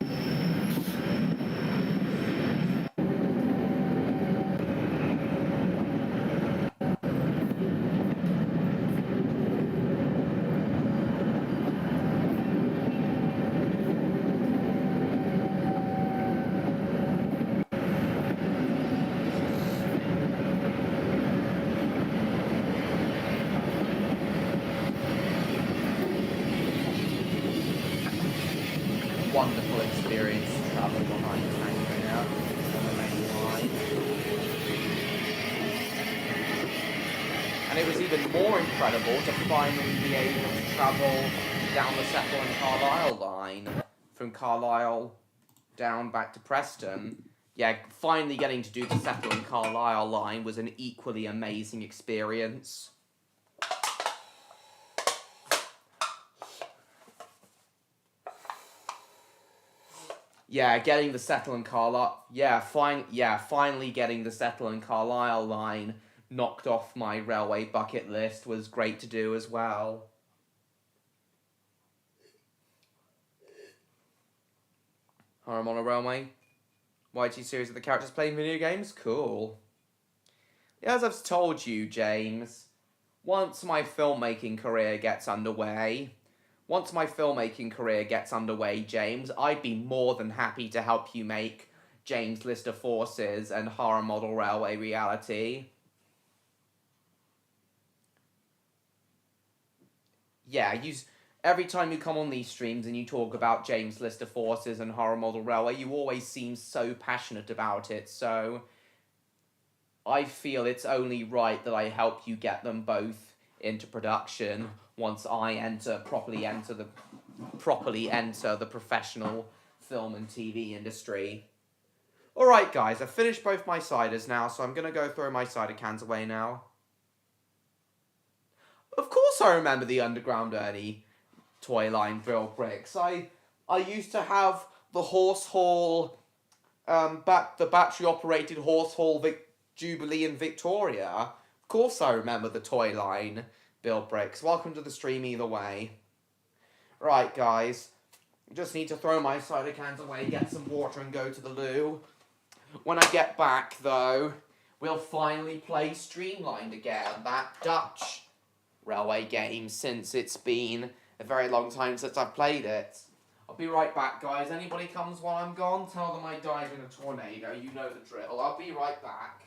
S1: Wonderful experience travelling behind Tangmere on the main line. And it was even more incredible to finally be able to travel down the Settle and Carlisle line, from Carlisle down back to Preston. Yeah, finally getting to do the Settle and Carlisle line was an equally amazing experience. Yeah, getting the Settle and Carlisle... finally getting the Settle and Carlisle line knocked off my railway bucket list was great to do as well. Horror Mono Railway. YT series of the characters playing video games? Cool. As I've told you, James, once my filmmaking career gets underway... James, I'd be more than happy to help you make James List of Forces and Horror Model Railway reality. Yeah, every time you come on these streams and you talk about James List of Forces and Horror Model Railway, you always seem so passionate about it, so I feel it's only right that I help you get them both into production once I properly enter the professional film and TV industry. Alright guys, I've finished both my ciders now, so I'm going to go throw my cider cans away now. Of course I remember the Underground Ernie toy line drill bricks. I used to have the horse hall, the battery operated horse hall Jubilee in Victoria. Of course I remember the toy line build bricks. Welcome to the stream either way. Right, guys. Just need to throw my cider cans away, get some water and go to the loo. When I get back, though, we'll finally play Streamlined again. That Dutch railway game, since it's been a very long time since I've played it. I'll be right back, guys. Anybody comes while I'm gone, tell them I died in a tornado. You know the drill. I'll be right back.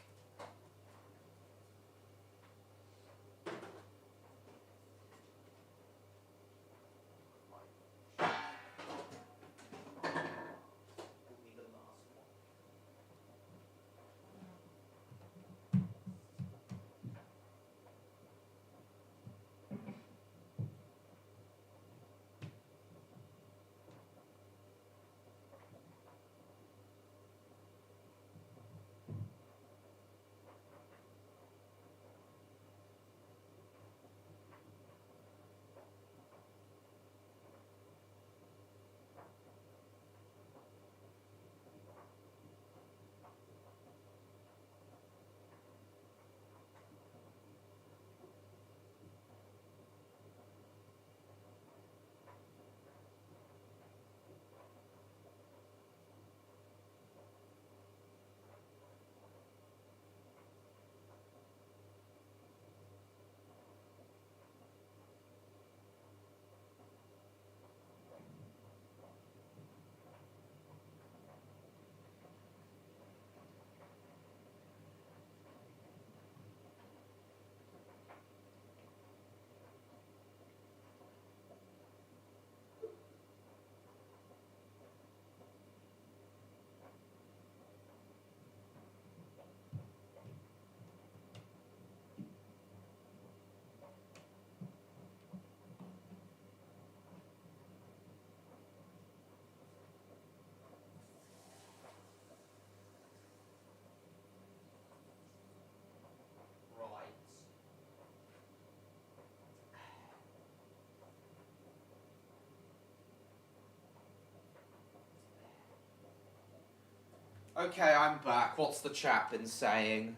S1: Okay, I'm back. What's the chat been saying?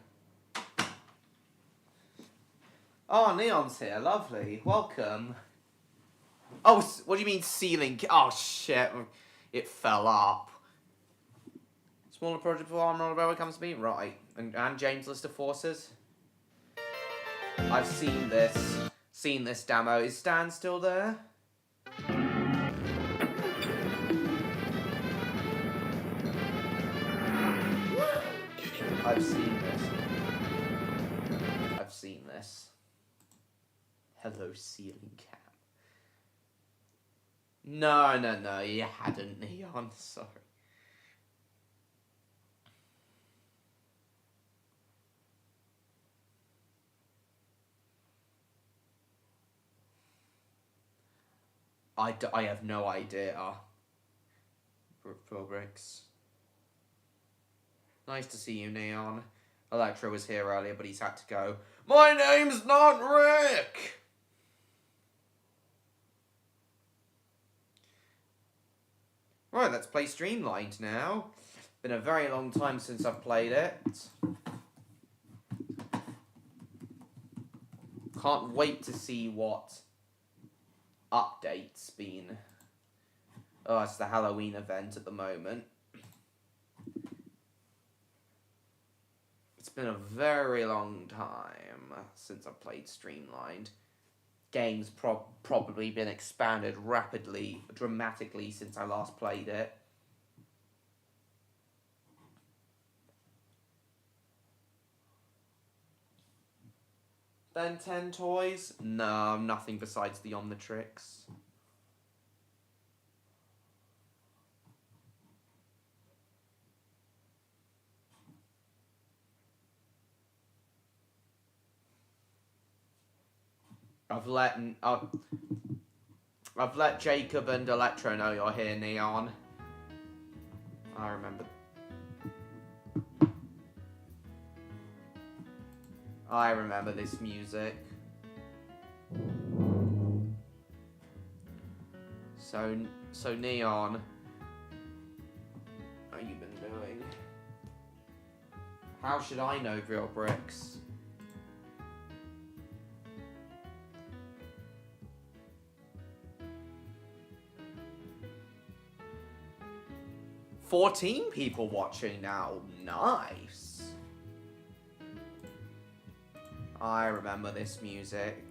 S1: Oh, Neon's here. Lovely. Welcome. Oh, what do you mean ceiling? Oh, shit. It fell up. Smaller project for Armour Railway comes to me? Right. And James' list of forces? I've seen this. Seen this demo. Is Stan still there? I've seen this. I've seen this. Hello, ceiling cam. No, you hadn't, Neon. Sorry. I have no idea. Bricks. Nice to see you, Neon. Electro was here earlier, but he's had to go. My name's not Rick! Right, let's play Streamlined now. Been a very long time since I've played it. Can't wait to see what updates been. Oh, it's the Halloween event at the moment. It's been a very long time since I've played Streamlined. Game's probably been expanded rapidly, dramatically since I last played it. Ben 10 toys? No, nothing besides the Omnitrix. I've let Jacob and Electro know you're here, Neon. I remember. I remember this music. So Neon, how you been doing? How should I know Real Bricks? "14 people watching now. Nice. I remember this music.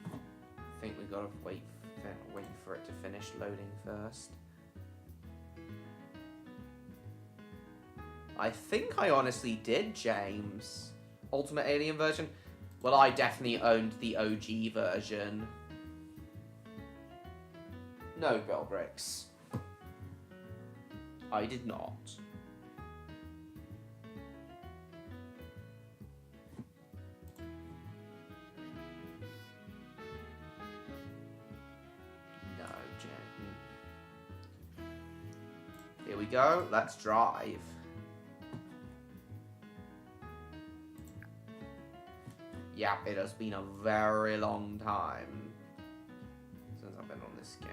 S1: I think we gotta wait for it to finish loading first. I think I honestly did, James. Ultimate Alien version? Well, I definitely owned the OG version. No, Belbrix. I did not. No, Jen. Here we go. Let's drive. Yeah, it has been a very long time since I've been on this game.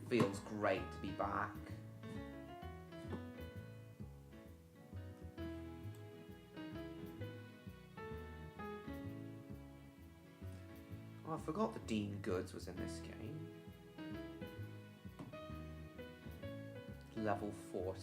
S1: Feels great to be back. Oh, I forgot that Dean Goods was in this game. Level 40.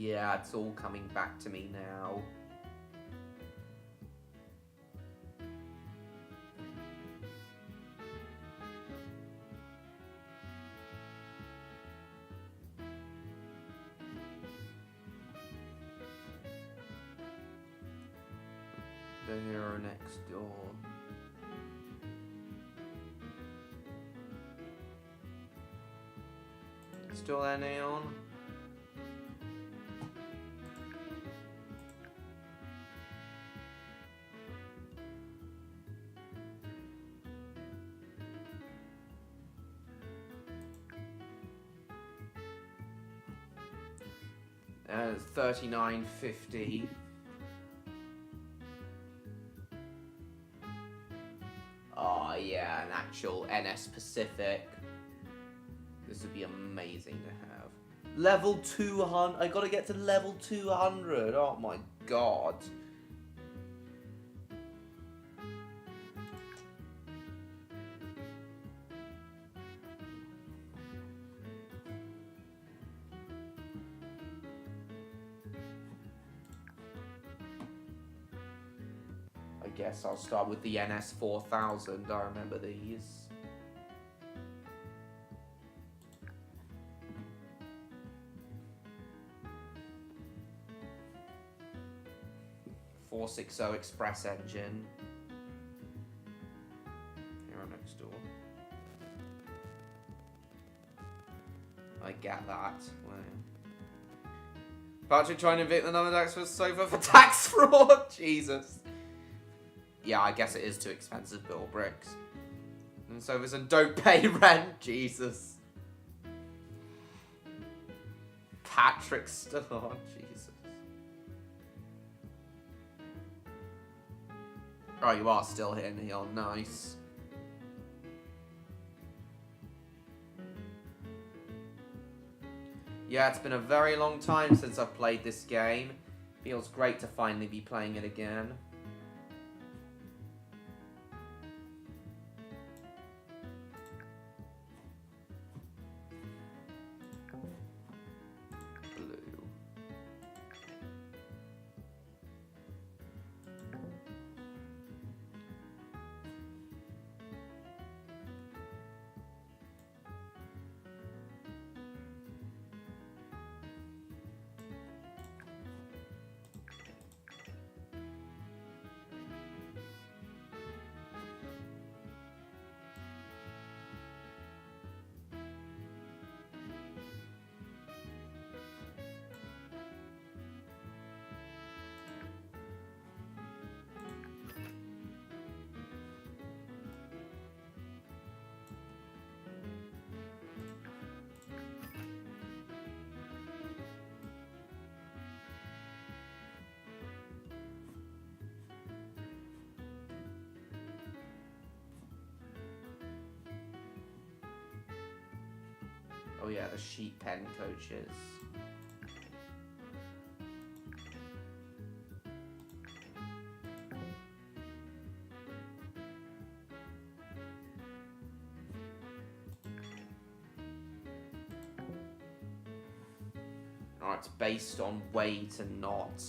S1: Yeah, it's all coming back to me now. The hero next door. Still there, Neon? $39.50. Oh yeah, an actual NS Pacific. This would be amazing to have. Level 200. I gotta get to level 200. Oh my god. I guess I'll start with the NS 4000. I remember these. .460 Express engine. Hero next door. I get that. Wow. Patrick trying to evict the number tax for sofa for tax fraud. Jesus. Yeah, I guess it is too expensive, build bricks. And sofas and don't pay rent. Jesus. Patrick still on. Jesus. Oh, you are still here, Neon. Nice. Yeah, it's been a very long time since I've played this game. Feels great to finally be playing it again. Blue. Oh yeah, the sheep pen coaches. Oh, it's based on weight and not.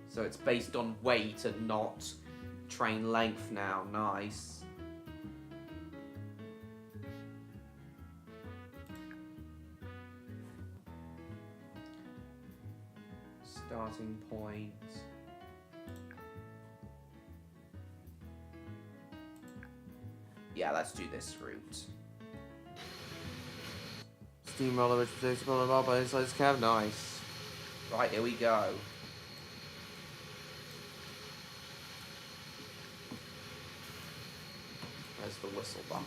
S1: So it's based on weight and not train length now. Nice. Starting point. Yeah, let's do this route. Steamroller, which protects the bar by inside this cab. Nice. Right, here we go. There's the whistle button.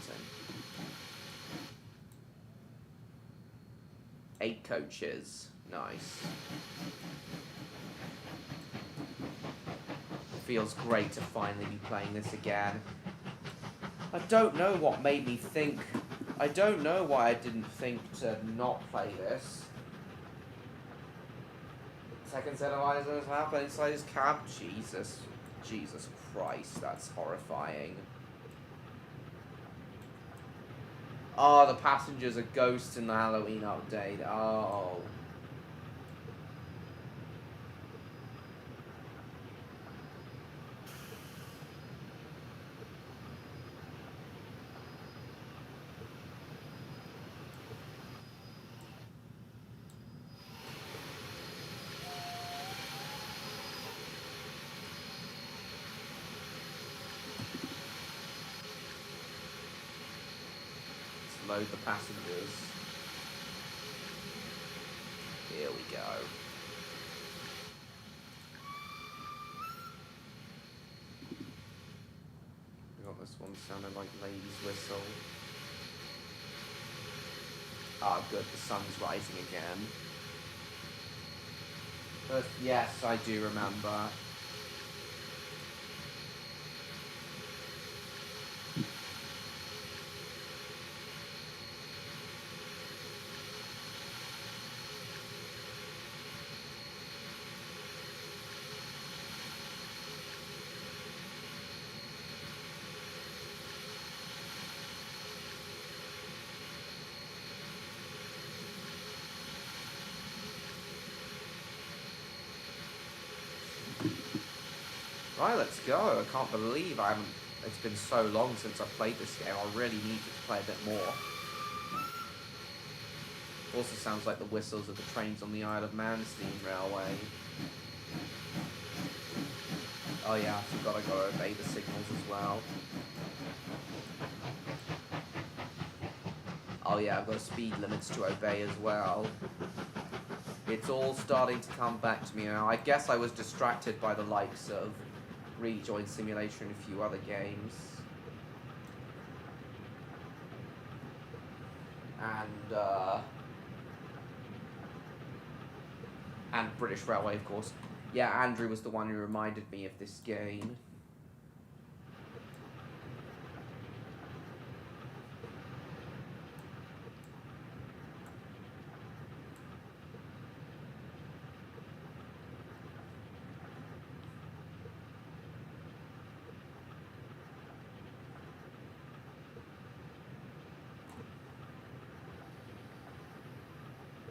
S1: 8 coaches. Nice. Feels great to finally be playing this again. I don't know what made me think. I don't know why I didn't think to not play this. Second set of eyes has happened inside his cab. Jesus. Jesus Christ, that's horrifying. Oh, the passengers are ghosts in the Halloween update. Oh. Let's load the passengers. Here we go. We got this one sounding like lady's whistle. Ah, good, the sun's rising again. But yes, I do remember. Right, let's go. I can't believe I haven't... It's been so long since I've played this game. I really need to play a bit more. Also sounds like the whistles of the trains on the Isle of Man steam railway. Oh yeah, I forgot I gotta obey the signals as well. Oh yeah, I've got speed limits to obey as well. It's all starting to come back to me now. I guess I was distracted by the likes of Rejoin Simulator and a few other games. And British Railway, of course. Yeah, Andrew was the one who reminded me of this game.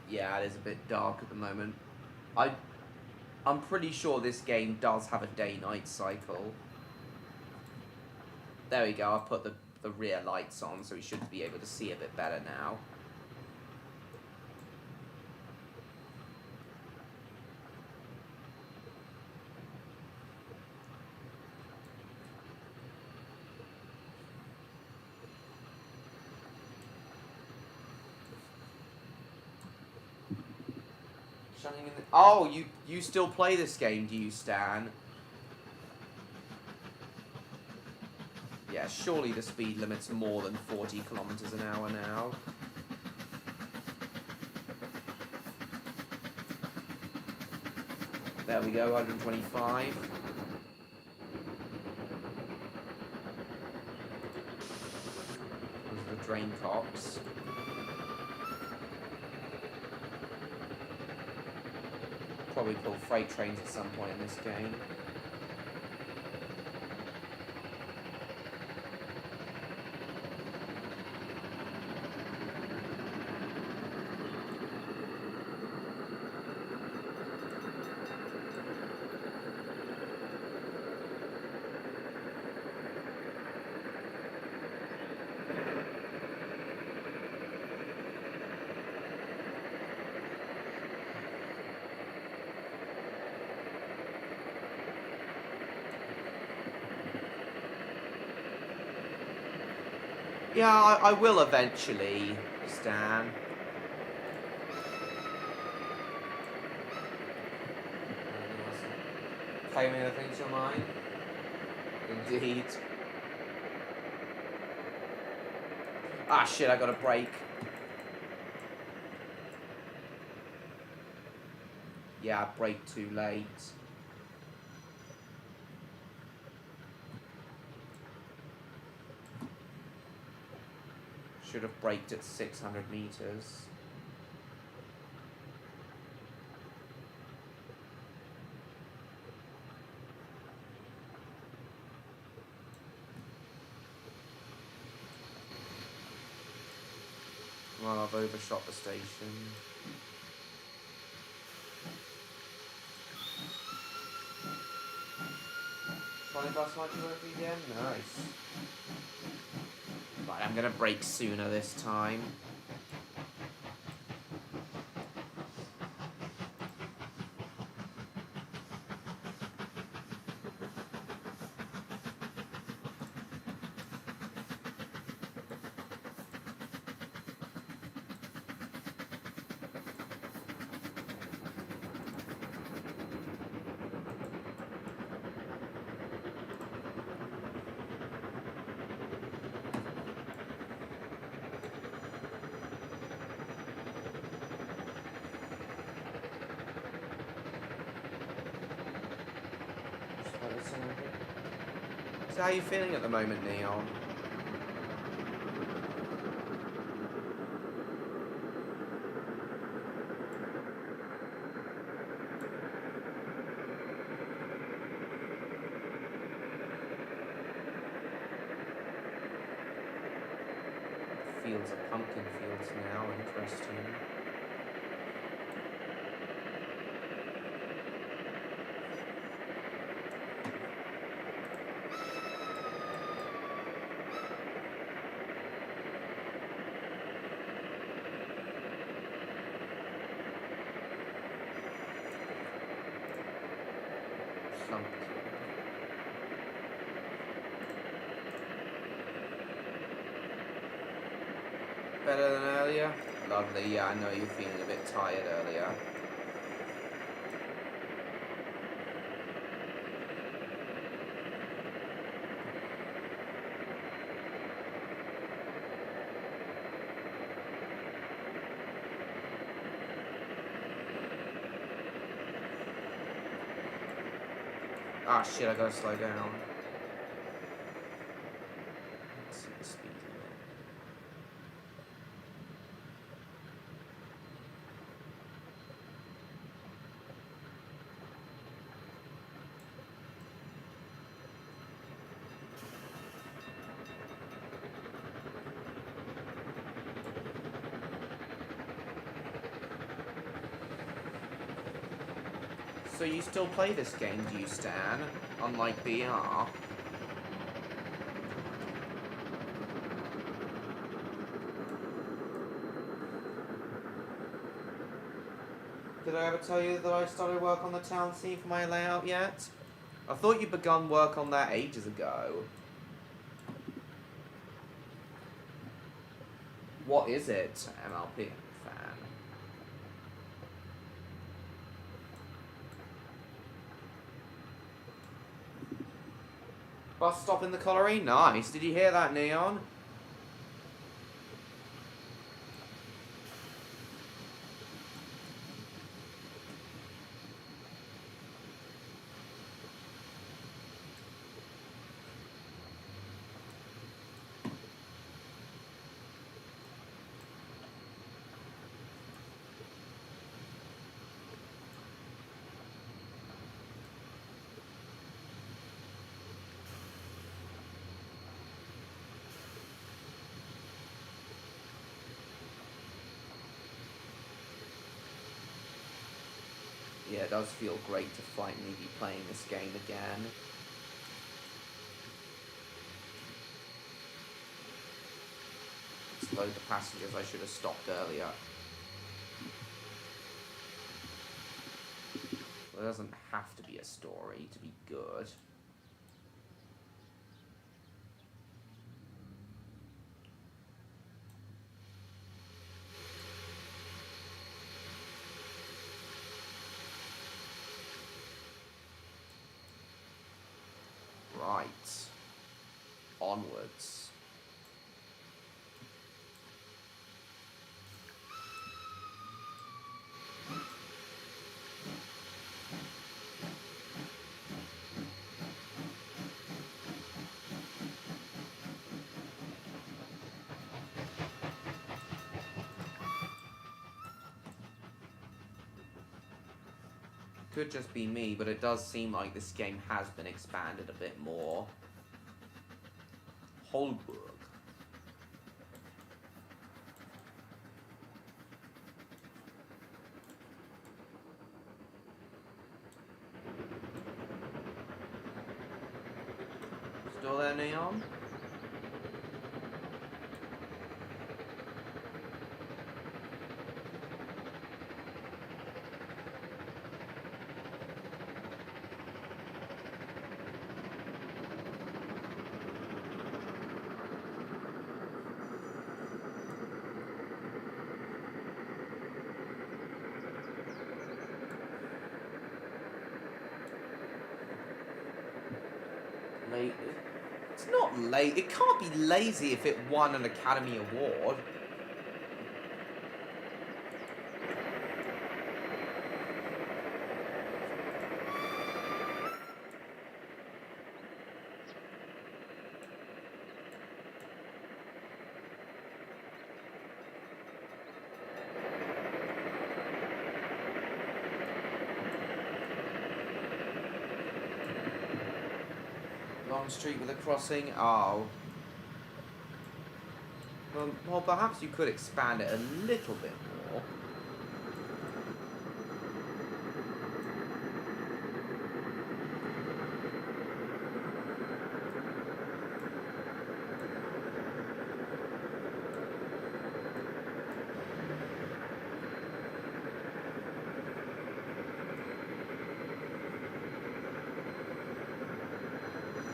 S1: Yeah, it is a bit dark at the moment. I'm pretty sure this game does have a day-night cycle. There we go, I've put the rear lights on, so we should be able to see a bit better now. Shutting in the... Oh, you still play this game, do you, Stan? Yeah, surely the speed limit's more than 40 kilometers an hour now. There we go, 125. Those are the drain cops. Probably pull freight trains at some point in this game. Yeah, I will eventually, Stan. Claiming the things you're mine? Indeed. Ah shit, I got a break. Yeah, I braked too late. Should have braked at 600 meters. Well, I've overshot the station. Flying bus might be working again? Nice. Right, I'm gonna brake sooner this time. So how are you feeling at the moment, Neon? Fields are pumpkin fields now, interesting. Pumpkin. Better than earlier? Lovely, yeah, I know you're feeling a bit tired earlier. Ah shit, I gotta slow down. Let's see the speed limit. So you still play this game, do you, Stan? Unlike BR? Did I ever tell you that I started work on the town scene for my layout yet? I thought you'd begun work on that ages ago. What is it, MLP fan? Bus stop in the colliery? Nice. Did you hear that, Neon? Yeah, it does feel great to finally be playing this game again. Let's load the passengers. I should have stopped earlier. Well, it doesn't have to be a story to be good. Right. Onwards. Could just be me, but it does seem like this game has been expanded a bit more. Holberg. Still there, Neon? Late. It's not late. It can't be lazy if it won an Academy Award. Long street with a crossing. Oh. Well, perhaps you could expand it a little bit more.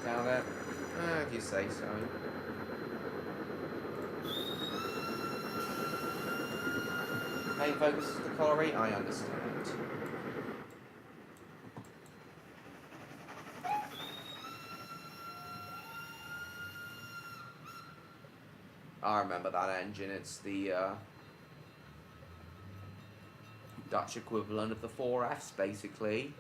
S1: Down there. If you say so. Main focus is the colliery, I understand. I remember that engine. It's the Dutch equivalent of the 4Fs, basically.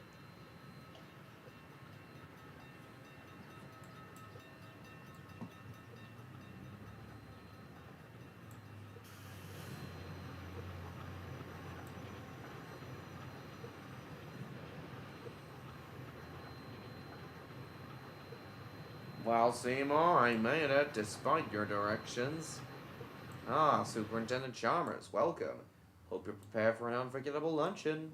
S1: Well, Seymour, I made it, despite your directions. Ah, Superintendent Chalmers, welcome. Hope you're prepared for an unforgettable luncheon.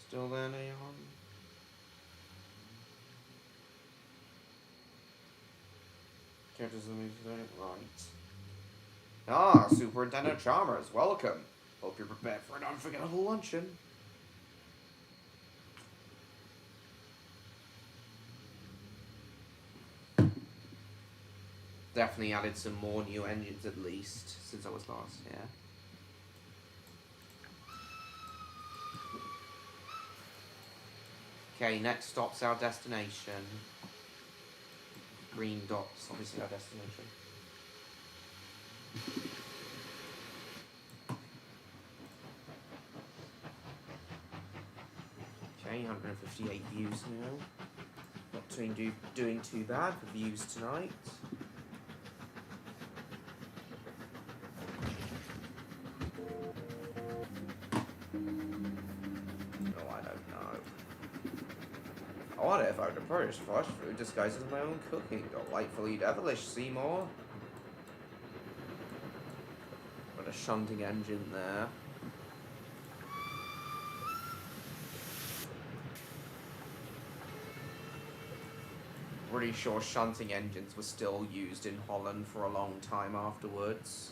S1: Still there, Neon? Characters in the music, right. Ah, Superintendent Chalmers, welcome. Hope you're prepared for an unforgettable luncheon. Definitely added some more new engines at least since I was last here. Okay, next stop's our destination. Green dots, obviously our destination. Okay, 158 views now. Not doing too bad for views tonight. I wonder if I would approach flush food disguised as my own cooking. Delightfully devilish, Seymour. Got a shunting engine there. Pretty sure shunting engines were still used in Holland for a long time afterwards.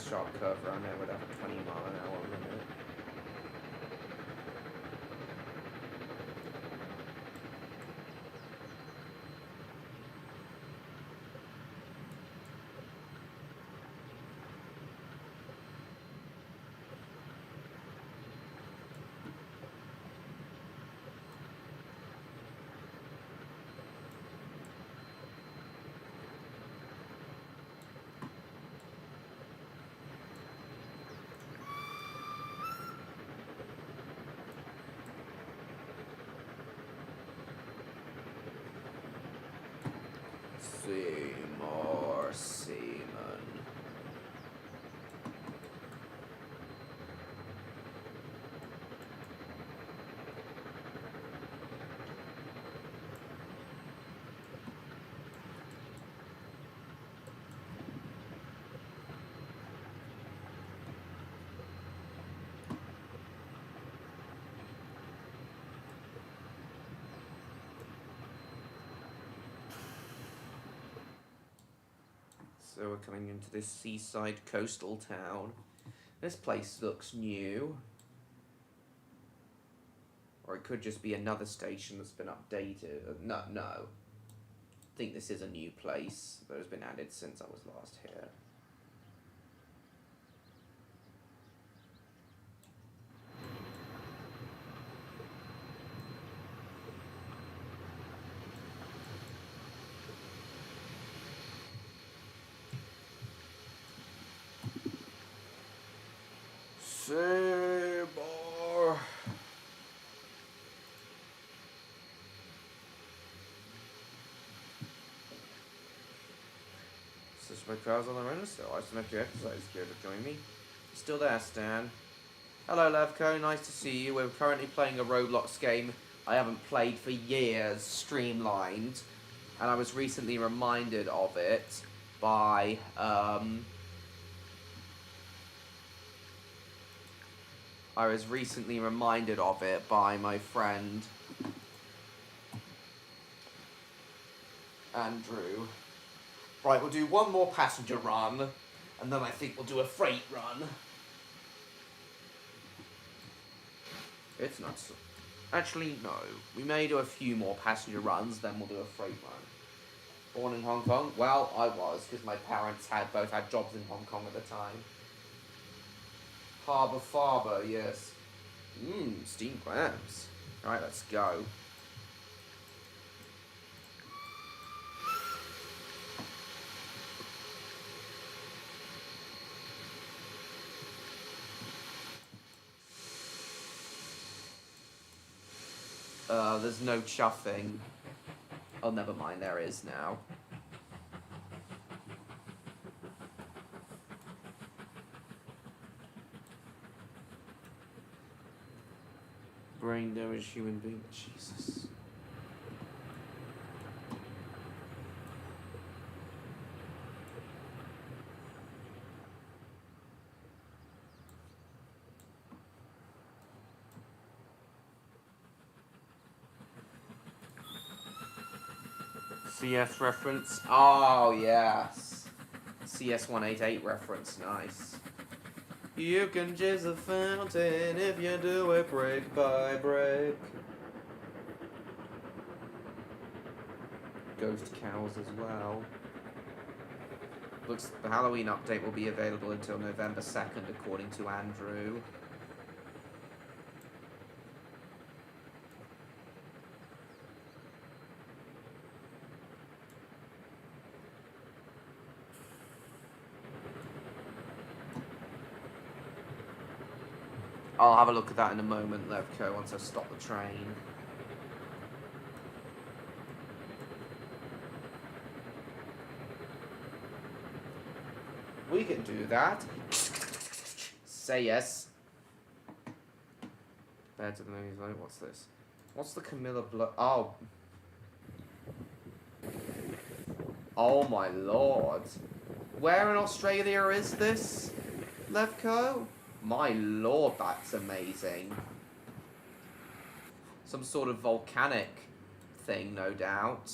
S1: Sharp curve around there with a 20-mile-an-hour limit. Seymour Seaman. So we're coming into this seaside coastal town. This place looks new. Or it could just be another station that's been updated. No. I think this is a new place that has been added since I was last here. Seymour. Just my cars on the run still. I used to make your exercise gear to join me. Still there, Stan. Hello, Levco. Nice to see you. We're currently playing a Roblox game I haven't played for years, Streamlined, and I was recently reminded of it by my friend Andrew. Right, we'll do one more passenger run, and then I think we'll do a freight run. It's not so... Actually, no. We may do a few more passenger runs, then we'll do a freight run. Born in Hong Kong? Well, I was, because my parents both had jobs in Hong Kong at the time. Harbour Farber, yes. Steamed clams. Alright, let's go. There's no chuffing. Oh, never mind, there is now. Brain damaged human being. Jesus. CS reference? Oh, yes. CS188 reference, nice. You can jizz a fountain if you do it brick by brick. Ghost cows as well. Looks the Halloween update will be available until November 2nd, according to Andrew. I'll have a look at that in a moment, Levco, once I stop the train. We can do that. Say yes. Compared to the movies, like, what's this? What's the Camilla Blood? Oh. Oh my lord. Where in Australia is this, Levco? My lord, that's amazing. Some sort of volcanic thing, no doubt.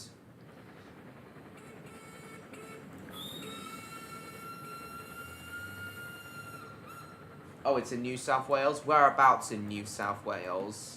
S1: Oh, it's in New South Wales? Whereabouts in New South Wales?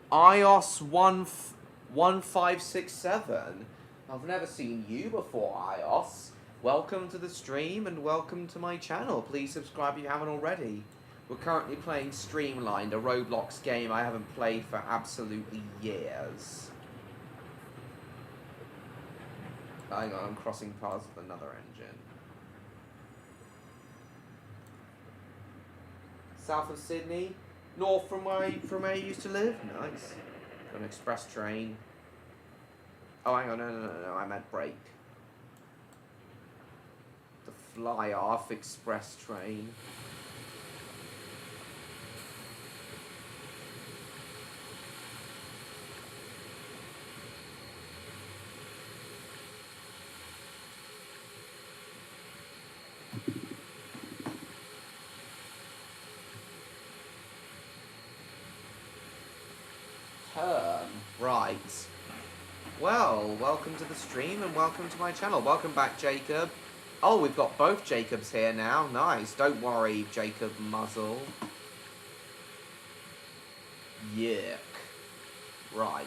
S1: iOS 1567. I've never seen you before, iOS. Welcome to the stream and welcome to my channel. Please subscribe if you haven't already. We're currently playing Streamlined, a Roblox game I haven't played for absolutely years. Hang on, I'm crossing paths with another engine. South of Sydney, north from where I used to live. Nice. Got an express train. Oh, hang on, no, I meant break. The fly-off express train. Turn right. Well, welcome to the stream and welcome to my channel. Welcome back, Jacob. Oh, we've got both Jacobs here now. Nice. Don't worry, Jacob Muzzle. Yuck. Right.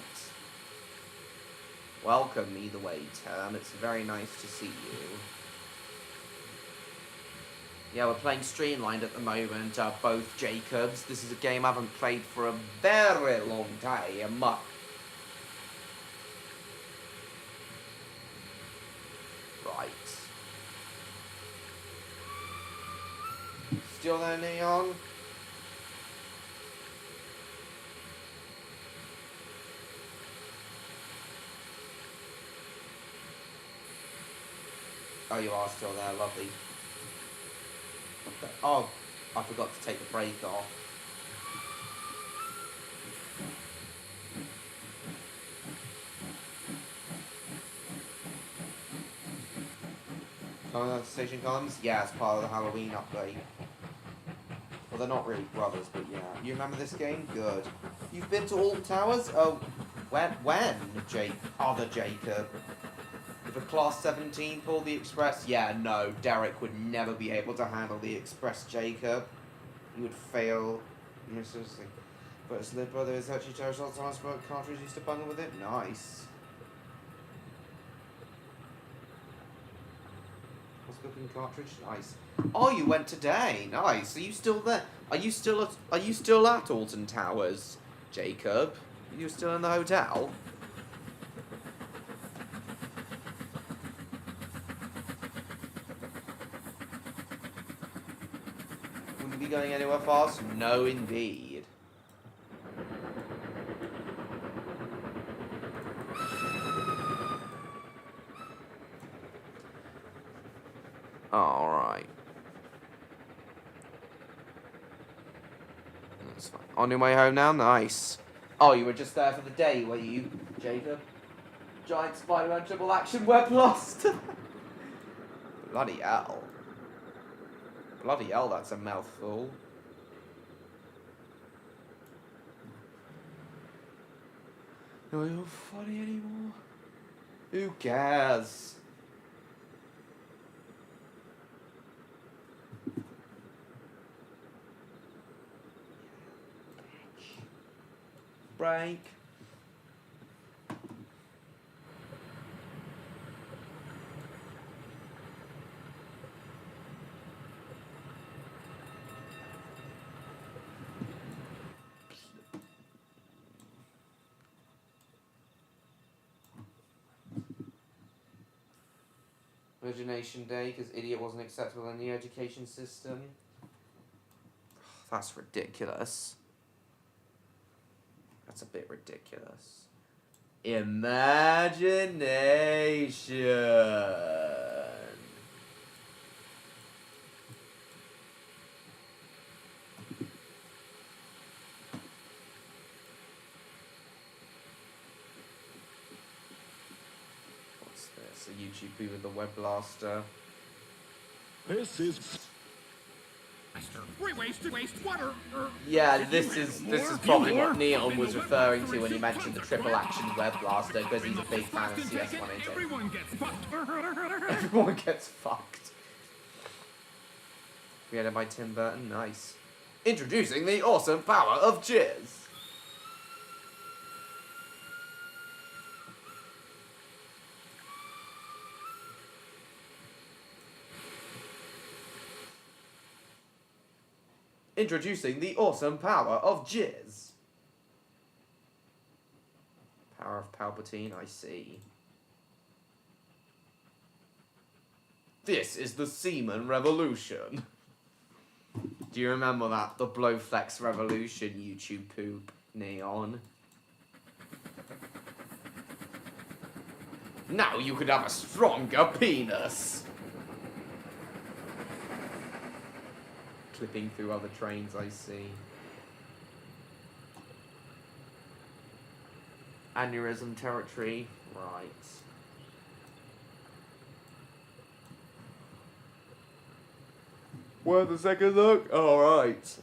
S1: Welcome either way, Term. It's very nice to see you. Yeah, we're playing Streamlined at the moment, both Jacobs. This is a game I haven't played for a very long time. Right. Still there, Neon? Oh, you are still there, lovely. Oh, I forgot to take the brake off. Oh, station columns? Yeah, it's part of the Halloween update. Well, they're not really brothers, but yeah. You remember this game? Good. You've been to all the towers? Oh, when? Other Jacob. If a Class 17 pulled the Express? Yeah, no, Derek would never be able to handle the Express, Jacob. He would fail. No, seriously. But his little brother is actually terrible transport cartridge used to bundle with it? Nice. What's cooking cartridge? Nice. Oh, you went today. Nice. Are you still there? Are you still at Alton Towers, Jacob? Are you still in the hotel? Wouldn't be going anywhere fast? No, indeed. Alright. That's fine. On your way home now? Nice. Oh, you were just there for the day, were you, Jacob? Giant Spider-Man triple action web lost. Bloody hell. Bloody hell, that's a mouthful. No, you're funny anymore. Who cares? Break. Imagination Day, because idiot wasn't acceptable in the education system. That's ridiculous. That's a bit ridiculous. Imagination. What's this? A YouTube with the web blaster.
S9: This is we waste water.
S1: Yeah, this is probably what Neon was referring to when he mentioned the triple action web blaster, because he's a big fan of CS188.
S9: Everyone gets fucked.
S1: Everyone gets fucked. Created by Tim Burton, nice. Introducing the awesome power of jizz. Introducing the awesome power of jizz. Power of Palpatine, I see. This is the Seaman Revolution. Do you remember that? The Blowflex Revolution, YouTube poop, Neon. Now you could have a stronger penis. Clipping through other trains, I see. Aneurysm territory, right. Worth the second look? Alright.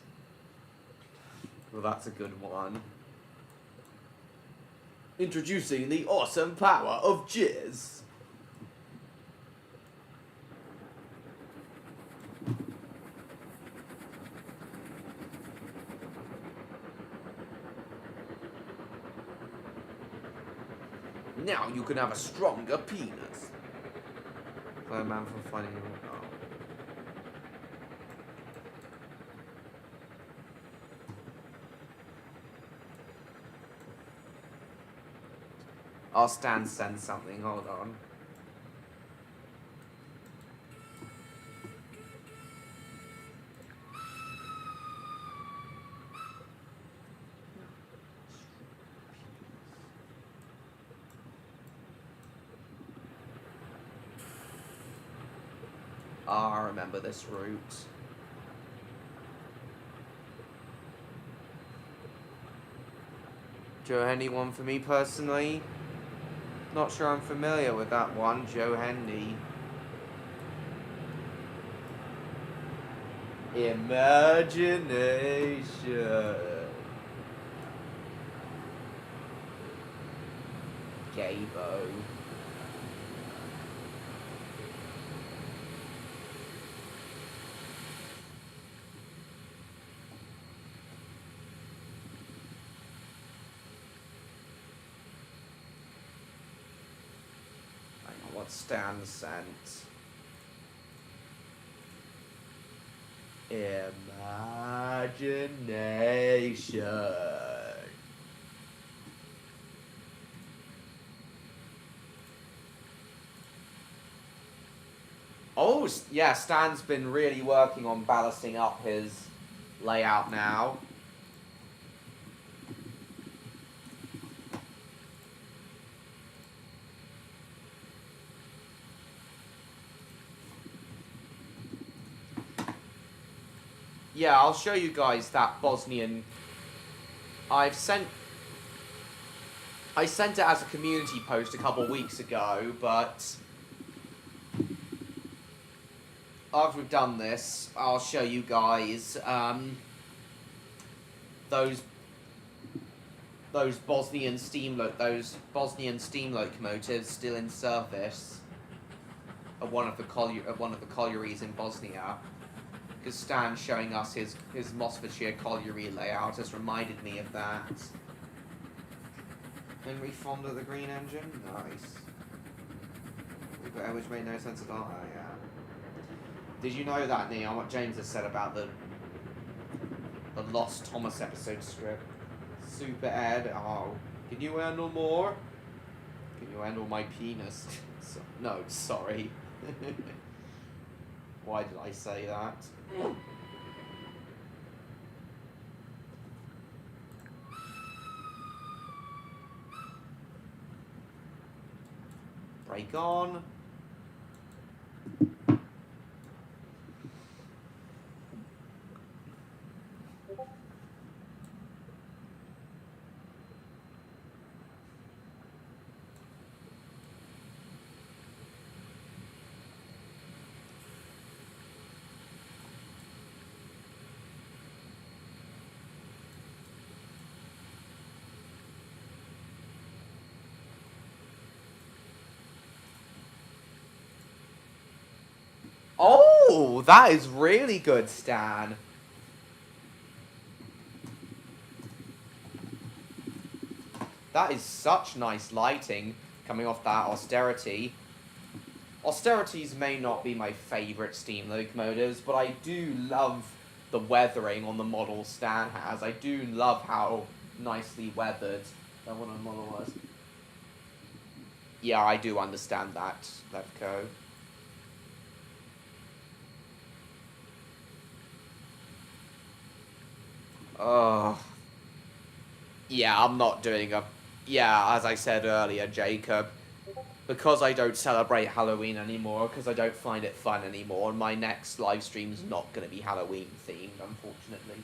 S1: Well, that's a good one. Introducing the awesome power of jizz. Now you can have a stronger penis. Play a man from finding you. Oh. I'll Stan send something, hold on. I remember this route. Joe Hendy one for me personally. Not sure I'm familiar with that one, Joe Hendy. Imagination. Gabo. What Stan sent. Imagination. Oh, yeah, Stan's been really working on ballasting up his layout now. Yeah, I'll show you guys that Bosnian. I sent it as a community post a couple weeks ago, but after we've done this, I'll show you guys those Bosnian steam locomotives still in service at one of the collieries in Bosnia. Because Stan showing us his Mossfordshire colliery layout has reminded me of that. Henry fond of the green engine? Nice. Which made no sense at all. Oh, yeah. Did you know that, Neon, what James has said about the Lost Thomas episode script? Super Ed, oh. Can you handle more? Can you handle my penis? No, sorry. Why did I say that? Break on. Oh, that is really good, Stan. That is such nice lighting coming off that austerity. Austerities may not be my favourite steam locomotives, but I do love the weathering on the model Stan has. I do love how nicely weathered that one on model was. Yeah, I do understand that, Levco. Oh. Yeah, I'm not doing a... Yeah, as I said earlier, Jacob, because I don't celebrate Halloween anymore, because I don't find it fun anymore, my next live stream's not going to be Halloween themed, unfortunately.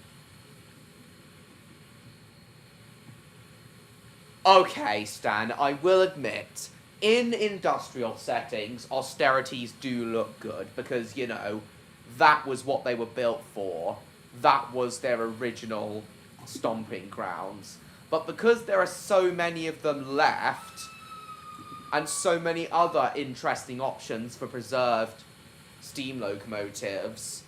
S1: Okay, Stan, I will admit, in industrial settings, austerities do look good, because, you know, that was what they were built for. That was their original stomping grounds. But because there are so many of them left, and so many other interesting options for preserved steam locomotives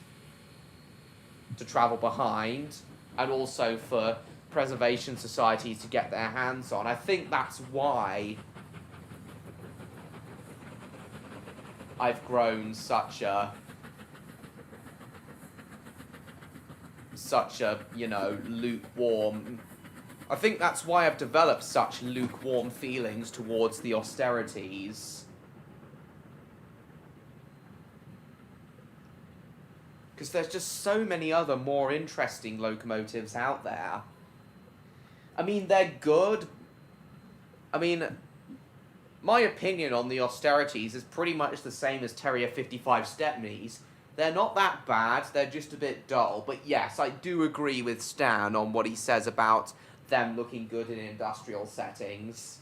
S1: to travel behind, and also for preservation societies to get their hands on, I think that's why I've grown such a, you know, lukewarm... I think that's why I've developed such lukewarm feelings towards the austerities. Because there's just so many other more interesting locomotives out there. I mean, they're good. I mean, my opinion on the austerities is pretty much the same as Terrier 55 Stepneys. They're not that bad, they're just a bit dull. But yes, I do agree with Stan on what he says about them looking good in industrial settings.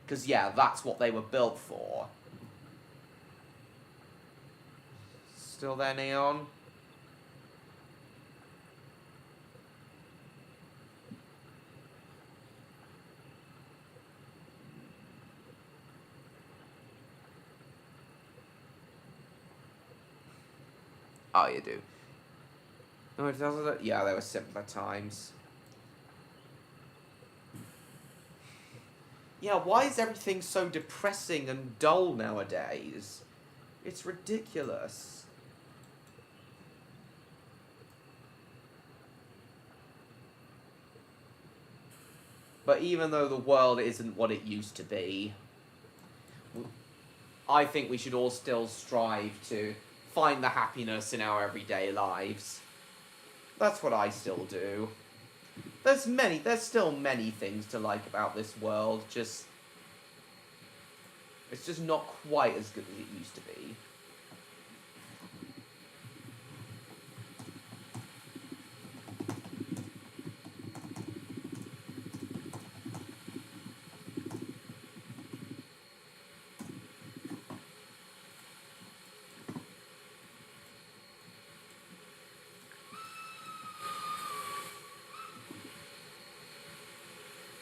S1: Because, yeah, that's what they were built for. Still there, Neon? Oh, you do. No, it doesn't. Yeah, there were simpler times. Yeah, why is everything so depressing and dull nowadays? It's ridiculous. But even though the world isn't what it used to be, I think we should all still strive to find the happiness in our everyday lives. That's what I still do. There's still many things to like about this world, it's just not quite as good as it used to be.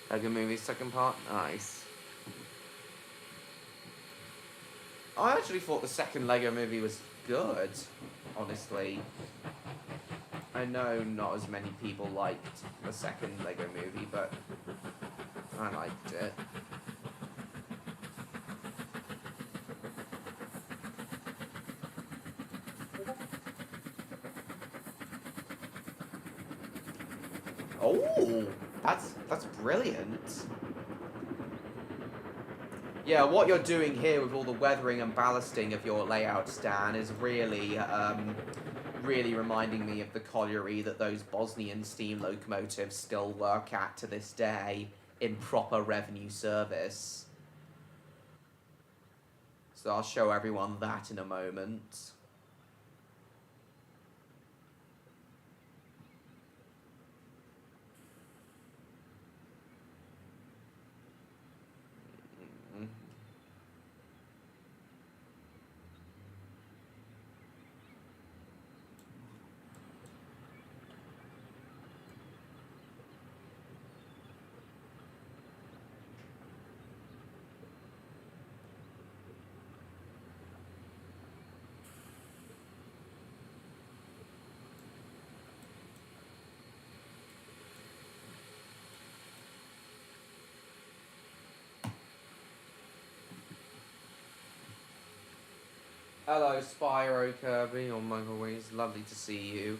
S1: Lego Movie second part? Nice. I actually thought the second Lego Movie was good, honestly. I know not as many people liked the second Lego Movie, but I liked it. Oh, that's brilliant. Yeah, what you're doing here with all the weathering and ballasting of your layout, Stan, is really, really reminding me of the colliery that those Bosnian steam locomotives still work at to this day in proper revenue service. So I'll show everyone that in a moment. Hello, Spyro Kirby or Michael Weiss. Lovely to see you.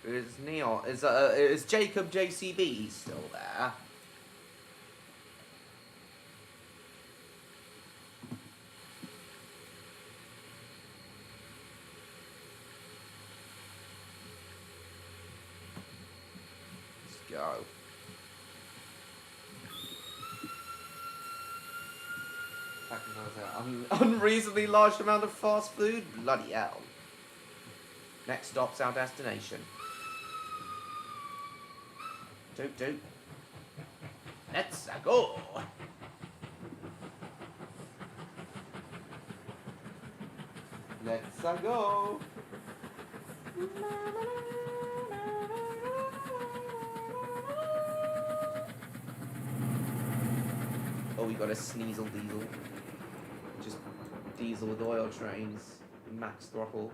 S1: Is Neon? Is Jacob JCB still there? go. Unreasonably large amount of fast food? Bloody hell. Next stop's our destination. Doop doop. Let's go. Let's go. Oh, we got a Sneasel Diesel. Just diesel with oil trains. Max throttle.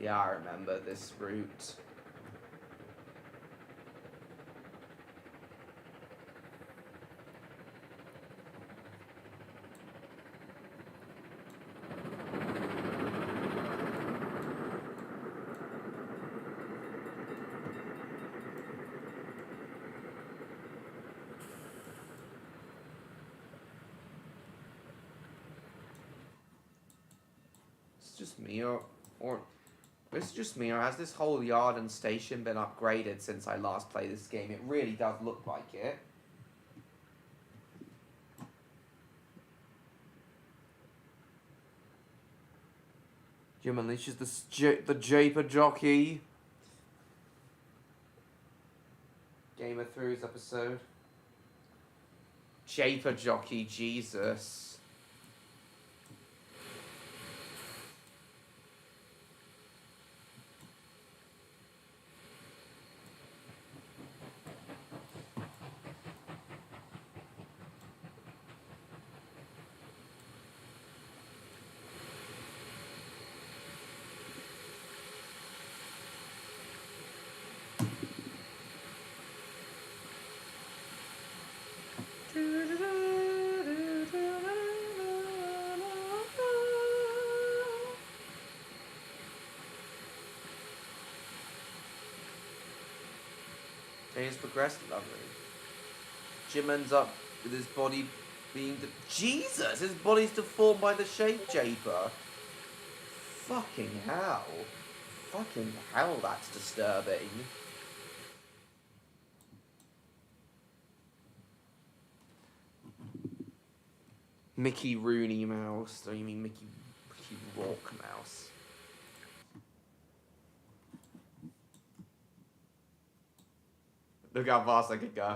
S1: Yeah, I remember this route. It's just me, or it's just me, or has this whole yard and station been upgraded since I last played this game? It really does look like it. Jim unleashes the Japer Jockey. Game of Thrones episode. Japer Jockey, Jesus. Days progressed, lovely. Jim ends up with his body being Jesus! His body's deformed by the shape Japer. Fucking hell. Fucking hell, that's disturbing. Mickey Rooney Mouse. Don't you mean Mickey Rourke Mouse? Look how fast I could go.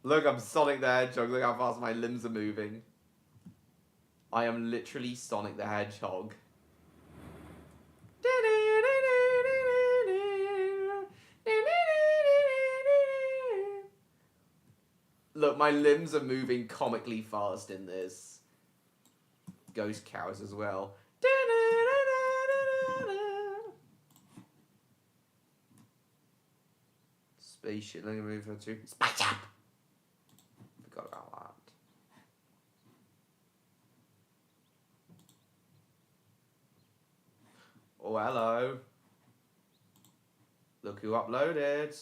S1: Look, I'm Sonic the Hedgehog. Look how fast my limbs are moving. I am literally Sonic the Hedgehog. Look, my limbs are moving comically fast in this. Ghost cows as well. Spaceship, let me move her to spaceship. Forgot about that. Oh, hello. Look who uploaded.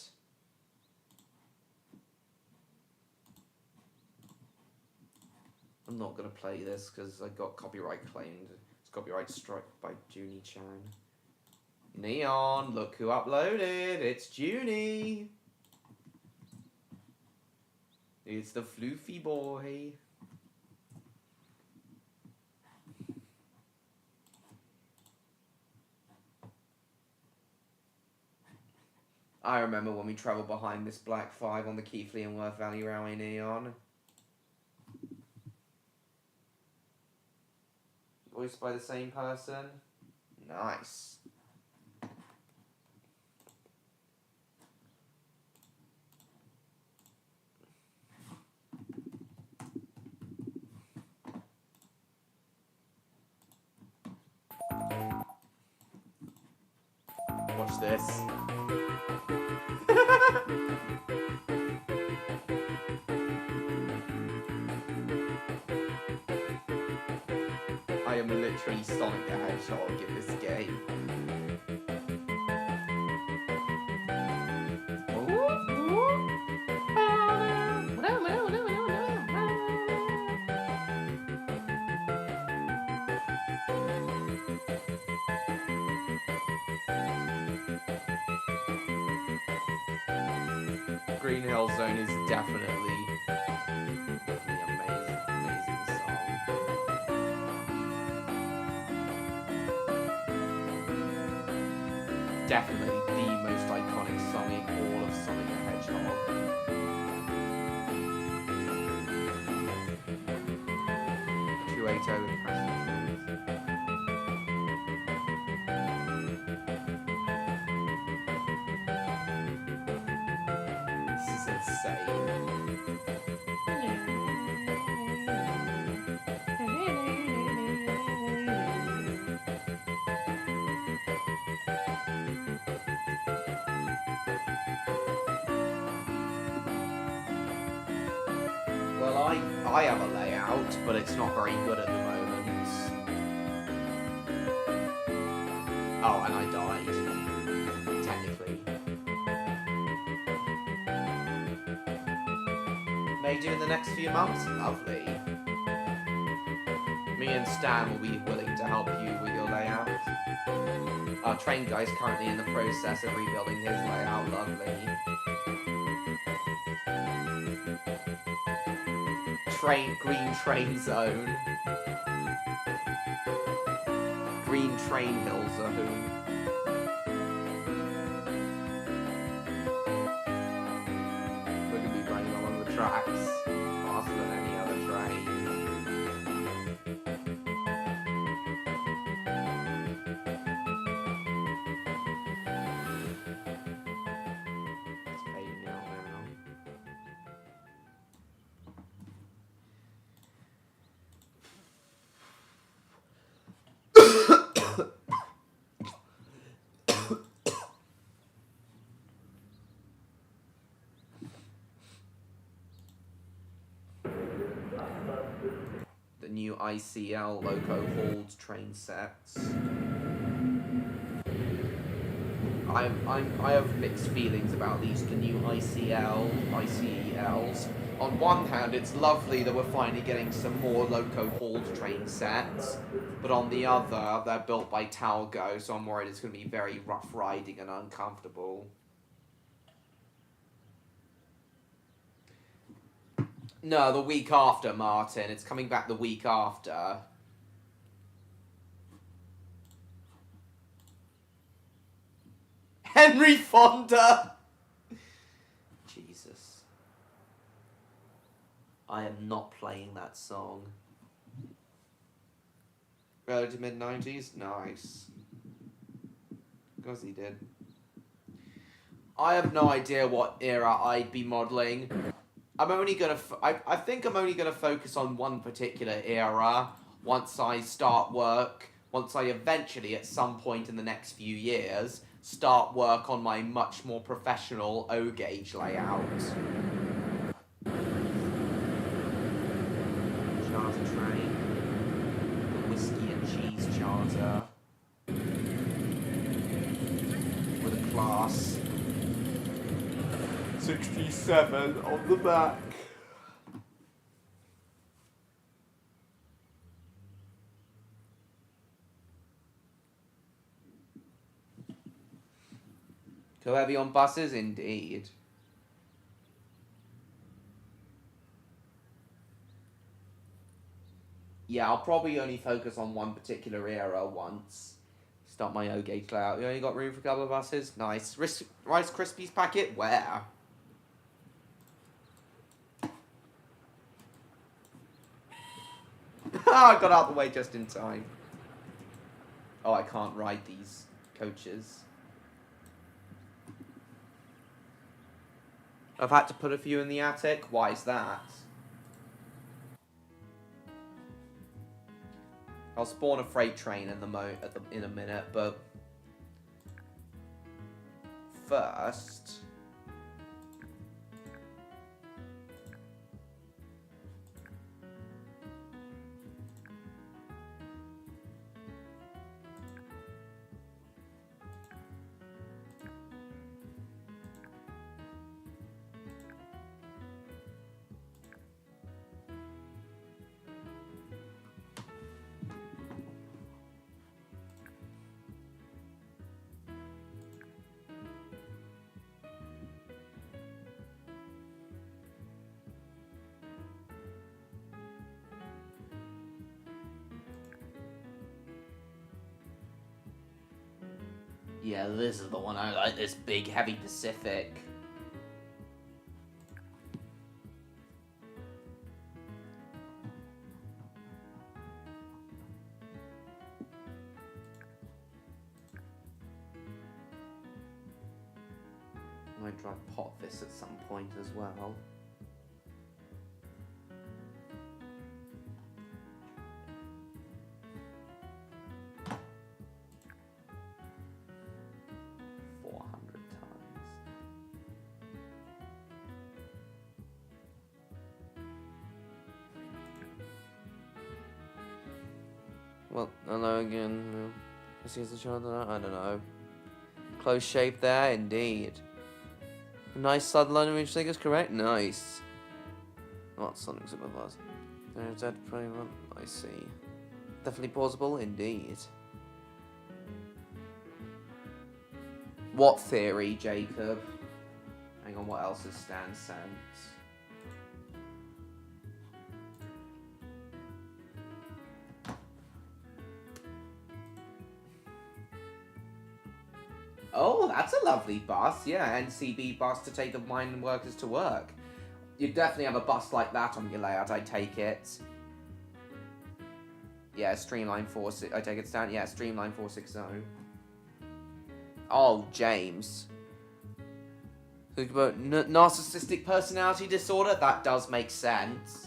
S1: I'm not gonna play this because I got copyright claimed. It's copyright struck by Junie Chan. Neon, look who uploaded. It's Junie. It's the floofy boy. I remember when we travelled behind this Black 5 on the Keighley and Worth Valley Railway Neon. Voiced by the same person. Nice. Watch this. I am literally Sonic the Hedgehog in this game. Green Hill Zone is definitely amazing, amazing song. Definitely the most iconic song in all of Sonic the Hedgehog. The This is insane. Well, I have a layout, but it's not very good at the moment. Oh, and I died. Technically. May do in the next few months? Lovely. Me and Stan will be willing to help you with your layout. Our train guy's currently in the process of rebuilding his layout. Lovely. Green train zone. Green train hill zone. Look at me running along the tracks faster than any other train. It's paying out now. The new ICL loco hauled train sets. I have mixed feelings about the new ICELs. On one hand, it's lovely that we're finally getting some more loco hauled train sets, but on the other, they're built by Talgo, so I'm worried it's going to be very rough riding and uncomfortable. No, the week after, Martin. It's coming back the week after. Henry Fonda! Jesus. I am not playing that song. Early to mid-90s? Nice. Because he did. I have no idea what era I'd be modelling. I'm only gonna. I think I'm only gonna focus on one particular era once I start work. Once I eventually, at some point in the next few years, start work on my much more professional O-gauge layout. Charter train. The whiskey and cheese charter. With a class 67 on the back. Too heavy on buses, indeed. Yeah, I'll probably only focus on one particular era once. Start my O-gauge layout. You only got room for a couple of buses? Nice. Rice Krispies packet? Where? I got out the way just in time. Oh, I can't ride these coaches. I've had to put a few in the attic. Why is that? I'll spawn a freight train in in a minute, but first. Yeah, this is the one I like. This big, heavy Pacific. I might try to pot this at some point as well. Well, hello again. Is he the child? I don't know. Close shape there, indeed. Nice sudden line of each thing is correct. Nice. What something's above us? There's that pretty one. I see. Definitely plausible, indeed. What theory, Jacob? Hang on, what else is Stan sent? Oh, that's a lovely bus. Yeah, NCB bus to take the mine workers to work. You definitely have a bus like that on your layout, I take it. Yeah, Streamline 46. I take it down. Yeah, Streamline 460. Oh, James. Think about narcissistic personality disorder? That does make sense.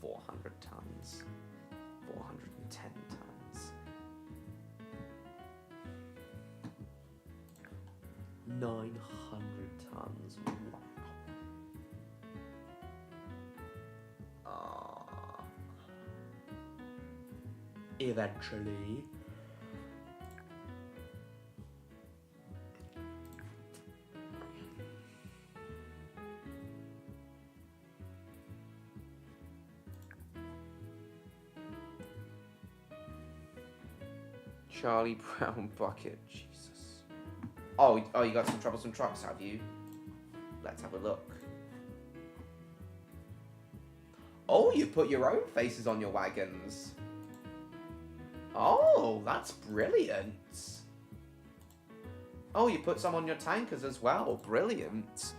S1: 400 tons. 410 tons. 900 tons. Eventually. Charlie Brown bucket. Jesus. Oh, you got some troublesome trucks, have you? Let's have a look. Oh, you put your own faces on your wagons. Oh, that's brilliant. Oh, you put some on your tankers as well. Brilliant.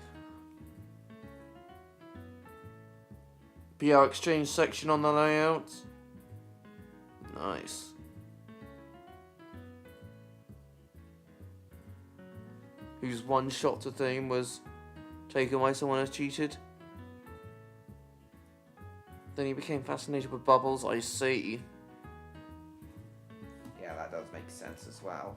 S1: BR exchange section on the layout. Nice. Whose one shot to thing was taken by someone as cheated. Then he became fascinated with bubbles, I see. Yeah, that does make sense as well.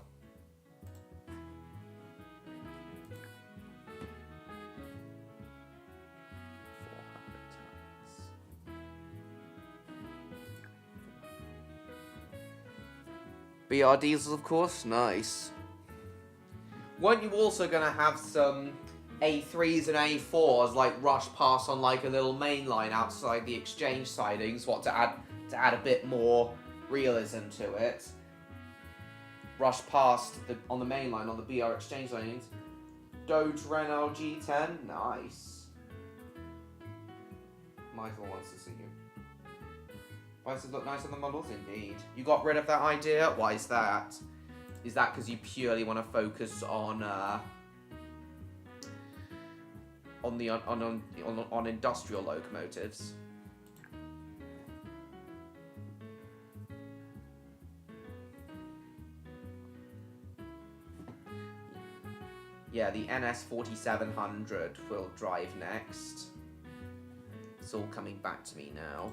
S1: BR diesels, of course, nice. Weren't you also gonna have some A3s and A4s like rush past on like a little main line outside the exchange sidings? What to add a bit more realism to it? Rush past on the main line on the BR exchange sidings. Doge Renault G10, nice. Michael wants to see you. Prices look nice on the models, indeed. You got rid of that idea? Why is that? Is that because you purely want to focus on industrial locomotives? Yeah, the NS 4700 will drive next. It's all coming back to me now.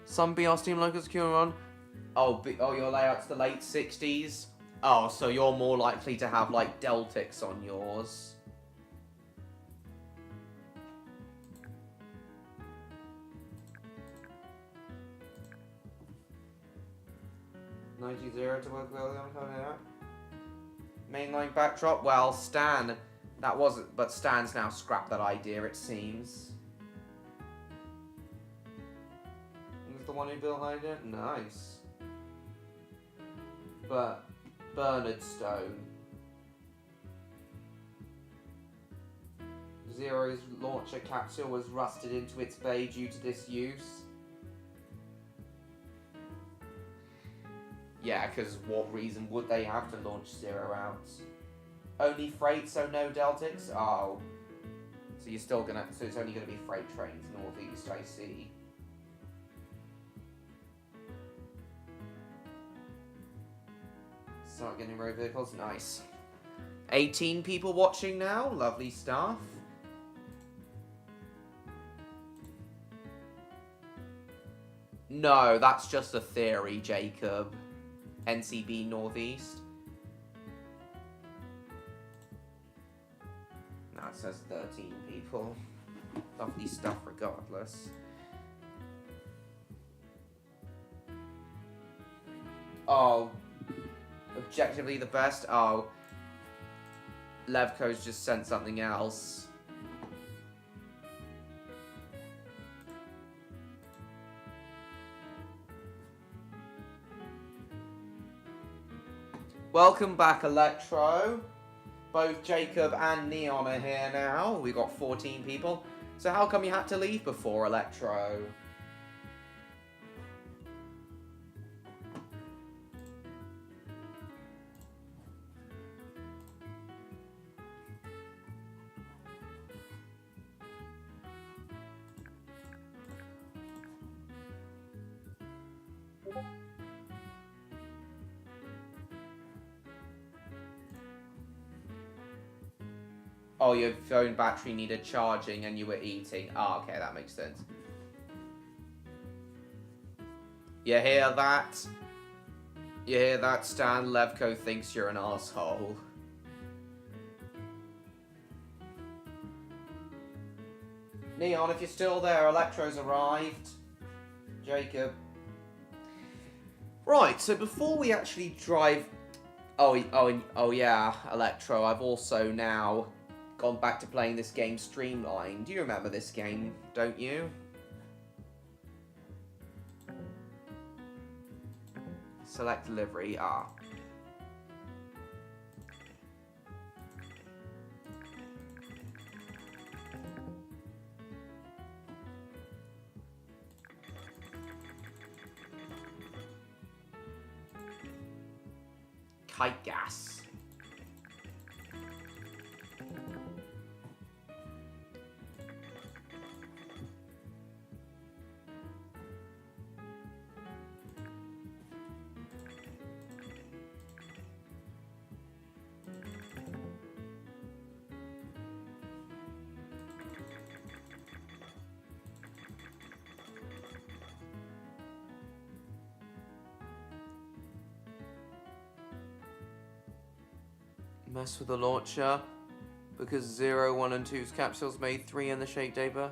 S1: Some BR steam locos queuing on. Oh, your layout's the late 60s? Oh, so you're more likely to have, like, Deltics on yours. $90 to work well on that. Mainline backdrop? Well, Stan. That wasn't... But Stan's now scrapped that idea, it seems. the one who built Idea? Nice. But Bernard Stone. Zero's launcher capsule was rusted into its bay due to disuse. Yeah, because what reason would they have to launch Zero out? Only freight, so no Deltics? Oh. So you're still gonna... So it's only gonna be freight trains northeast, I see. Start getting road vehicles, nice. 18 people watching now, lovely stuff. No, that's just a theory, Jacob. NCB Northeast. No, it says 13 people. Lovely stuff regardless. Oh. Objectively the best? Oh. Levco's just sent something else. Welcome back, Electro. Both Jacob and Neon are here now. We got 14 people. So how come you had to leave before, Electro? Oh, your phone battery needed charging and you were eating. Ah, okay, that makes sense. You hear that? You hear that, Stan? Levco thinks you're an asshole. Neon, if you're still there, Electro's arrived. Jacob. Right, so before we actually drive... Oh yeah, Electro, I've also now gone back to playing this game streamlined. Do you remember this game, don't you? Select delivery, ah. Kite gas. Mess with the launcher because 0, 1 and 2's capsules made 3 in the Shape Daber.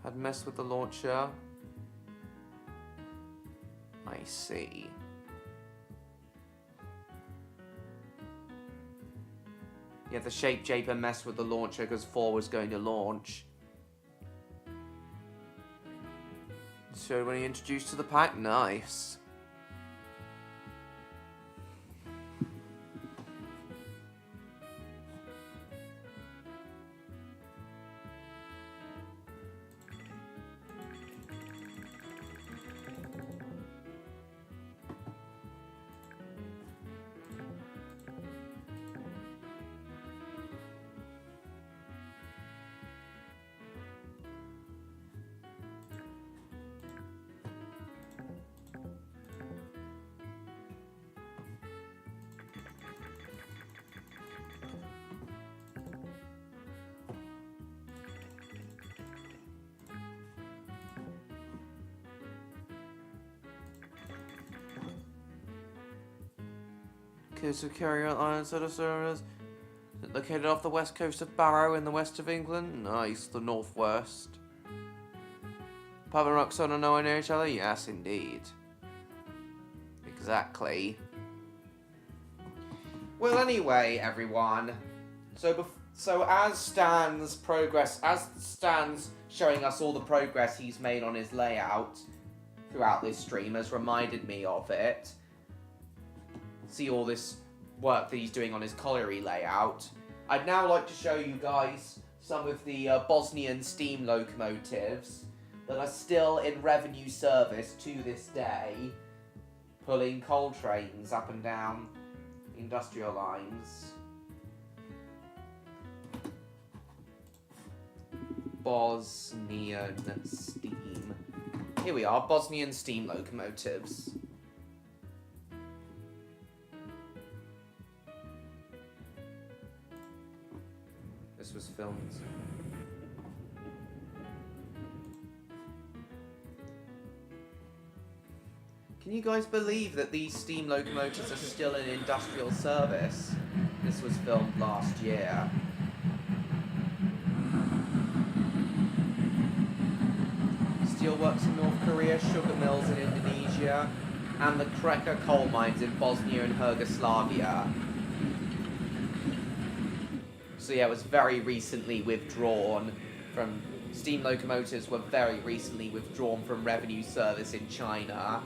S1: Had messed with the launcher. I see. Yeah, the Shape Japer messed with the launcher because 4 was going to launch. So when he introduced to the pack, nice. To carry out iron set of servers located off the west coast of Barrow in the west of England. Nice, the northwest. Pub and Roxanne are nowhere near each other? Yes, indeed. Exactly. Well, anyway, everyone. So as Stan's showing us all the progress he's made on his layout throughout this stream has reminded me of it. See all this work that he's doing on his colliery layout. I'd now like to show you guys some of the Bosnian steam locomotives that are still in revenue service to this day, pulling coal trains up and down industrial lines. Bosnian steam. Here we are, Bosnian steam locomotives. This was filmed. Can you guys believe that these steam locomotives are still in industrial service? This was filmed last year. Steelworks in North Korea, sugar mills in Indonesia, and the Kreka coal mines in Bosnia and Herzegovina. So yeah, it was very recently withdrawn from... Steam locomotives were very recently withdrawn from revenue service in China.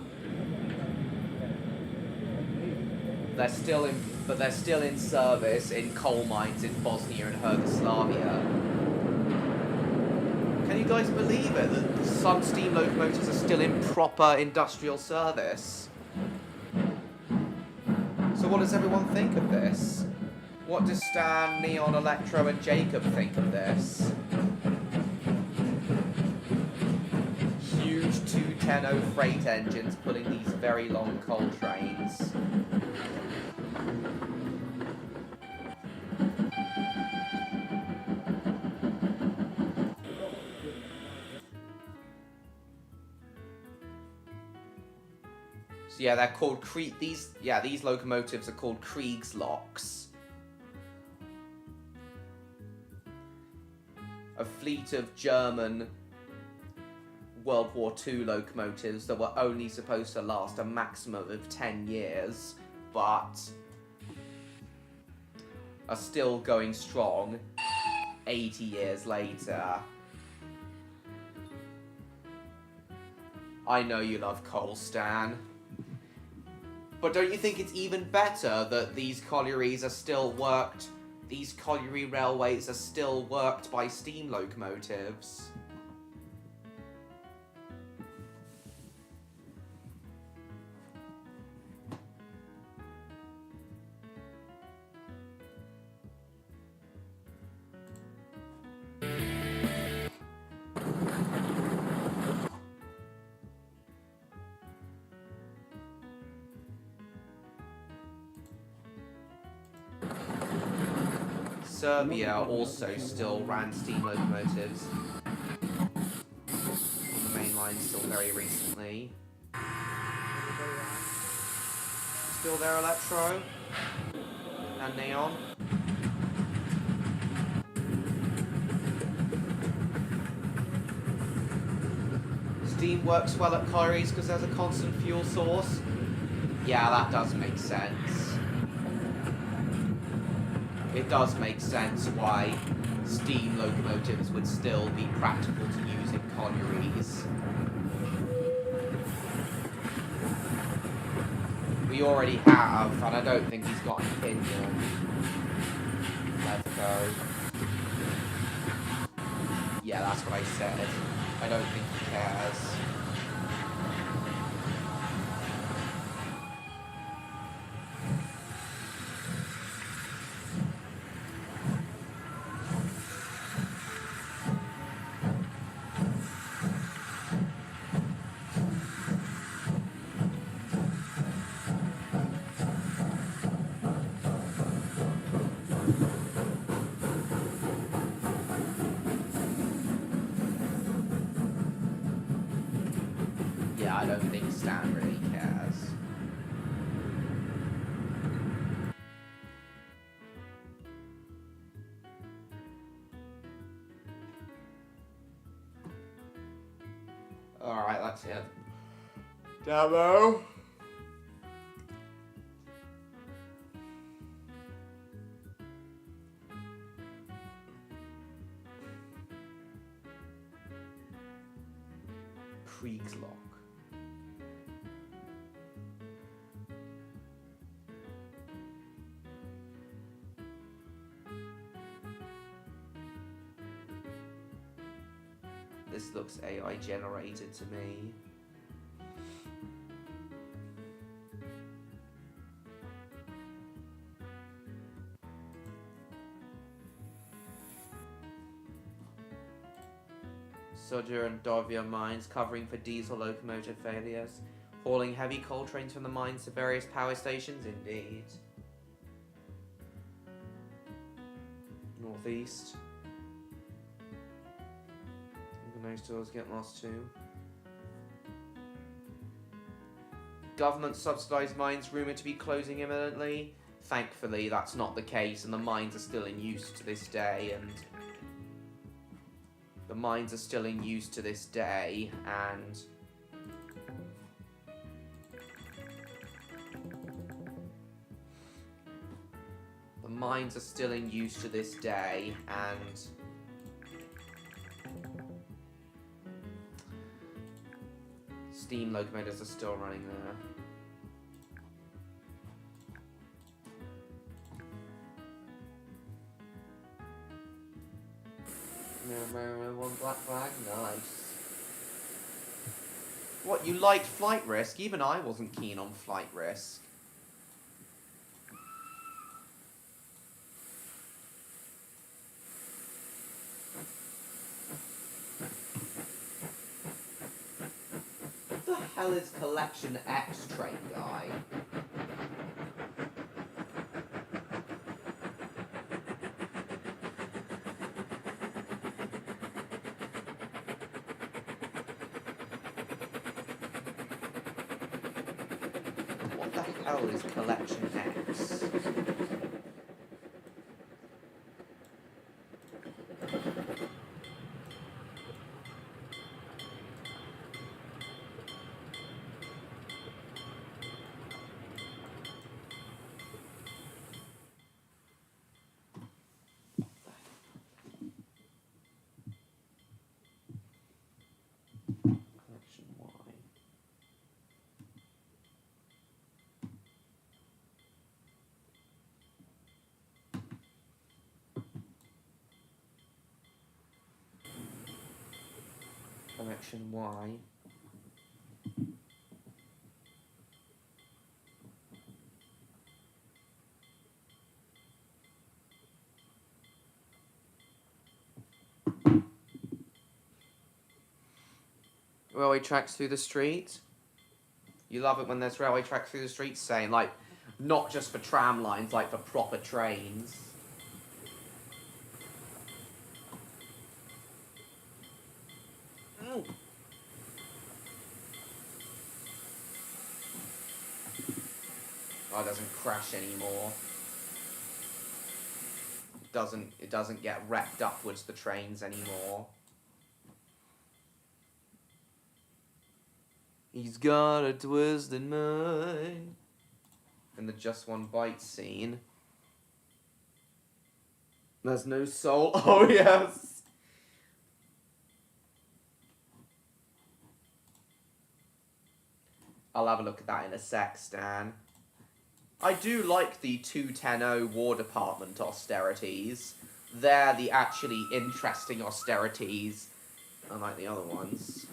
S1: They're still in service in coal mines in Bosnia and Herzegovina. Can you guys believe it that some steam locomotives are still in proper industrial service? So what does everyone think of this? What does Stan, Neon, Electro and Jacob think of this? Huge 210 freight engines pulling these very long coal trains. So yeah, they're called these locomotives are called Kriegslocks. A fleet of German World War II locomotives that were only supposed to last a maximum of 10 years, but are still going strong 80 years later. I know you love coal, Stan. But don't you think it's even better that these collieries are still worked, these colliery railways are still worked by steam locomotives? Serbia also still ran steam locomotives on the main line still very recently. Still there, Electro? And Neon? Steam works well at collieries because there's a constant fuel source? Yeah, that does make sense. It does make sense why steam locomotives would still be practical to use in collieries. We already have, and I don't think he's got an opinion. Let's go. Yeah, that's what I said. I don't think he cares. I don't think Stan really cares. Alright, that's it. Demo! Kriegslock. This looks AI generated to me. Sodor and Dovia mines covering for diesel locomotive failures. Hauling heavy coal trains from the mines to various power stations, indeed. Northeast. Those stores get lost too. Government subsidised mines rumoured to be closing imminently. Thankfully, that's not the case, and the mines are still in use to this day. And the mines are still in use to this day, and the mines are still in use to this day, and steam locomotives are still running there. One black flag, nice. What, you liked Flight Risk? Even I wasn't keen on Flight Risk. What the hell is Collection X train guy? What the hell is Collection X? Collection Y. Collection Y. Railway tracks through the street. You love it when there's railway tracks through the street, saying like, not just for tram lines, like for proper trains. Ow. Oh, it doesn't crash anymore. It doesn't get wrecked upwards, the trains, anymore. He's got a twisted mind. In the Just One Bite scene. There's no soul. Oh, yes. I'll have a look at that in a sec, Stan. I do like the 210 War Department austerities. They're the actually interesting austerities, unlike the other ones.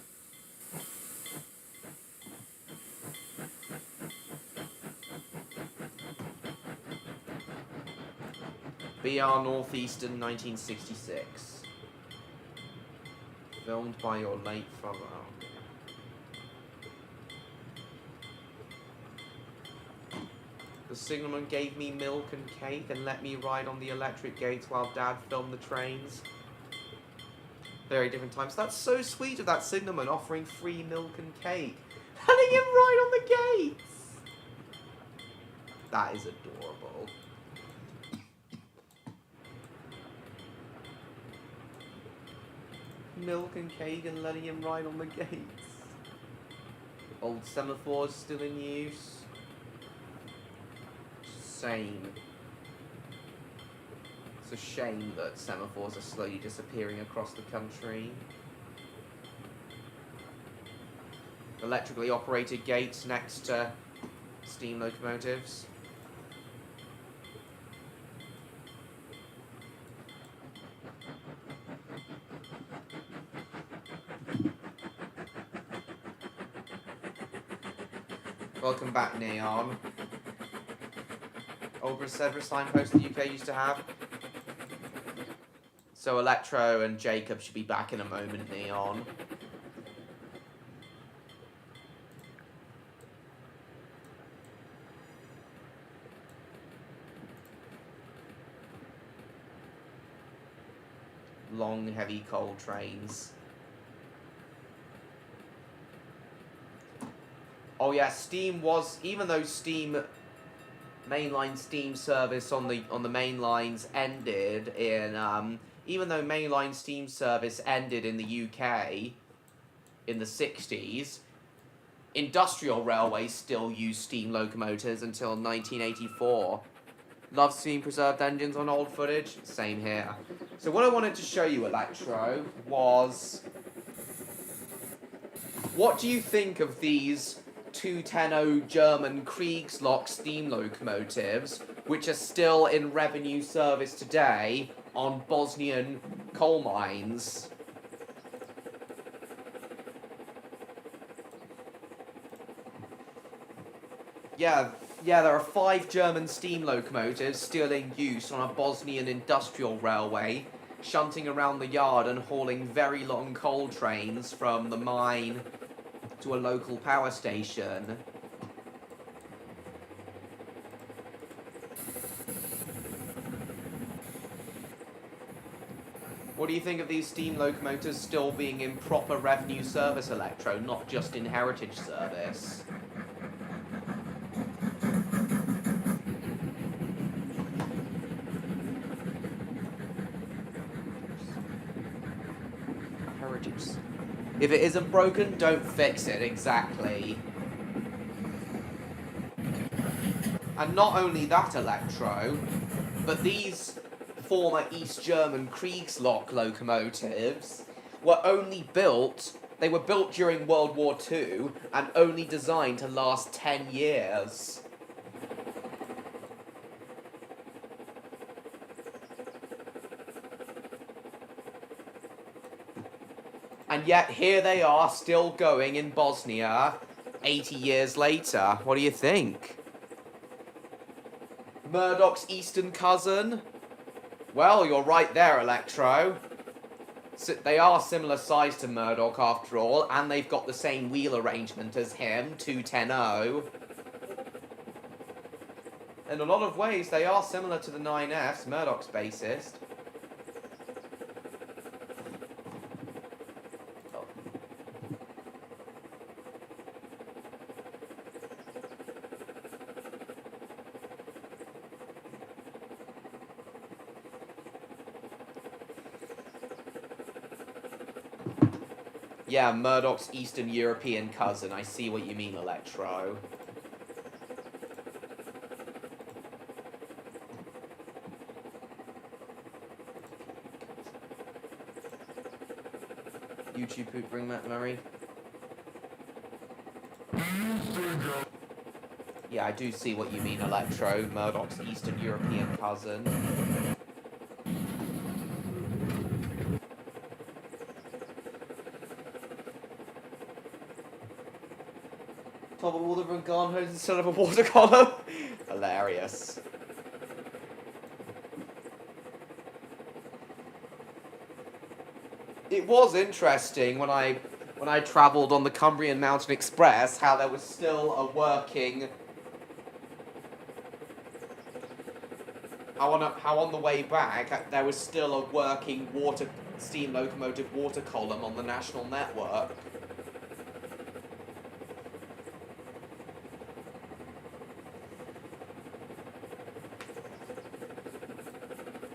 S1: BR Northeastern 1966. Filmed by your late father. The signalman gave me milk and cake and let me ride on the electric gates while Dad filmed the trains. Very different times. That's so sweet of that signalman offering free milk and cake. Letting him ride on the gates! That is adorable. Milk and cake and letting him ride on the gates. Old semaphores still in use. Shame. It's a shame that semaphores are slowly disappearing across the country. Electrically operated gates next to steam locomotives. Welcome back, Neon. Old Severus signpost the UK used to have. So Electro and Jacob should be back in a moment, Neon. Long, heavy coal trains. Oh yeah, Steam was, even though mainline Steam service on the main lines ended in even though mainline Steam service ended in the UK in the 60s, industrial railways still used steam locomotives until 1984. Love seeing preserved engines on old footage. Same here. So what I wanted to show you, Electro, was what do you think of these 210 German Kriegslok steam locomotives, which are still in revenue service today on Bosnian coal mines? Yeah, there are 5 German steam locomotives still in use on a Bosnian industrial railway, shunting around the yard and hauling very long coal trains from the mine to a local power station. What do you think of these steam locomotives still being in proper revenue service, Electro, not just in heritage service? Heritage. If it isn't broken, don't fix it, exactly. And not only that, Electro, but these former East German Kriegslok locomotives were they were built during World War II and only designed to last 10 years. And yet, here they are, still going in Bosnia, 80 years later. What do you think? Murdoch's eastern cousin? Well, you're right there, Electro. They are similar size to Murdoch, after all, and they've got the same wheel arrangement as him, 210. In a lot of ways, they are similar to the 9Fs, Murdoch's bassist. Yeah, Murdoch's Eastern European cousin. I see what you mean, Electro. YouTube poop, bring Matt Murray. Yeah, I do see what you mean, Electro. Murdoch's Eastern European cousin. Top of water from garden hose instead of a water column. Hilarious. It was interesting when I travelled on the Cumbrian Mountain Express how there was still a working how on the way back there was still a working steam locomotive water column on the national network.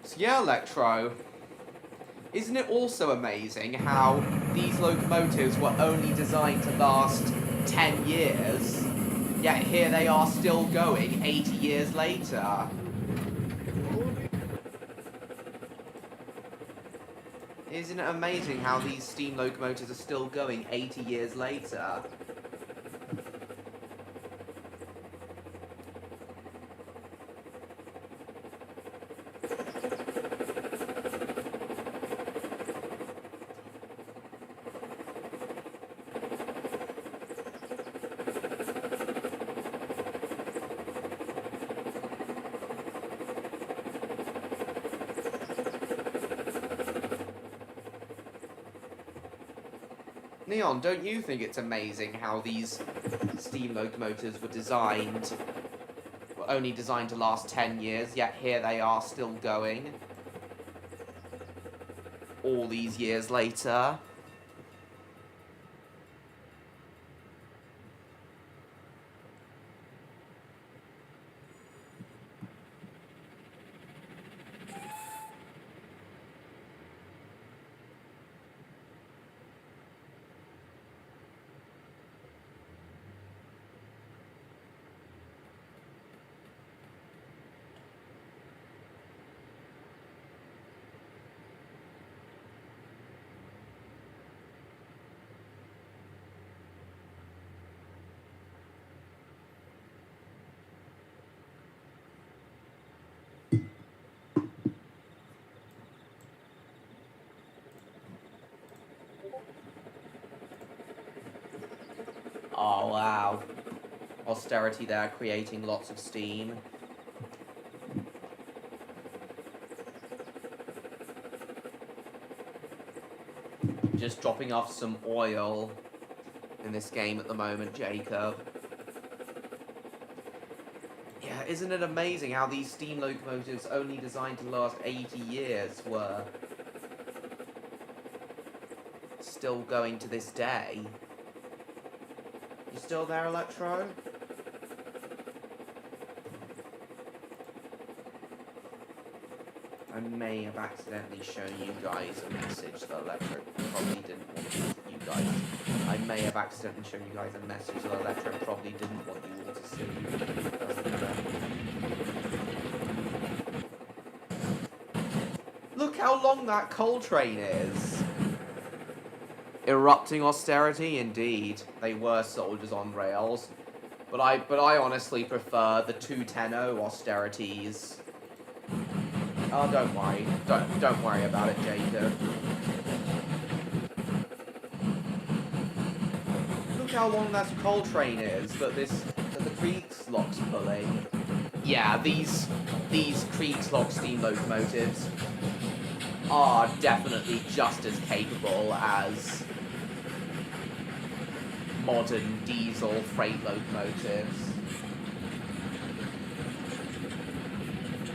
S1: So yeah, Electro. Isn't it also amazing how these locomotives were only designed to last 10 years, yet here they are still going 80 years later? Isn't it amazing how these steam locomotives are still going 80 years later? Neon, don't you think it's amazing how these steam locomotives were only designed to last 10 years, yet here they are still going all these years later? Oh, wow. Austerity there, creating lots of steam. Just dropping off some oil in this game at the moment, Jacob. Yeah, isn't it amazing how these steam locomotives only designed to last 80 years were still going to this day? You still there, Electro? I may have accidentally shown you guys a message that Electro probably didn't want you guys. I may have accidentally shown you guys a message that Electro probably didn't want you all to see. Look how long that coal train is! Erupting austerity, indeed. They were soldiers on rails. But I honestly prefer the 210 austerities. Oh, don't worry. Don't worry about it, Jacob. Look how long that coal train is that the Kriegslock's pulling. Yeah, these Kriegslock steam locomotives are definitely just as capable as modern diesel freight locomotives.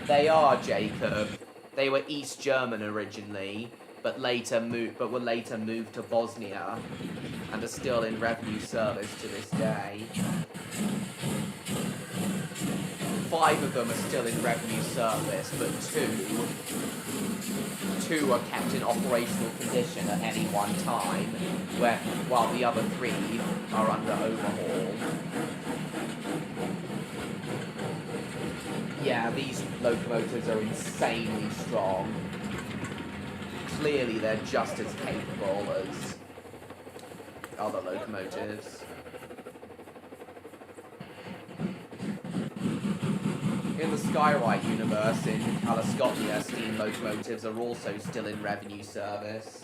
S1: They are, Jacob. They were East German originally, but were later moved to Bosnia and are still in revenue service to this day. 5 of them are still in revenue service, but two are kept in operational condition at any one time, while the other 3 are under overhaul. Yeah, these locomotives are insanely strong. Clearly they're just as capable as other locomotives. In the Skywrite universe in Kalascopia, steam locomotives are also still in revenue service.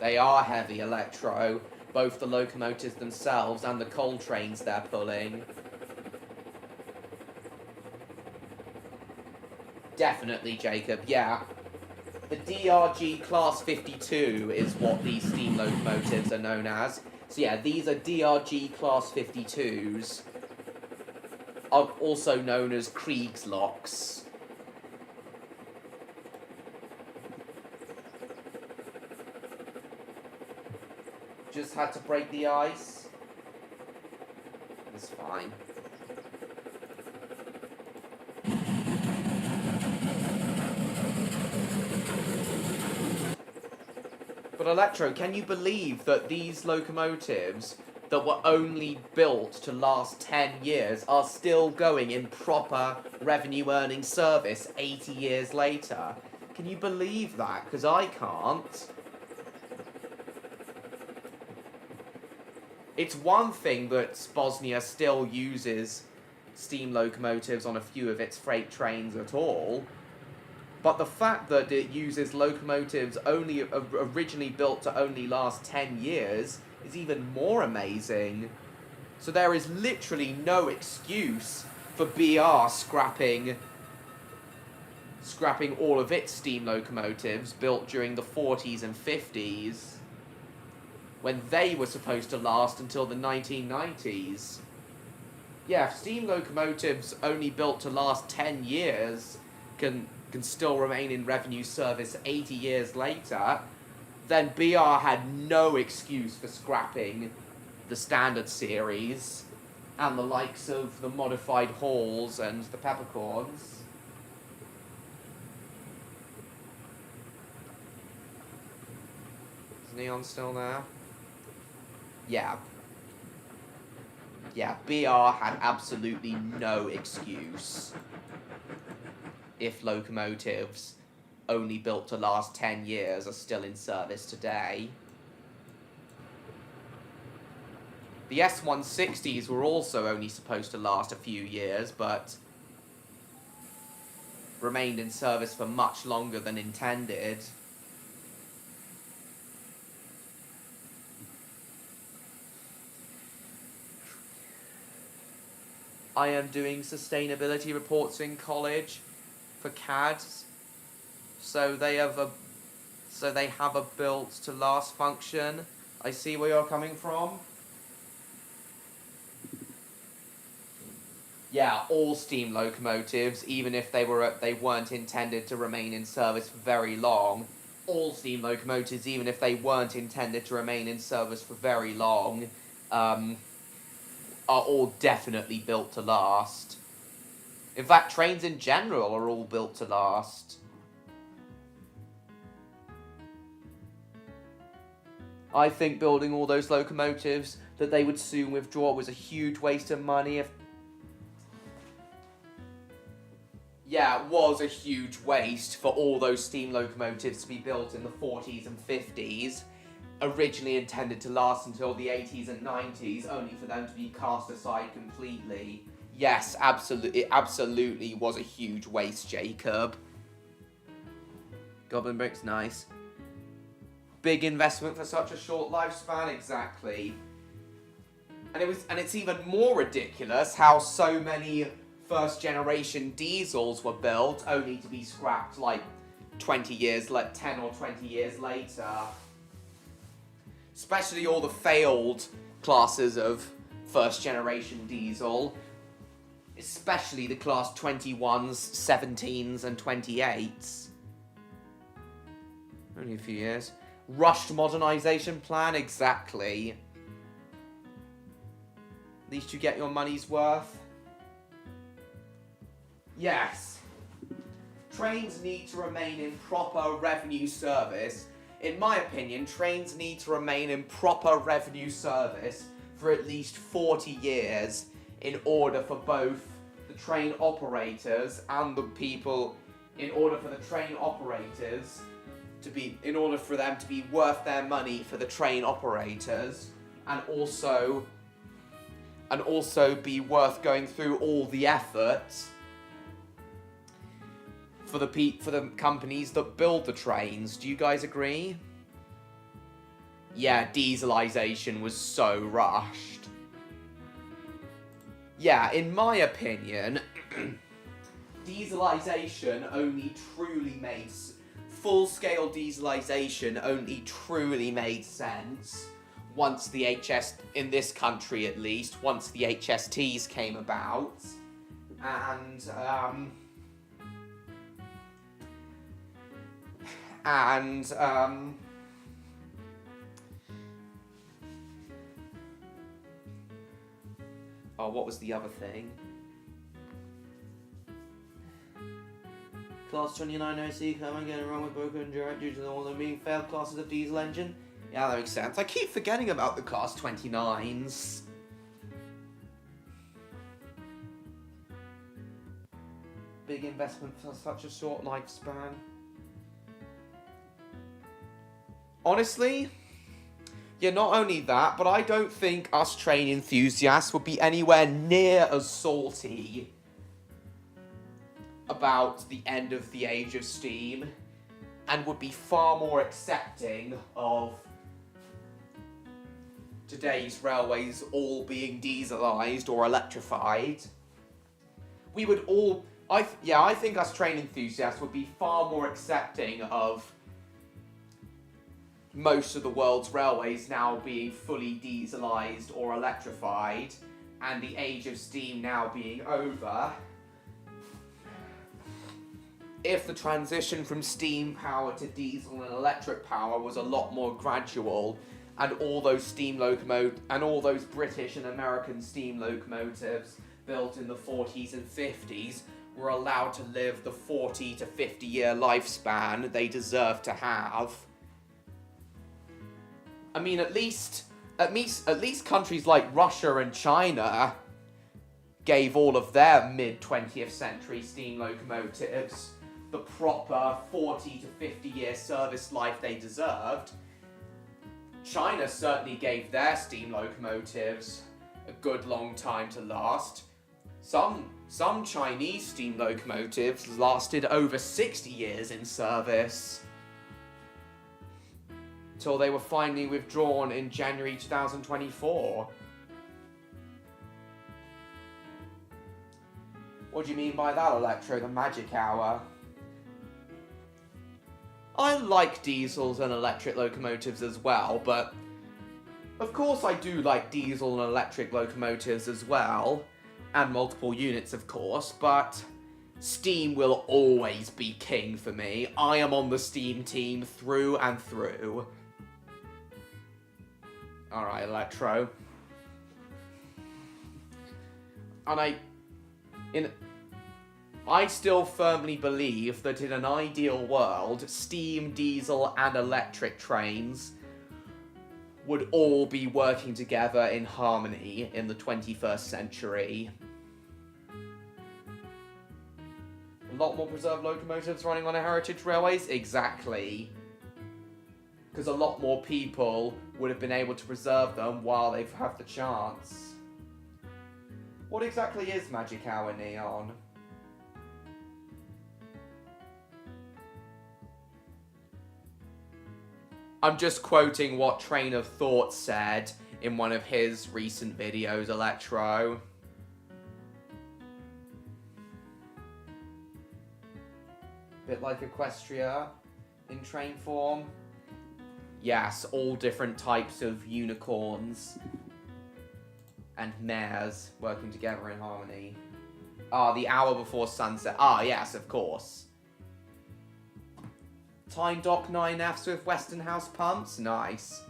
S1: They are heavy, Electro. Both the locomotives themselves and the coal trains they're pulling. Definitely, Jacob, yeah. The DRG Class 52 is what these steam locomotives are known as. So yeah, these are DRG Class 52s. Are also known as Kriegslocks. Just had to break the ice. It's fine. But Electro, can you believe that these locomotives that were only built to last 10 years are still going in proper revenue earning service 80 years later? Can you believe that? Because I can't. It's one thing that Bosnia still uses steam locomotives on a few of its freight trains at all, but the fact that it uses locomotives only originally built to only last 10 years is even more amazing. So there is literally no excuse for BR scrapping scrapping all of its steam locomotives built during the 40s and 50s, when they were supposed to last until the 1990s. Yeah, if steam locomotives only built to last 10 years can still remain in revenue service 80 years later, then BR had no excuse for scrapping the standard series and the likes of the modified Halls and the Peppercorns. Is Neon still there? Yeah. Yeah, BR had absolutely no excuse if locomotives only built to last 10 years are still in service today. The S160s were also only supposed to last a few years, but remained in service for much longer than intended. I am doing sustainability reports in college for CADs, so they have a built to last function. I see where you're coming from. Yeah, all steam locomotives, even if they weren't intended to remain in service for very long, all steam locomotives, even if they weren't intended to remain in service for very long, are all definitely built to last. In fact, trains in general are all built to last. I think building all those locomotives that they would soon withdraw was a huge waste of money. Yeah, it was a huge waste for all those steam locomotives to be built in the 40s and 50s, originally intended to last until the 80s and 90s, only for them to be cast aside completely. Yes, absolutely, it absolutely was a huge waste, Jacob. Goblin Brick's nice. Big investment for such a short lifespan, exactly. And it's even more ridiculous how so many first generation diesels were built only to be scrapped like 10 or 20 years later. Especially all the failed classes of first generation diesel, especially the class 21s, 17s and 28s. Only a few years. Rushed modernization plan, exactly. At least you get your money's worth. Yes. Trains need to remain in proper revenue service. In my opinion, trains need to remain in proper revenue service for at least 40 years in order for both the train operators and the people, in order for them to be worth their money for the train operators, and also be worth going through all the efforts for the companies that build the trains. Do you guys agree? Yeah, dieselization was so rushed. Yeah, in my opinion, dieselization only truly made... Full-scale dieselization only truly made sense once the in this country at least, once the HSTs came about. Oh, what was the other thing? Class 29 OC coming getting wrong with broken endurance due to all them being failed classes of diesel engine. Yeah, that makes sense. I keep forgetting about the class 29s. Big investment for such a short lifespan. Honestly, yeah, not only that, but I don't think us train enthusiasts would be anywhere near as salty about the end of the age of steam, and would be far more accepting of today's railways all being dieselized or electrified. We would all I think us train enthusiasts would be far more accepting of most of the world's railways now being fully dieselized or electrified, and the age of steam now being over, if the transition from steam power to diesel and electric power was a lot more gradual, and all those British and American steam locomotives built in the 40s and 50s were allowed to live the 40 to 50 year lifespan they deserve to have. I mean, at least countries like Russia and China gave all of their mid-20th century steam locomotives the proper 40 to 50 year service life they deserved. China certainly gave their steam locomotives a good long time to last. Some Chinese steam locomotives lasted over 60 years in service, till they were finally withdrawn in January 2024. What do you mean by that, Electro? The magic hour? I like diesels and electric locomotives as well, but of course I do like diesel and electric locomotives as well, and multiple units of course, but steam will always be king for me. I am on the steam team through and through. Alright, Electro. And I still firmly believe that in an ideal world, steam, diesel, and electric trains would all be working together in harmony in the 21st century. A lot more preserved locomotives running on our heritage railways? Exactly. Because a lot more people would have been able to preserve them while they've had the chance. What exactly is Magic Hour Neon? I'm just quoting what Train of Thought said in one of his recent videos, Electro. Bit like Equestria in train form. Yes, all different types of unicorns and mares working together in harmony. Ah, the hour before sunset. Ah, yes, of course. Time Dock 9Fs with Western House pumps? Nice.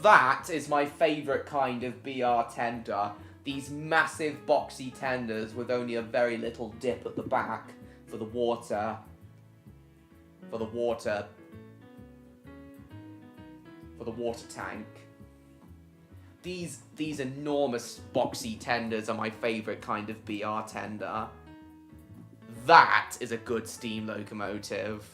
S1: That is my favourite kind of BR tender. These massive boxy tenders with only a very little dip at the back for the water. For the water tank. These enormous boxy tenders are my favourite kind of BR tender. That is a good steam locomotive.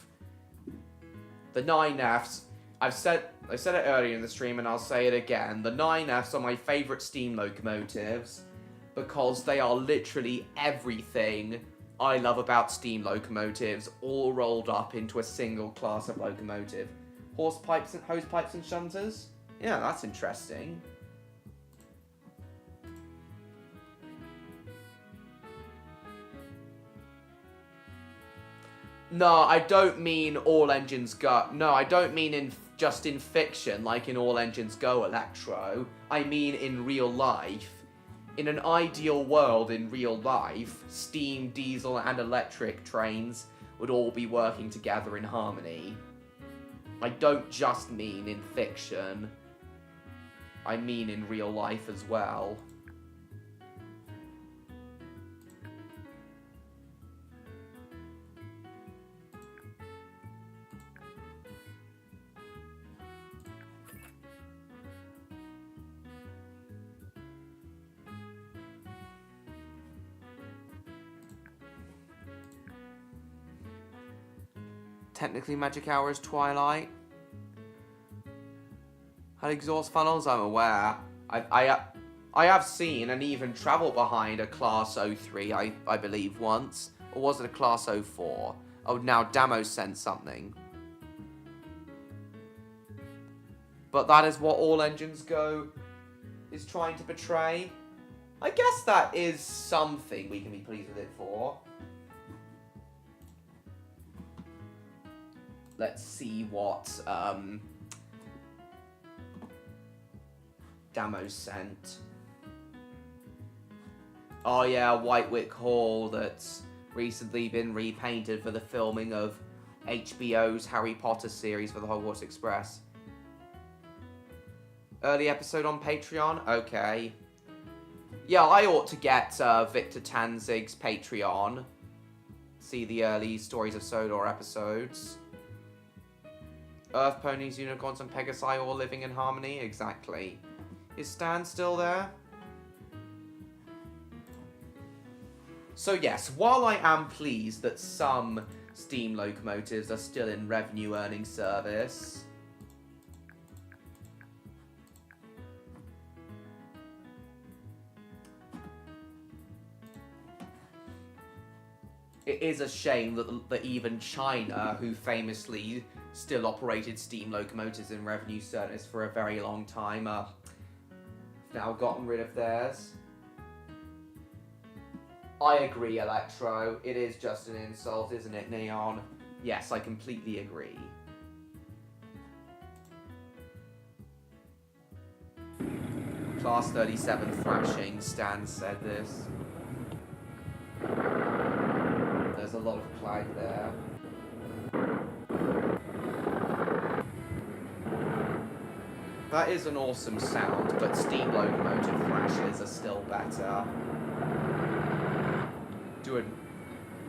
S1: The 9Fs, I said it earlier in the stream and I'll say it again. The 9Fs are my favourite steam locomotives because they are literally everything I love about steam locomotives, all rolled up into a single class of locomotive. Hose pipes and shunters? Yeah, that's interesting. No, I don't mean all engines go. No, I don't mean just in fiction, like in All Engines Go, Electro. I mean in real life. In an ideal world in real life, steam, diesel, and electric trains would all be working together in harmony. I don't just mean in fiction. I mean in real life as well. Technically, Magic Hour is Twilight. Had exhaust funnels? I'm aware. I have seen and even travelled behind a Class 03, I believe, once. Or was it a Class 04? Oh, now Damo sent something. But that is what All Engines Go is trying to portray. I guess that is something we can be pleased with it for. let's see what Damo sent. Oh yeah, Whitewick Hall that's recently been repainted for the filming of HBO's Harry Potter series for the Hogwarts Express. Early episode on Patreon? Okay. Yeah, I ought to get Victor Tanzig's Patreon. See the early Stories of Sodor episodes. Earth ponies, unicorns, and Pegasi all living in harmony? Exactly. Is Stan still there? So yes, while I am pleased that some steam locomotives are still in revenue earning service, it is a shame that even China, who famously still operated steam locomotives in revenue service for a very long time, have now gotten rid of theirs. I agree, Electro. It is just an insult, isn't it, Neon? Yes, I completely agree. Class 37 thrashing, Stan said this. There's a lot of flag there. That is an awesome sound, but steam locomotive thrashes are still better. Doing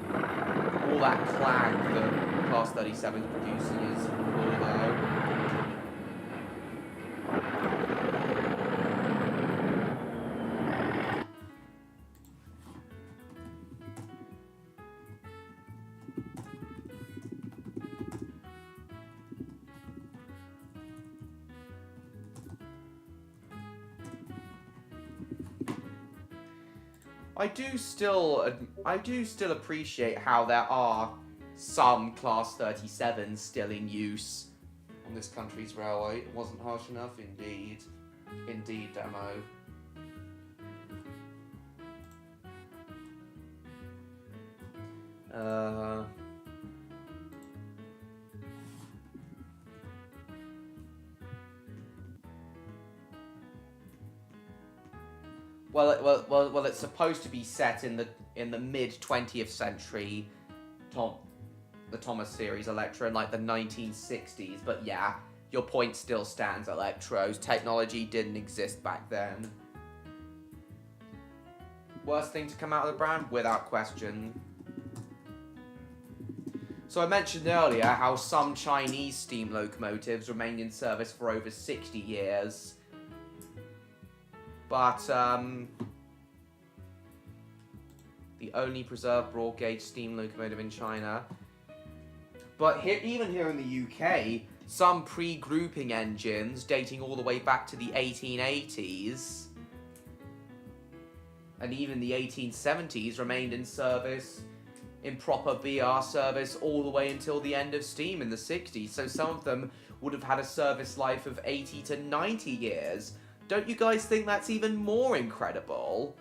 S1: all that clang that Class 37 is producing is cool though. I do still appreciate how there are some Class 37s still in use on this country's railway. It wasn't harsh enough, indeed. Indeed, Demo. Well, it's supposed to be set in the mid 20th century, the Thomas series Electro in like the 1960s. But yeah, your point still stands, Electros. Technology didn't exist back then. Worst thing to come out of the brand, without question. So I mentioned earlier how some Chinese steam locomotives remained in service for over 60 years. But, the only preserved broad gauge steam locomotive in China. But even here in the UK, some pre-grouping engines dating all the way back to the 1880s and even the 1870s remained in service, in proper BR service, all the way until the end of steam in the 60s. So some of them would have had a service life of 80 to 90 years. Don't you guys think that's even more incredible?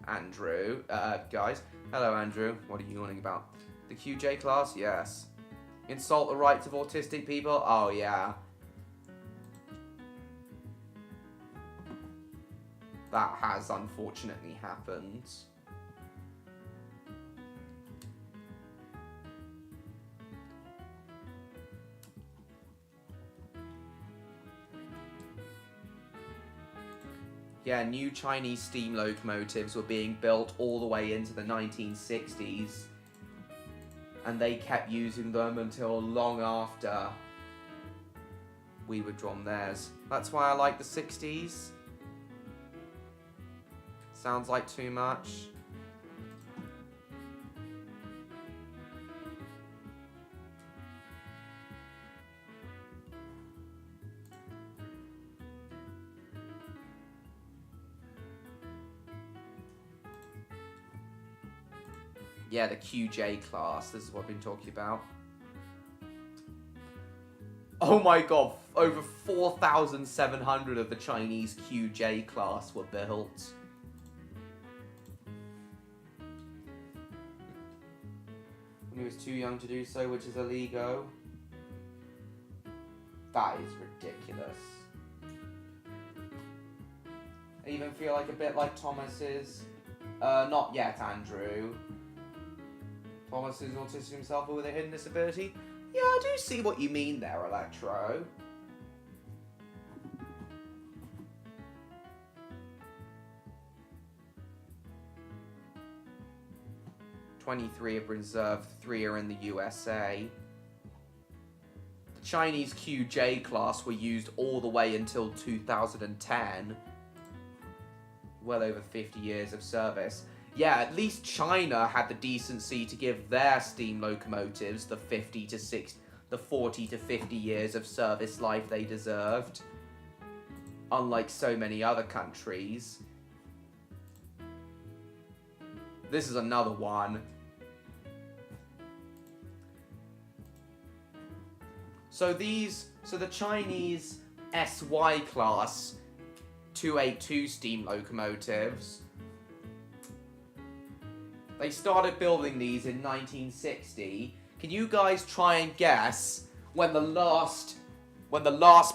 S1: Andrew, guys. Hello, Andrew. What are you yawning about? The QJ class? Yes. Insult the rights of autistic people? Oh, yeah. That has unfortunately happened. Yeah, new Chinese steam locomotives were being built all the way into the 1960s. And they kept using them until long after we withdrawn theirs. That's why I like the 60s. Sounds like too much. Yeah, the QJ class. This is what I've been talking about. Oh my god, over 4,700 of the Chinese QJ class were built. When he was too young to do so, which is illegal. That is ridiculous. I even feel like a bit like Thomas's. Not yet, Andrew. Thomas is autistic himself, but with a hidden disability? Yeah, I do see what you mean there, Electro. "23 have been reserved, 3 are in the USA. The Chinese QJ class were used all the way until 2010. Well over 50 years of service. Yeah, at least China had the decency to give their steam locomotives the 40 to 50 years of service life they deserved. Unlike so many other countries. This is another one. So the Chinese SY class 282 steam locomotives, they started building these in 1960. Can you guys try and guess when the last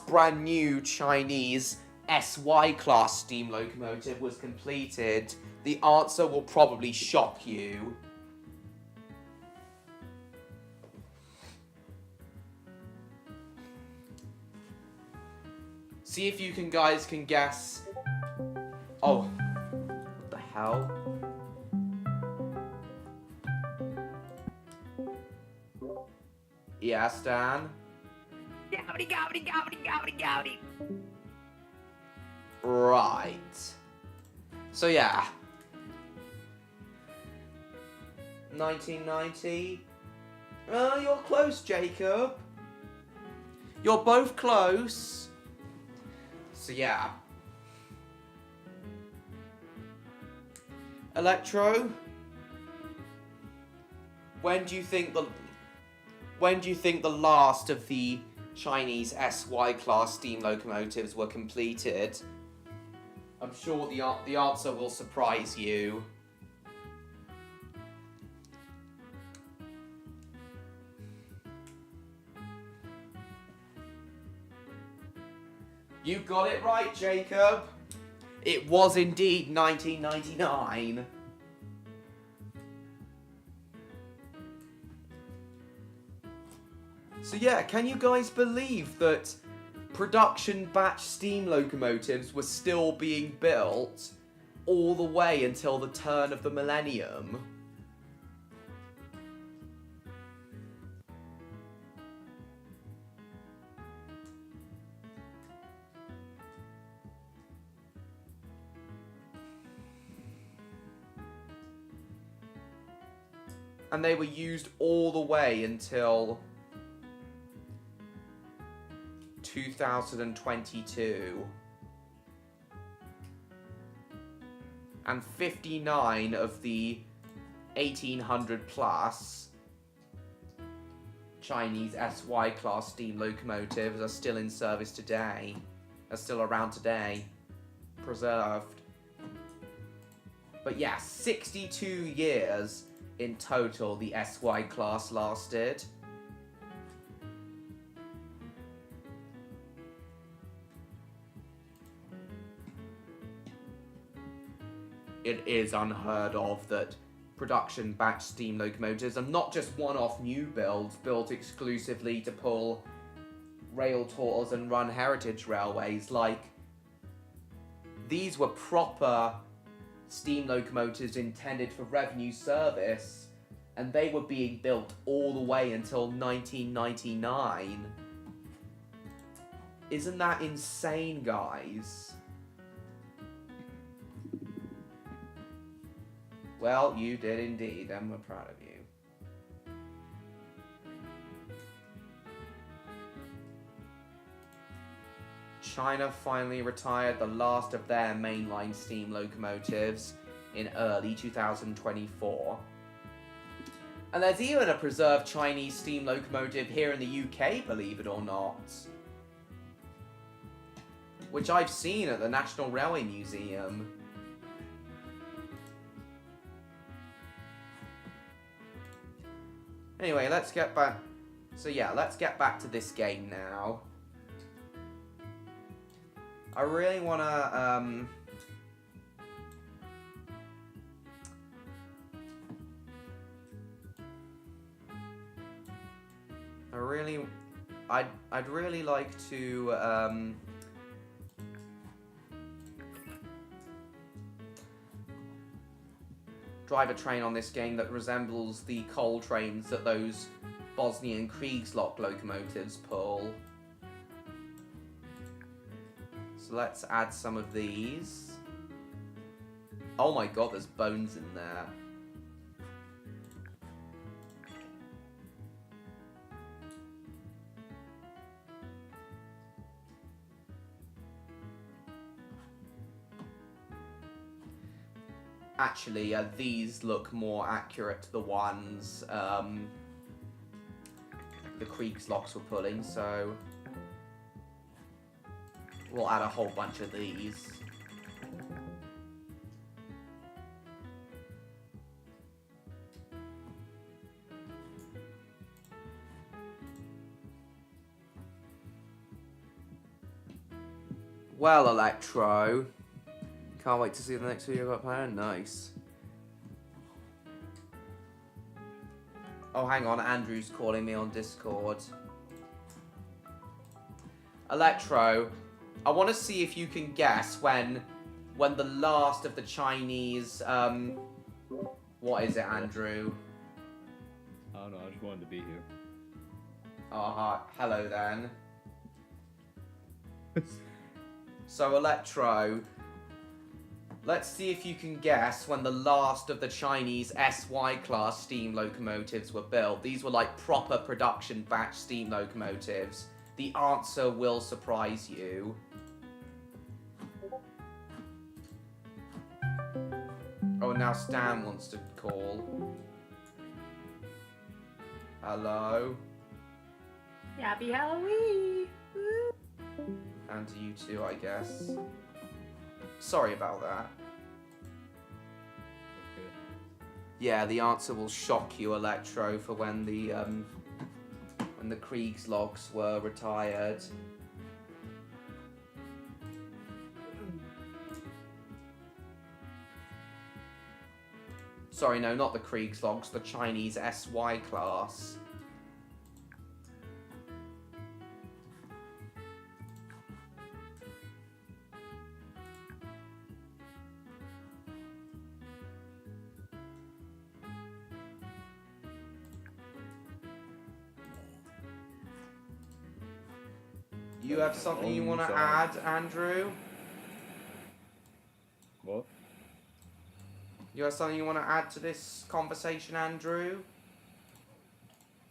S1: brand new Chinese SY class steam locomotive was completed? The answer will probably shock you. See if you guys can guess. Oh, what the hell? Yeah, Stan? Gowdy. Right. So yeah. 1990. You're close, Jacob. You're both close. So yeah. Electro, when do you think the last of the Chinese SY class steam locomotives were completed? I'm sure the answer will surprise you. You got it right, Jacob. It was indeed 1999. So yeah, can you guys believe that production batch steam locomotives were still being built all the way until the turn of the millennium? And they were used all the way until 2022. And 59 of the 1800 plus Chinese SY class steam locomotives are still in service today. Are still around today. Preserved. But yeah, 62 years in total the SY class lasted. It is unheard of that production batch steam locomotives are not just one-off new builds built exclusively to pull rail tours and run heritage railways. Like, these were proper steam locomotives intended for revenue service, and they were being built all the way until 1999. Isn't that insane, guys? Well, you did indeed, and we're proud of you. China finally retired the last of their mainline steam locomotives in early 2024. And there's even a preserved Chinese steam locomotive here in the UK, believe it or not. Which I've seen at the National Railway Museum. Anyway, let's get back. So yeah, let's get back to this game now. I really wanna I'd really like to drive a train on this game that resembles the coal trains that those Bosnian Kriegslok locomotives pull. So let's add some of these. Oh my god, there's bones in there. Actually, these look more accurate to the ones the Kriegsloks were pulling, so we'll add a whole bunch of these. Well, Electro, can't wait to see the next video got planned. Nice. Oh, hang on, Andrew's calling me on Discord. Electro, I want to see if you can guess when the last of the Chinese, what is it, Andrew?
S7: I don't know, I just wanted to be here.
S1: Oh, hi. Hello then. So, Electro, let's see if you can guess when the last of the Chinese SY-class steam locomotives were built. These were like proper production batch steam locomotives. The answer will surprise you. Oh, now Stan wants to call. Hello?
S6: Happy Halloween! Woo.
S1: And to you too, I guess. Sorry about that.
S7: Okay.
S1: Yeah, the answer will shock you, Electro, for when the Kriegsloks were retired. Sorry, no, not the Kriegsloks, the Chinese SY class. You have something you want to add, Andrew?
S7: What?
S1: You have something you want to add to this conversation, Andrew?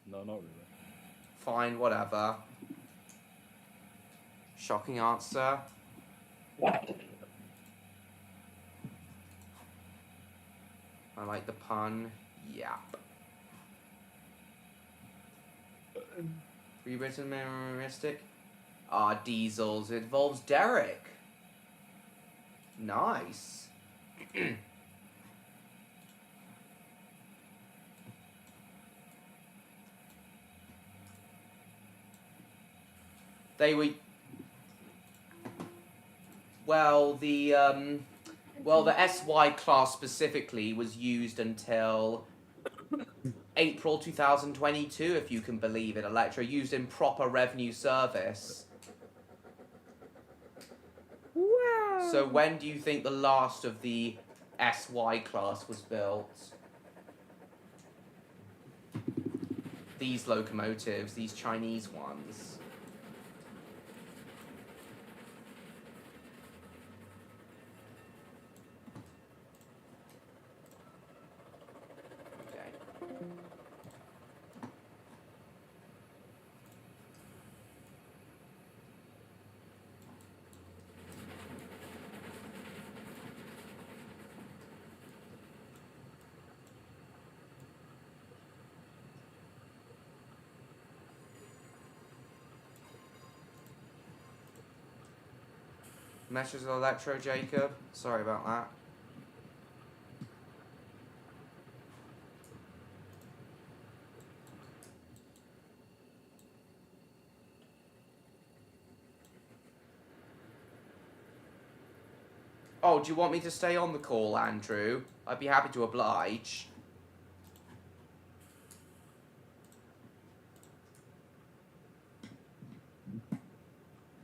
S7: No, not really.
S1: Fine, whatever. Shocking answer. I like the pun. Yep. Rewritten memoristic. Ah, diesels. It involves Derek. Nice. They were... Well, the SY class specifically was used until April 2022, if you can believe it, Electro, used in proper revenue service.
S6: Wow!
S1: So when do you think the last of the SY class was built? These locomotives, these Chinese ones. Meshes of Electro, Jacob. Sorry about that. Oh, do you want me to stay on the call, Andrew? I'd be happy to oblige.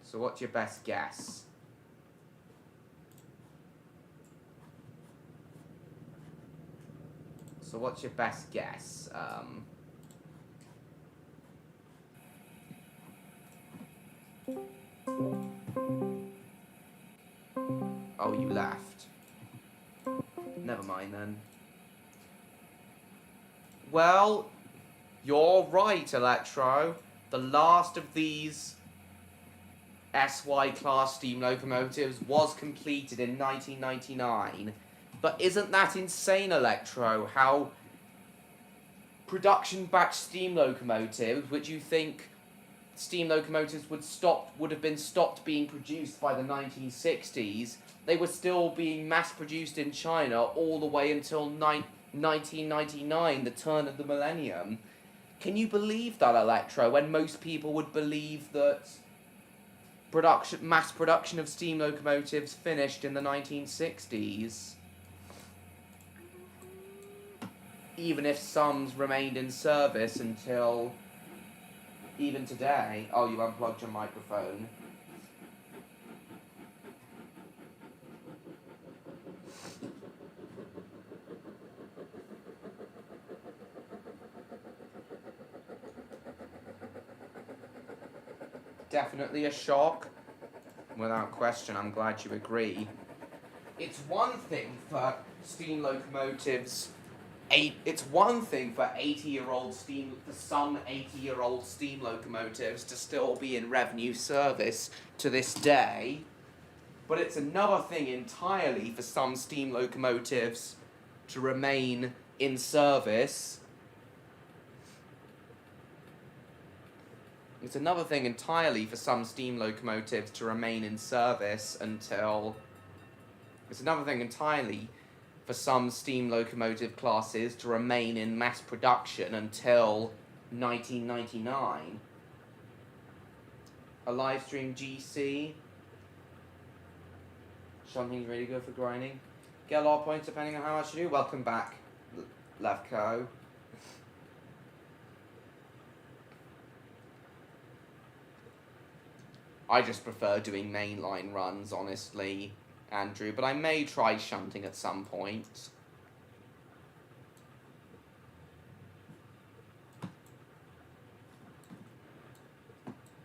S1: So what's your best guess? So what's your best guess? Oh, you left. Never mind then. Well, you're right, Electro. The last of these SY class steam locomotives was completed in 1999. But isn't that insane, Electro? How production batch steam locomotives, which you think steam locomotives would have been stopped being produced by the 1960s, they were still being mass produced in China all the way until 1999, the turn of the millennium. Can you believe that, Electro, when most people would believe that mass production of steam locomotives finished in the 1960s? Even if some remained in service until even today. Oh, you unplugged your microphone. Definitely a shock. Without question, I'm glad you agree. It's one thing for steam locomotives. It's one thing for some 80-year-old steam locomotives to still be in revenue service to this day, but it's another thing entirely for some steam locomotives to remain in service. It's another thing entirely for some steam locomotives to remain in service until. It's another thing entirely for some steam locomotive classes to remain in mass production until 1999. A live stream GC. Something's really good for grinding. Get a lot of points depending on how much you do. Welcome back, Levco. I just prefer doing mainline runs, honestly, Andrew, but I may try shunting at some point.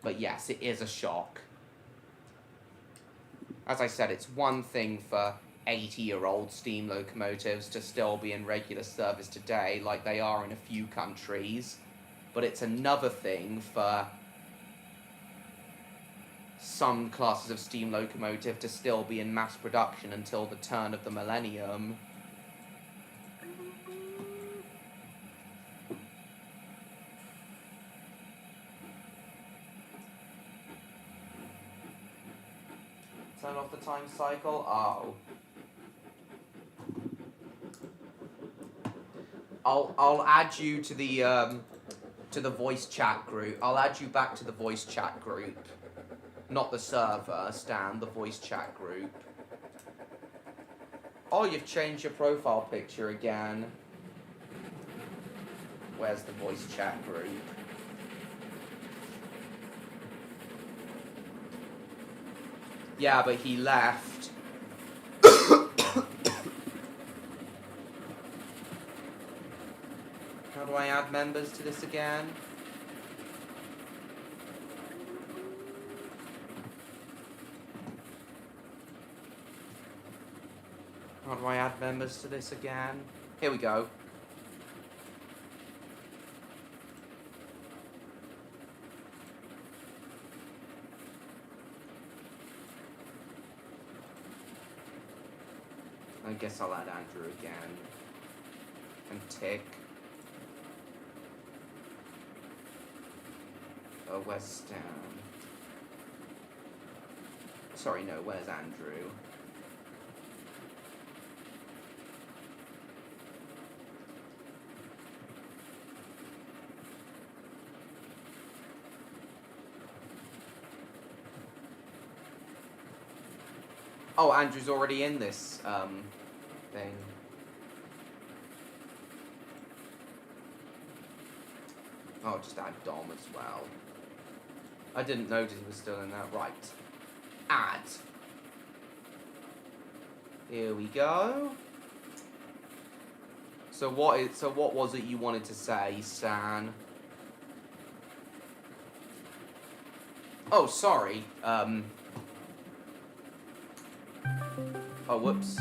S1: But yes, it is a shock. As I said, it's one thing for 80-year-old steam locomotives to still be in regular service today, like they are in a few countries, but it's another thing for some classes of steam locomotive to still be in mass production until the turn of the millennium. Turn off the time cycle? Oh. I'll add you to the voice chat group. I'll add you back to the voice chat group. Not the server, Stan, the voice chat group. Oh, you've changed your profile picture again. Where's the voice chat group? Yeah, but he left. How do I add members to this again? How do I add members to this again? Here we go. I guess I'll add Andrew again. And Tick. Oh, where's Stan? Sorry, no, where's Andrew? Oh, Andrew's already in this thing. Oh, just add Dom as well. I didn't notice he was still in that. Right. Add. Here we go. So what was it you wanted to say, Stan? Oh, sorry. Oh, whoops.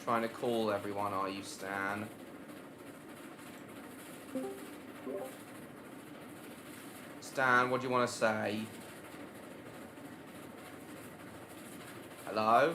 S1: Trying to call everyone, are you, Stan? Stan, what do you want to say? Hello?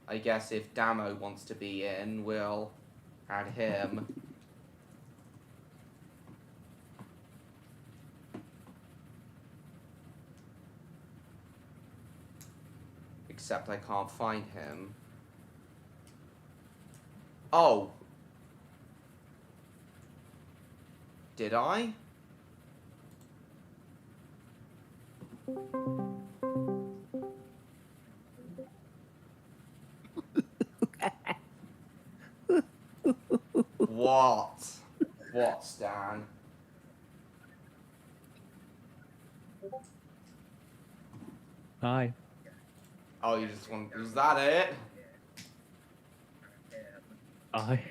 S1: I guess if Damo wants to be in, we'll add him. Except I can't find him. Oh. Did I? What? What, Stan?
S3: Hi.
S1: Oh, you just want... Was that it?
S3: Hi.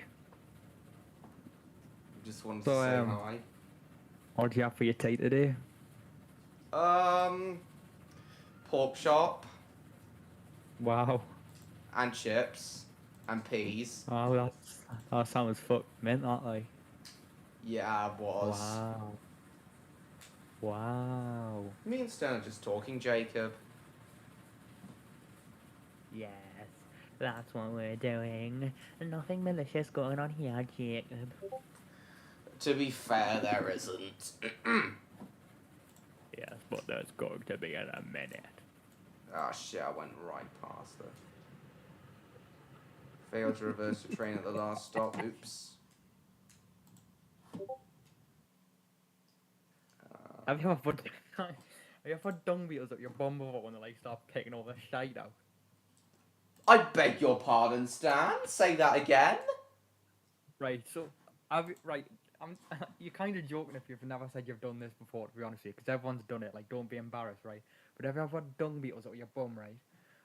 S1: You just wanted
S3: So,
S1: to say hi?
S3: What do you have for your tea today?
S1: Pork chop.
S3: Wow.
S1: And chips. And peas.
S3: Oh, that sounds fuck mint, that like.
S1: Yeah, it was.
S3: Wow. Wow.
S1: Me and Stan are just talking, Jacob.
S3: Yes, that's what we're doing. Nothing malicious going on here, Jacob.
S1: To be fair, there isn't.
S3: Yes, but there's going to be in a minute.
S1: Ah, shit, I went right past it. Failed to reverse the train at the last stop. Oops.
S3: Have you ever put dung beetles up your bum before when they like start picking all the shite out?
S1: I beg your pardon, Stan. Say that again.
S3: Right, so you're kind of joking if you've never said you've done this before, to be honest with you, because everyone's done it. Like, don't be embarrassed, right? But have you ever had dung beetles up your bum, right?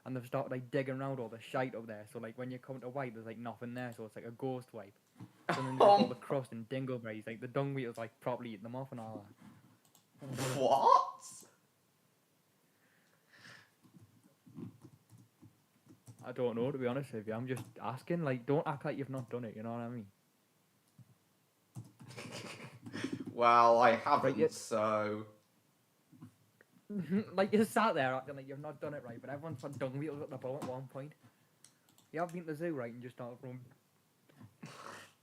S3: And they've started like digging around all the shite up there. So like when you come to wipe, there's like nothing there, so it's like a ghost wipe. So then there's all the crust and dingleberries, like the dung beetles like properly eating them off and all that.
S1: What?
S3: I don't know, to be honest with you. I'm just asking. Like, don't act like you've not done it. You know what I mean?
S1: Well, I haven't,
S3: Right,
S1: so...
S3: Like, you sat there acting like you've not done it right, but everyone's put dung beetles at the bum at one point. You have been to the zoo, right, and just started throwing...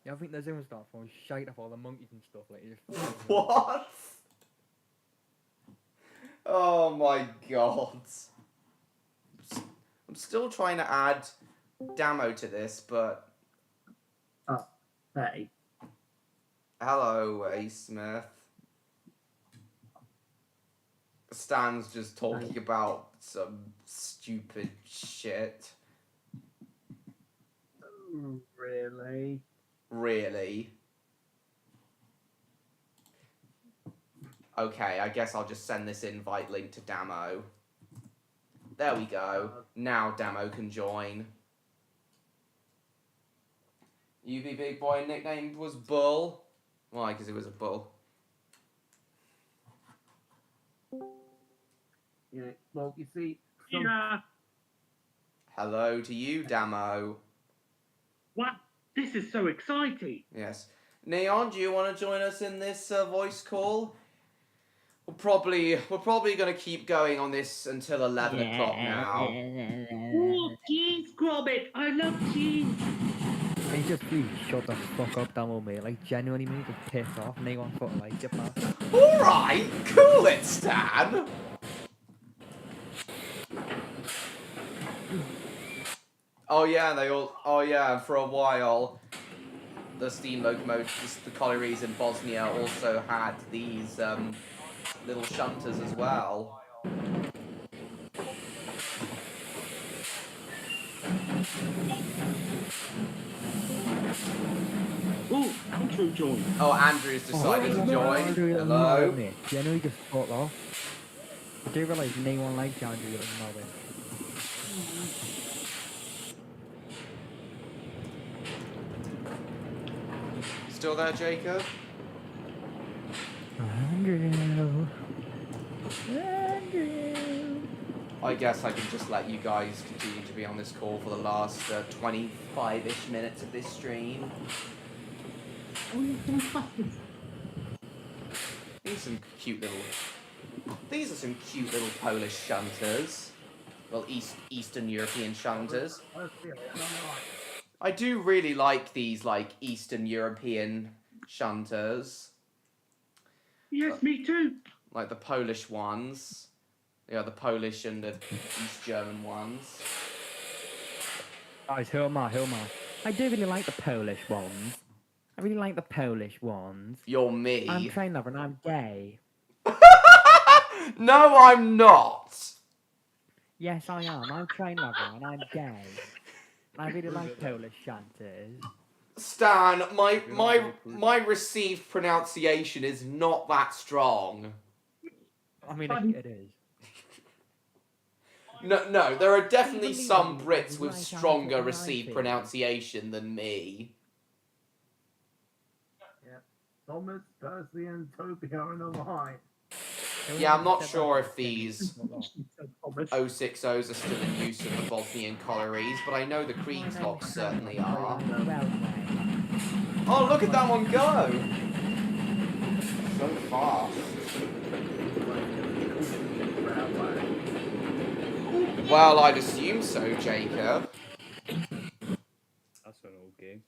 S3: You have been to the zoo and started throwing shite off all the monkeys and stuff, like, you just...
S1: What? Oh my god. I'm still trying to add Damo to this, but...
S6: Oh, hey.
S1: Hello, A. Smith. Stan's just talking about some stupid shit.
S6: Really?
S1: Really? Okay, I guess I'll just send this invite link to Damo. There we go. Now Damo can join. UV Big Boy nickname was Bull. Why? Because it was a bull.
S6: Yeah, well, you see...
S10: Yeah.
S1: Hello to you, Damo.
S10: What? This is so exciting.
S1: Yes. Neon, do you want to join us in this voice call? We're probably going to keep going on this until 11 o'clock now.
S6: Oh, cheese, Gromit. I love cheese.
S3: Can you just please shut the fuck up, Damo, mate? Like, genuinely, mate, just piss off. And they want fucking like, get past.
S1: Alright, cool it, Stan! Oh yeah, and for a while, the steam locomotives, the collieries in Bosnia also had these, little shunters as well.
S6: Oh, Andrew joined.
S1: Oh, Andrew's decided to join.
S3: Hello.
S1: Hello.
S3: Genuinely just fuck off. I do realise no one likes Andrew at the moment.
S1: Still there, Jacob?
S3: Andrew.
S1: I guess I can just let you guys continue to be on this call for the last 25-ish minutes of this stream. These are some cute little Polish shunters. Well, Eastern European shunters. I do really like these, like, Eastern European shunters.
S6: Yes, me too.
S1: Like the Polish ones. Yeah, the Polish and the East German ones.
S3: Guys, who am I? I do really like the Polish ones. I really like the Polish ones.
S1: You're me.
S3: I'm train lover and I'm gay.
S1: No, I'm not.
S3: Yes, I am. I'm train lover and I'm gay. I really like Polish shanters.
S1: Stan, my received pronunciation is not that strong.
S3: I mean, it is.
S1: No, there are definitely some Brits with stronger received pronunciation than me.
S10: Yeah, Thomas, Percy, and Toby are in a line.
S1: Yeah, I'm not sure if these 060s are still in use of the Bosnian collieries, but I know the Kriegslocks certainly are. Oh, look at that one go! So fast. Well, I'd assume so, Jacob.
S7: That's an old game.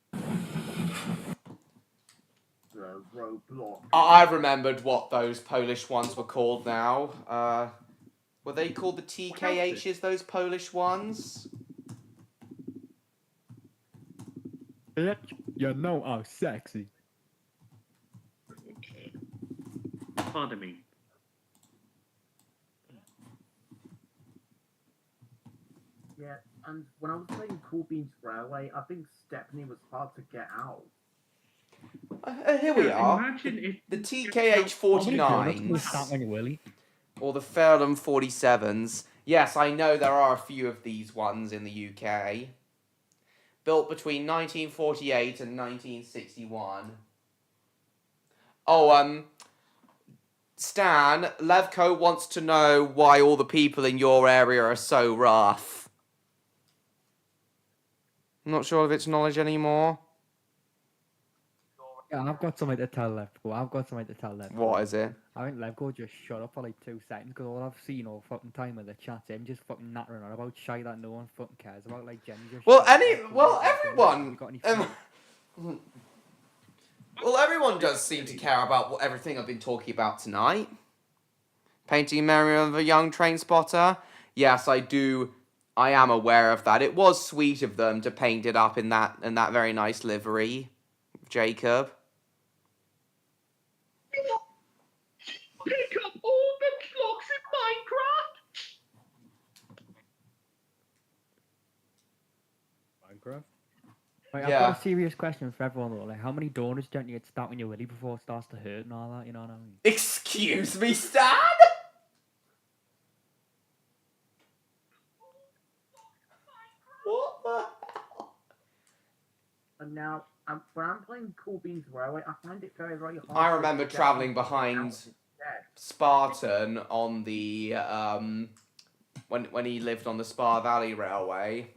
S10: Roblox.
S1: I've remembered what those Polish ones were called now. Were they called the TKHs, those Polish ones?
S3: You know I'm sexy.
S6: Okay. Pardon me.
S10: Yeah, and when I was playing Cool Beans Railway, I think Stepney was hard to get out.
S1: Here we are.
S6: Imagine if
S1: The TKH 49s. Or the Fairham 47s. Yes, I know there are a few of these ones in the UK. Built between 1948 and 1961. Oh, Stan, Levko wants to know why all the people in your area are so rough. I'm not sure of its knowledge anymore.
S3: Yeah, I've got something to tell Levko.
S1: What is it?
S3: I think Levko just shut up for like 2 seconds because all I've seen all fucking time with the chat him just fucking nattering on about shit that no one fucking cares about, like Jenny just.
S1: Well,
S3: everyone.
S1: everyone. Well, everyone does seem to care about everything I've been talking about tonight. Painting memory of a young train spotter. Yes, I do. I am aware of that. It was sweet of them to paint it up in that very nice livery, Jacob.
S6: pick up all the clocks in Minecraft?
S7: Minecraft?
S3: Like, I've got a serious question for everyone though. Like, how many donuts don't you get stuck in your willy before it starts to hurt and all that? You know what I mean?
S1: Excuse me, Stan? What the hell?
S10: And now, when I'm playing Cool Beans Railway, I find it very, very hard.
S1: I remember
S10: to get
S1: travelling
S10: out
S1: behind
S10: instead.
S1: Spartan on the when he lived on the Spa Valley Railway,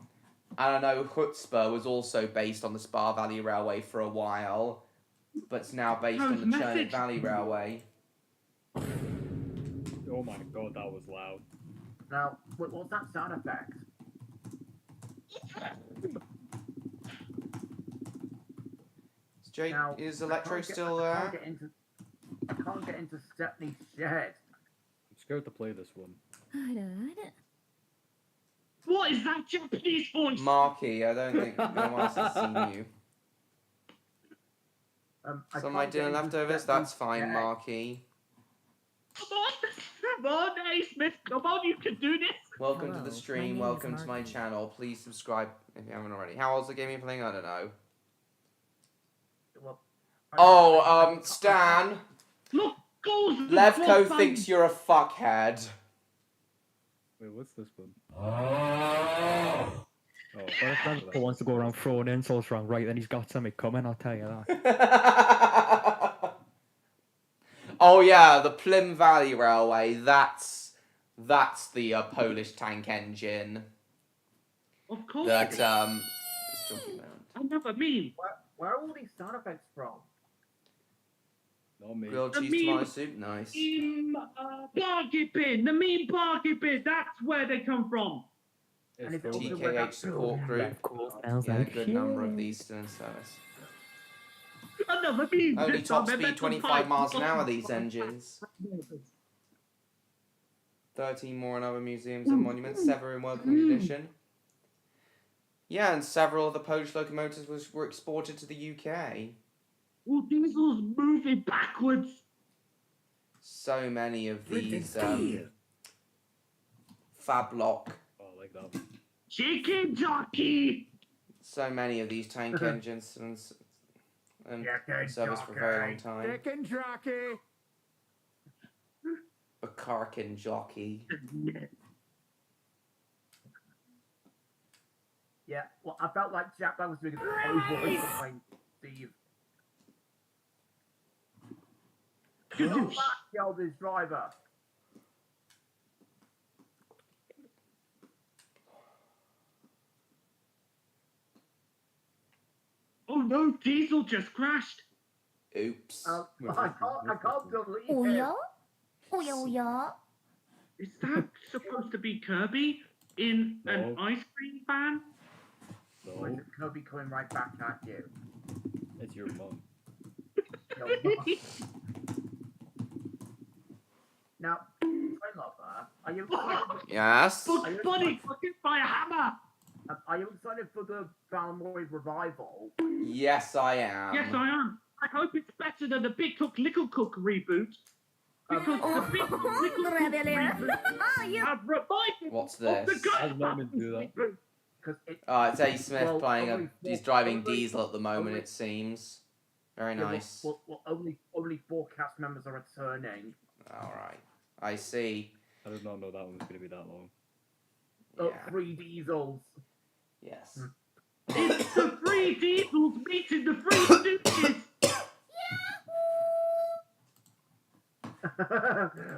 S1: and I know Chutzpah was also based on the Spa Valley Railway for a while, but it's now based on the Churnick Valley Railway.
S7: Oh my god, that was loud.
S10: Now, what's that sound effect?
S1: Jake,
S10: Now,
S1: is
S10: I
S1: Electro
S10: can't get-
S1: still
S10: I
S1: there?
S10: can't get into Stepney's shed.
S7: I'm scared to play this one.
S6: What is that Japanese voice?
S1: Marky, I don't think anyone else has seen you.
S10: I
S1: Some like
S10: can't get
S1: dinner
S10: into
S1: leftovers?
S10: Stepney's
S1: That's fine,
S10: shed.
S1: Marky.
S6: Come on, hey Smith, come on, you can do this.
S1: Welcome to
S5: Hello,
S1: the
S5: my
S1: stream,
S5: name is
S1: welcome to my
S5: Marky.
S1: channel. Please subscribe if you haven't already. How old's the game you're playing? I don't know.
S10: Well,
S1: Stan,
S6: Look, goals.
S1: Levko thinks you're a fuckhead.
S7: Wait, what's this one?
S3: But if Levko wants to go around throwing insults around, right, then he's got something coming, I'll tell you that.
S1: Oh yeah, the Plym Valley Railway. That's the Polish tank engine
S6: Of course.
S1: that is talking about.
S6: Another meme.
S10: Where are all these sound effects from?
S7: Not me.
S1: Grilled
S6: The
S1: cheese
S6: meme-
S1: tomato soup, nice.
S6: Bargain bin. The meme bargain bin. That's where they come from.
S10: And
S7: It's
S10: if it
S7: totally-
S10: also went
S1: TKH
S10: up-
S1: support group.
S3: Sounds
S1: Yeah, a
S3: like
S1: good number of these still in service.
S6: Another meme.
S1: Only
S6: This
S1: top
S6: time,
S1: speed
S6: Metal
S1: 25
S6: Pipe.
S1: miles an hour, these engines. 13 more in other museums and monuments, 7 in working condition. Yeah, and several of the Polish locomotives were exported to the UK.
S6: Well, Diesel's moving backwards.
S1: So many of these Fablock,
S7: Oh, I like that one.
S6: Chicken jockey.
S1: so many of these tank engines and service for a very long time.
S9: Chicken jockey.
S1: A Karkin jockey.
S10: Yeah, well, I felt like Jack was doing an overvoice behind Steve. Go back, yelled his driver.
S6: Oh no, Diesel just crashed.
S1: Oops.
S10: I can't believe it.
S11: おやおやおや
S6: Is that supposed to be Kirby in an
S7: No.
S6: ice cream van?
S10: Or is
S7: No,
S10: it Kirby coming right back at you?
S7: it's your mum.
S10: No, now, train lover, are you excited?
S1: Yes?
S6: Bugs Bunny got hit by a hammer.
S10: Are you excited for the Balmoral revival?
S1: Yes, I am.
S6: Yes, I am. I hope it's better than the Big Cook Little Cook reboot. Because the Big Cook Little Cook reboot have revived
S1: What's
S6: of the
S1: this?
S7: How's mum been do that?
S6: reboot.
S10: Because it.
S1: It's A. Smith
S10: Well,
S1: playing
S10: only
S1: he's
S10: four-
S1: driving
S10: only-
S1: Diesel at the moment,
S10: only-
S1: it seems. Very
S10: yeah,
S1: nice.
S10: Well, only 4 cast members are returning.
S1: Alright. I see.
S7: I did not know that one was going to be that long.
S1: Yeah.
S10: 3 diesels.
S1: Yes.
S6: It's the 3 Diesels meeting the 3 Stooges.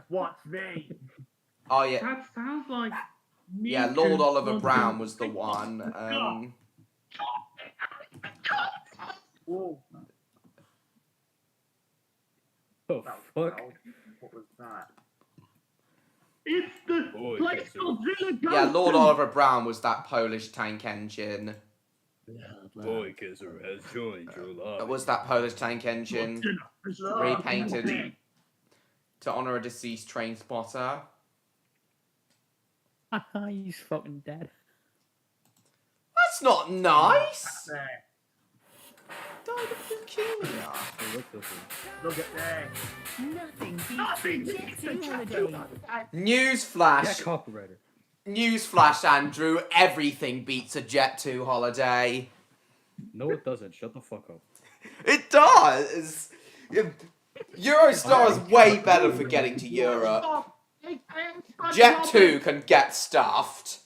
S10: Watch me.
S1: Oh yeah.
S6: That sounds like me.
S1: Yeah, Lord
S6: too.
S1: Oliver Brown was the one.
S10: Whoa,
S7: Oh,
S10: that was
S7: fuck.
S10: loud. What was that?
S6: It's the
S7: Boy,
S6: place
S7: that's it.
S6: Godzilla goes
S1: Yeah, Lord
S6: to.
S1: Oliver Brown was that Polish tank engine.
S7: Boy Kisser has joined your life.
S1: It was that Polish tank engine repainted to honour a deceased train spotter.
S3: Haha, he's fucking dead.
S1: That's not nice!
S10: There.
S1: Died of leukemia.
S7: Hey, what's this one?
S10: Look at there.
S5: Nothing
S6: Nothing
S5: beats
S6: beats
S5: Jet
S6: the
S5: 2 holiday.
S1: Newsflash.
S7: Yeah, copywriter.
S1: Newsflash, Andrew. Everything beats a Jet 2 holiday.
S7: No, it doesn't. Shut the fuck up.
S1: It does! Eurostar is way better for getting to Europe. Jet 2 can get stuffed.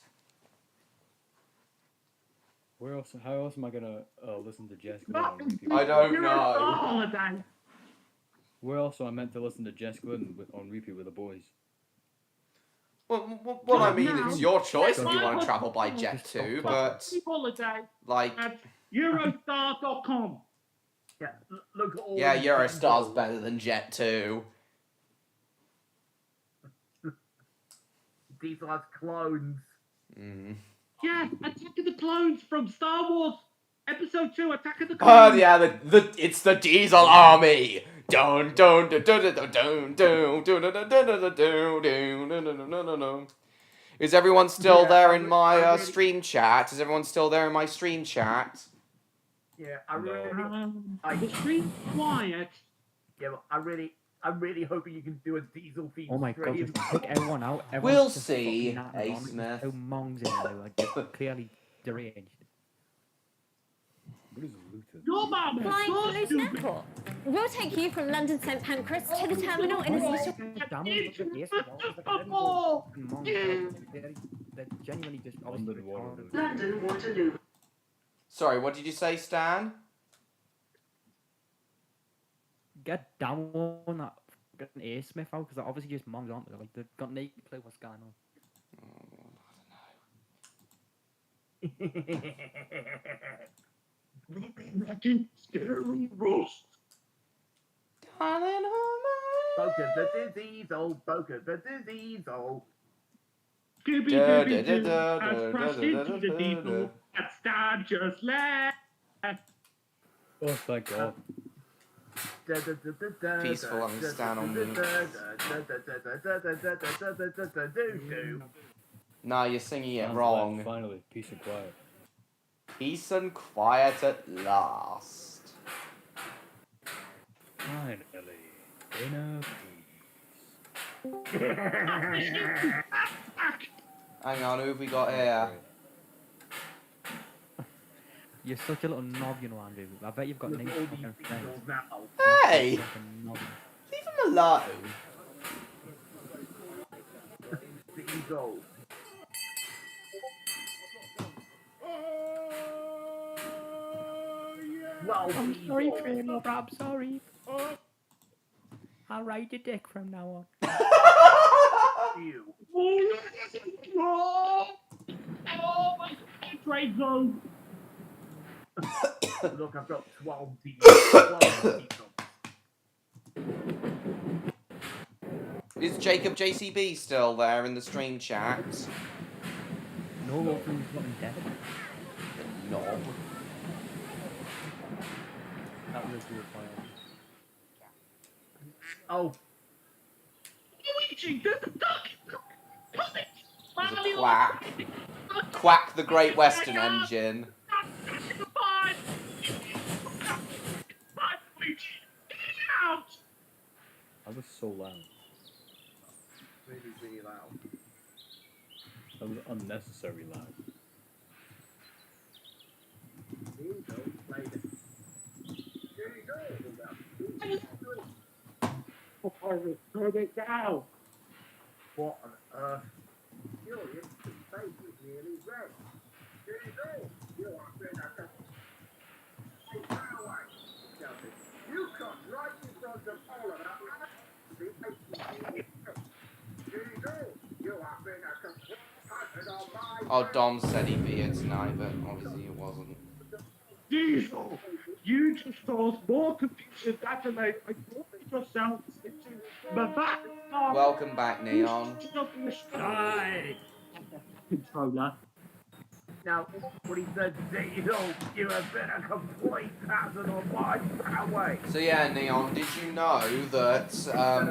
S7: Where else? How else am I gonna listen to Jess Glynn on repeat?
S1: I don't
S6: You're
S1: know.
S6: on holiday.
S7: Where else am I meant to listen to Jess Glynn on repeat with the boys?
S1: Well, I mean, it's your choice if you want to travel by Jet 2, but,
S6: Holiday
S1: like,
S6: at Eurostar.com.
S10: Yeah, look at all
S1: Yeah,
S10: these
S1: Eurostar's
S10: diesels.
S1: better than Jet 2.
S10: Diesel has clones.
S1: Mm.
S6: Yeah, Attack of the Clones from Star Wars Episode 2, Attack of the
S1: Oh
S6: Clones.
S1: yeah, it's the Diesel Army. Dun dun dun dun dun dun dun dun dun dun dun dun dun dun. Is everyone still
S10: Yeah,
S1: there
S10: I
S1: in
S10: re-
S1: my
S10: I really-
S1: stream chat? Is everyone still there in my stream chat?
S10: Yeah, I
S7: No.
S10: really,
S6: The stream's quiet.
S10: yeah, but I'm really hoping you can do a diesel theme
S3: Oh my god,
S10: stream.
S3: just pick everyone out.
S1: We'll
S3: Everyone's just
S1: see,
S3: fucking nattering on.
S1: A-Smith.
S3: There's no mongs in there, like, they're clearly deranged.
S7: What is Luton?
S6: Your mum is
S11: Flying
S6: so
S11: from Luton
S6: stupid.
S11: Airport. We'll take you from London St Pancras to the terminal in a special...
S3: Damn it, look at this, walls, look at everything.
S6: Oh,
S3: Mongs, they're genuinely just obviously
S7: London
S3: retarded.
S7: Waterloo.
S1: Sorry, what did you say, Stan?
S3: Get down on that fucking A-Smith out, because they're obviously just mongs, aren't they? Like, they've got no clue what's going on.
S6: fucking scary rust.
S10: Focus the diesel, focus the diesel.
S6: Scooby
S1: Da,
S6: Dooby
S1: da,
S6: Doo
S1: da,
S6: has
S1: da,
S6: crashed
S1: da, da,
S6: into
S1: da,
S6: the
S1: da,
S6: diesel
S1: da.
S6: and Stan just left.
S7: Oh, thank God.
S1: Peaceful having Stan on mute. Nah, you're singing it
S7: Sounds
S1: wrong.
S7: like finally, peace and quiet.
S1: Peace and quiet at last.
S7: Finally, inner peace.
S1: Hang on, who have we got here?
S3: You're such a little knob, you know, Andrew. I bet you've got
S10: Look
S3: names
S10: at all
S3: for
S10: these
S3: fucking friends.
S10: diesels now.
S1: Hey!
S3: Fucking knob.
S1: Leave him alone.
S10: Diesel. Well,
S3: I'm
S10: diesel.
S3: sorry, Trailer, I'm sorry. I'll ride your dick from now on.
S10: You.
S6: Oh, my trade zone.
S10: Look, I've got 12 diesels.
S1: Is Jacob JCB still there in the stream chat?
S3: No, opening's fucking dead.
S1: No.
S3: That was a good fire.
S10: Oh,
S6: Luigi, there's a duck. Come it.
S1: There's a quack. Quack the Great Western Engine.
S6: Fine, Luigi. Get out.
S7: That was so loud.
S10: really, really loud.
S7: That was unnecessary loud.
S10: Diesel played it.
S6: Turn it down.
S10: What on earth? Curious, his face was nearly red. Diesel, you are being a Hey, railway, shouted. You cut right in front of all of that. Diesel, you are being a complete hazard on my...
S1: Oh, Dom said he'd be here tonight, but obviously it wasn't.
S6: Diesel, you just caused more confusion than I brought yourself into the back.
S1: Welcome back, Neon.
S6: Controller.
S10: Now, what he said, Diesel, you have been a complete hazard on my railway.
S1: So yeah, Neon, did you know that
S10: I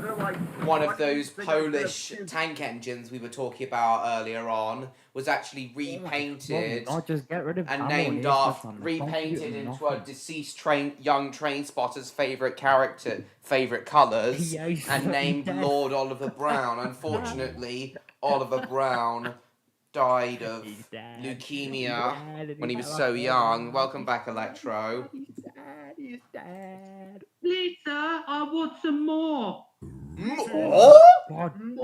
S10: don't like...
S1: one of those Polish tank engines we were talking about earlier on was actually repainted
S3: Oh, just get rid of
S1: and
S3: ammo
S1: named
S3: and
S1: off,
S3: A-Smith, man.
S1: repainted
S3: Don't
S1: into a
S3: do
S1: deceased young train spotter's favourite colours,
S3: Yeah, he's
S1: and
S3: fucking
S1: named
S3: dead.
S1: Lord Oliver Brown. Unfortunately, Oliver Brown died of
S3: He's dead.
S1: leukemia
S3: He's dead, and
S1: when he
S3: he's
S1: was
S3: dead.
S1: so young. Welcome back, Electro.
S3: He's dead. He's dead.
S6: Lisa, I want some more.
S1: More?
S3: God damn it.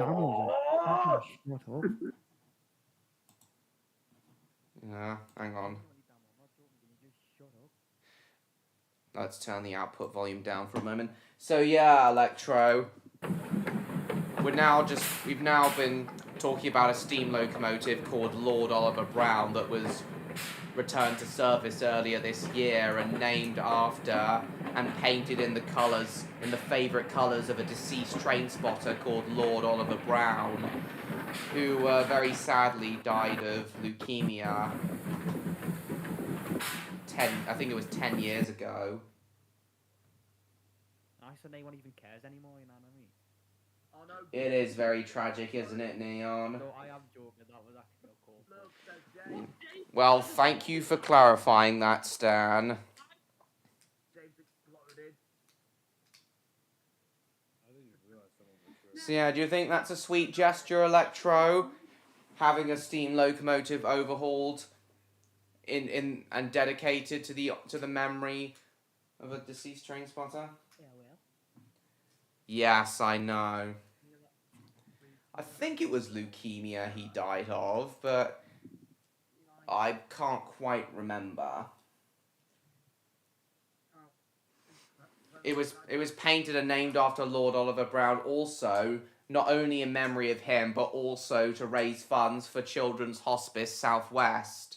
S3: Shut up.
S1: Yeah, hang on. Let's turn the output volume down for a moment. So yeah, Electro. We've now been talking about a steam locomotive called Lord Oliver Brown that was returned to service earlier this year and named after and painted in the colours, in the favourite colours of a deceased train spotter called Lord Oliver Brown, who very sadly died of leukemia I think it was 10 years ago.
S3: I said no one even cares anymore, you know what I mean?
S10: I know.
S1: It is very tragic, isn't it, Neon?
S3: No, I am joking, that was actually a call.
S10: Look, so James,
S1: Well, thank you for clarifying that, Stan.
S10: James exploded.
S7: I didn't even realise someone was
S1: So yeah, do you think that's a sweet gesture, Electro? Having a steam locomotive overhauled in and dedicated to the memory of a deceased train spotter?
S3: Yeah, well.
S1: Yes, I know. I think it was leukemia he died of, but I can't quite remember. It was painted and named after Lord Oliver Brown, also not only in memory of him, but also to raise funds for Children's Hospice Southwest.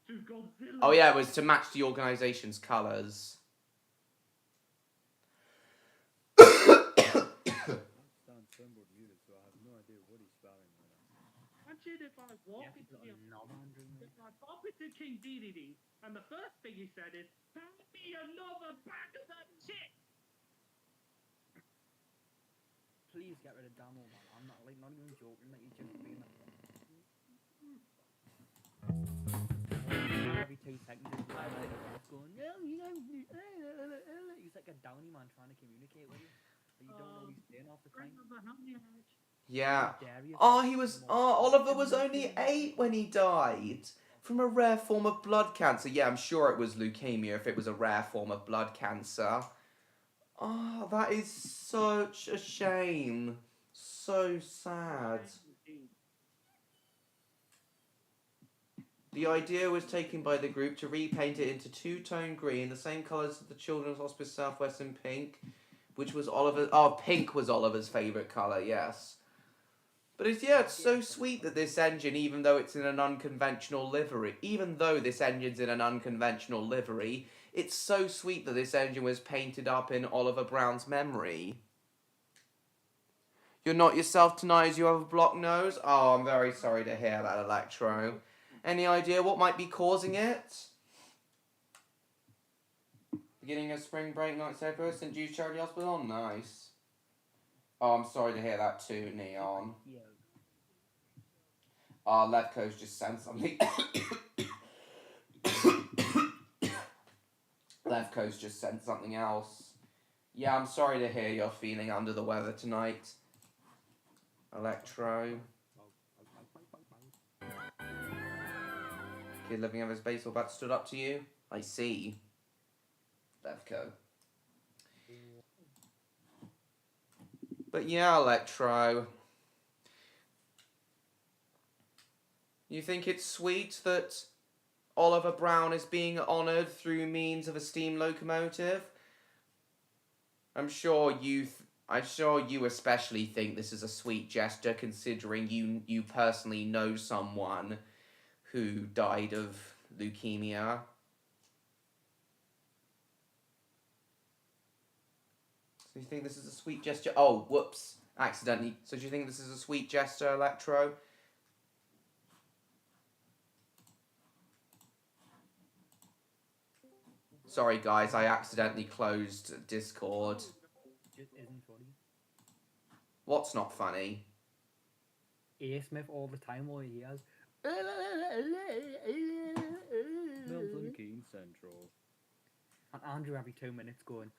S6: To Godzilla.
S1: Oh yeah, it was to match the organisation's colours.
S7: Stan Turnbull muted, so I have no idea what he's spelling right now.
S6: Imagine if I walk into the if I bump into King Dedede and the first thing he said is, "Hand me another bag of that shit."
S3: Please get rid of Damo, man. I'm not even joking, like, he's just being like... Every 2 seconds, he's going, no, you don't... He's like a downy man trying to communicate with you. But you don't know what he's saying half the time.
S1: Yeah.
S3: Darius
S1: Oh,
S3: is
S1: he was.
S3: more-
S1: Oh, Oliver was only 8 when he died from a rare form of blood cancer. Yeah, I'm sure it was leukemia if it was a rare form of blood cancer. Oh, that is such a shame. So sad. The idea was taken by the group to repaint it into two-tone green, the same colours as the Children's Hospice Southwest in pink, which was Oliver. Oh, pink was Oliver's favourite colour. Yes. But it's so sweet that this engine, even though it's in an unconventional livery, it's so sweet that this engine was painted up in Oliver Brown's memory. You're not yourself tonight as you have a blocked nose? Oh, I'm very sorry to hear that, Electro. Any idea what might be causing it? Beginning of spring break, night February, St. Jude's Charity Hospital? Oh, nice. Oh, I'm sorry to hear that too, Neon.
S3: Yeah.
S1: Levco's just sent something. Levco's just sent something else. Yeah, I'm sorry to hear you're feeling under the weather tonight, Electro. Kid living over his baseball bat stood up to you? I see. Levco. But yeah, Electro. You think it's sweet that Oliver Brown is being honoured through means of a steam locomotive? I'm sure you especially think this is a sweet gesture, considering you personally know someone who died of leukemia. So you think this is a sweet gesture? Oh, whoops, accidentally. So do you think this is a sweet gesture, Electro? Sorry guys, I accidentally closed Discord.
S3: Just isn't funny.
S1: What's not funny?
S3: A. Smith all the time, all he has.
S7: Milton Keynes Central.
S3: And Andrew every 2 minutes going.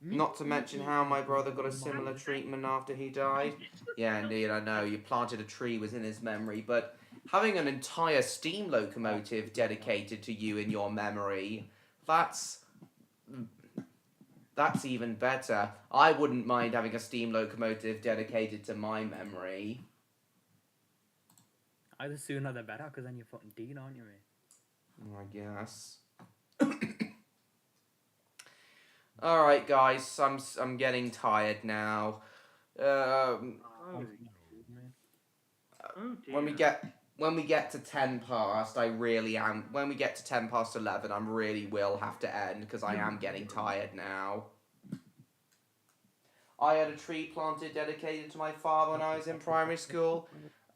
S1: Not to mention how my brother got a similar treatment after he died. Yeah, indeed, I know. You planted a tree was in his memory, but having an entire steam locomotive dedicated to you in your memory, that's even better. I wouldn't mind having a steam locomotive dedicated to my memory.
S3: Either sooner the better, because then you're fucking Dean, aren't you, mate?
S1: I guess. Alright guys, I'm getting tired now.
S6: Oh, dear.
S1: When we get when we get to 10 past, I really am. When we get to 10 past 11, I really will have to end because I am getting tired now. I had a tree planted dedicated to my father when I was in primary school.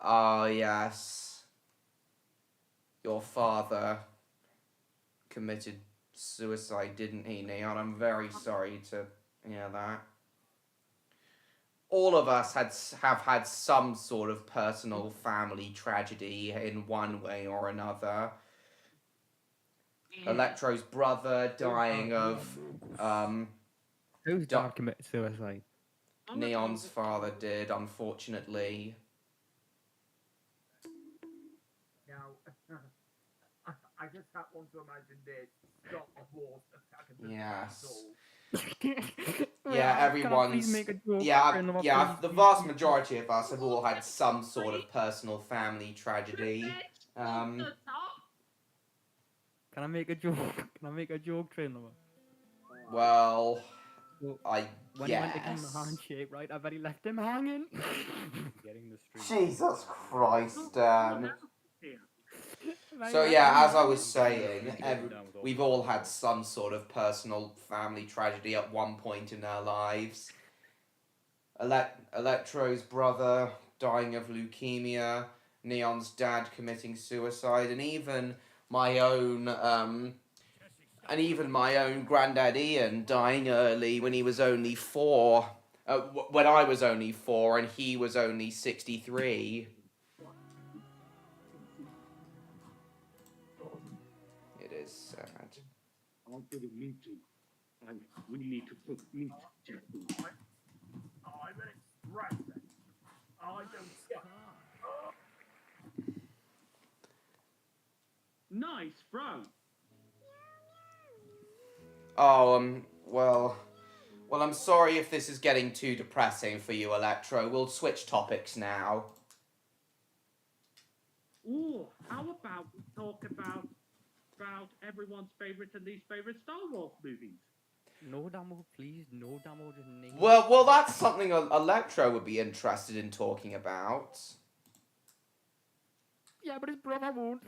S1: Oh, yes. Your father committed suicide, didn't he, Neon? I'm very sorry to hear that. All of us have had some sort of personal family tragedy in one way or another. Electro's brother dying of
S3: Whose dad committed suicide?
S1: Neon's father did, unfortunately.
S6: Now, I just want to imagine this. Stop a horse attacking the
S1: Yes.
S3: Well,
S1: Yeah,
S3: can I
S1: everyone's.
S3: please make a joke?
S1: Yeah. The vast majority of us have all had some sort of personal family tragedy.
S3: Can I make a joke? Can I make a joke, Trainer?
S1: Well,
S3: Well,
S1: I
S3: when he went to give him a
S1: guess.
S3: handshake, right? I bet he left him hanging.
S7: Getting the stream.
S1: Jesus Christ,
S3: Right,
S1: So
S3: right,
S1: yeah,
S3: right.
S1: as I was saying,
S7: Down with all
S1: we've all had some sort of personal family tragedy at one point in our lives. Electro's brother dying of leukemia, Neon's dad committing suicide, and even my own granddad Ian dying early when he was only 4. When I was only 4 and he was only 63. It is sad.
S6: I'll put a meeting. We need to put meat. I'm an express. I don't stop. Nice, bro.
S1: Oh, well, I'm sorry if this is getting too depressing for you, Electro. We'll switch topics now.
S6: Ooh, how about we talk about everyone's favorite and least favorite Star Wars movies?
S3: No demo, please. No demo, just name.
S1: Well, that's something Electro would be interested in talking about.
S3: Yeah, but his brother won't.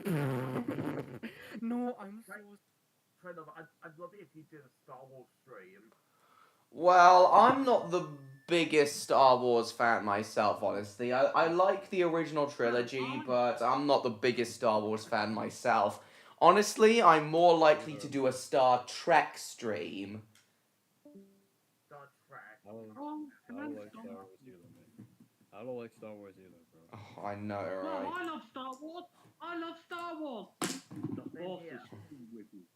S3: No, I'm so.
S6: I'd love it if you did a Star Wars stream.
S1: Well, I'm not the biggest Star Wars fan myself, honestly. I like the original trilogy, but I'm not the biggest Star Wars fan myself. Honestly, I'm more likely to do a Star Trek stream.
S6: Star Trek.
S7: I don't like Star Wars either, man. I don't like Star Wars either, bro.
S1: Oh, I know, right?
S6: No, I love Star Wars. I love Star Wars. The Force is with you.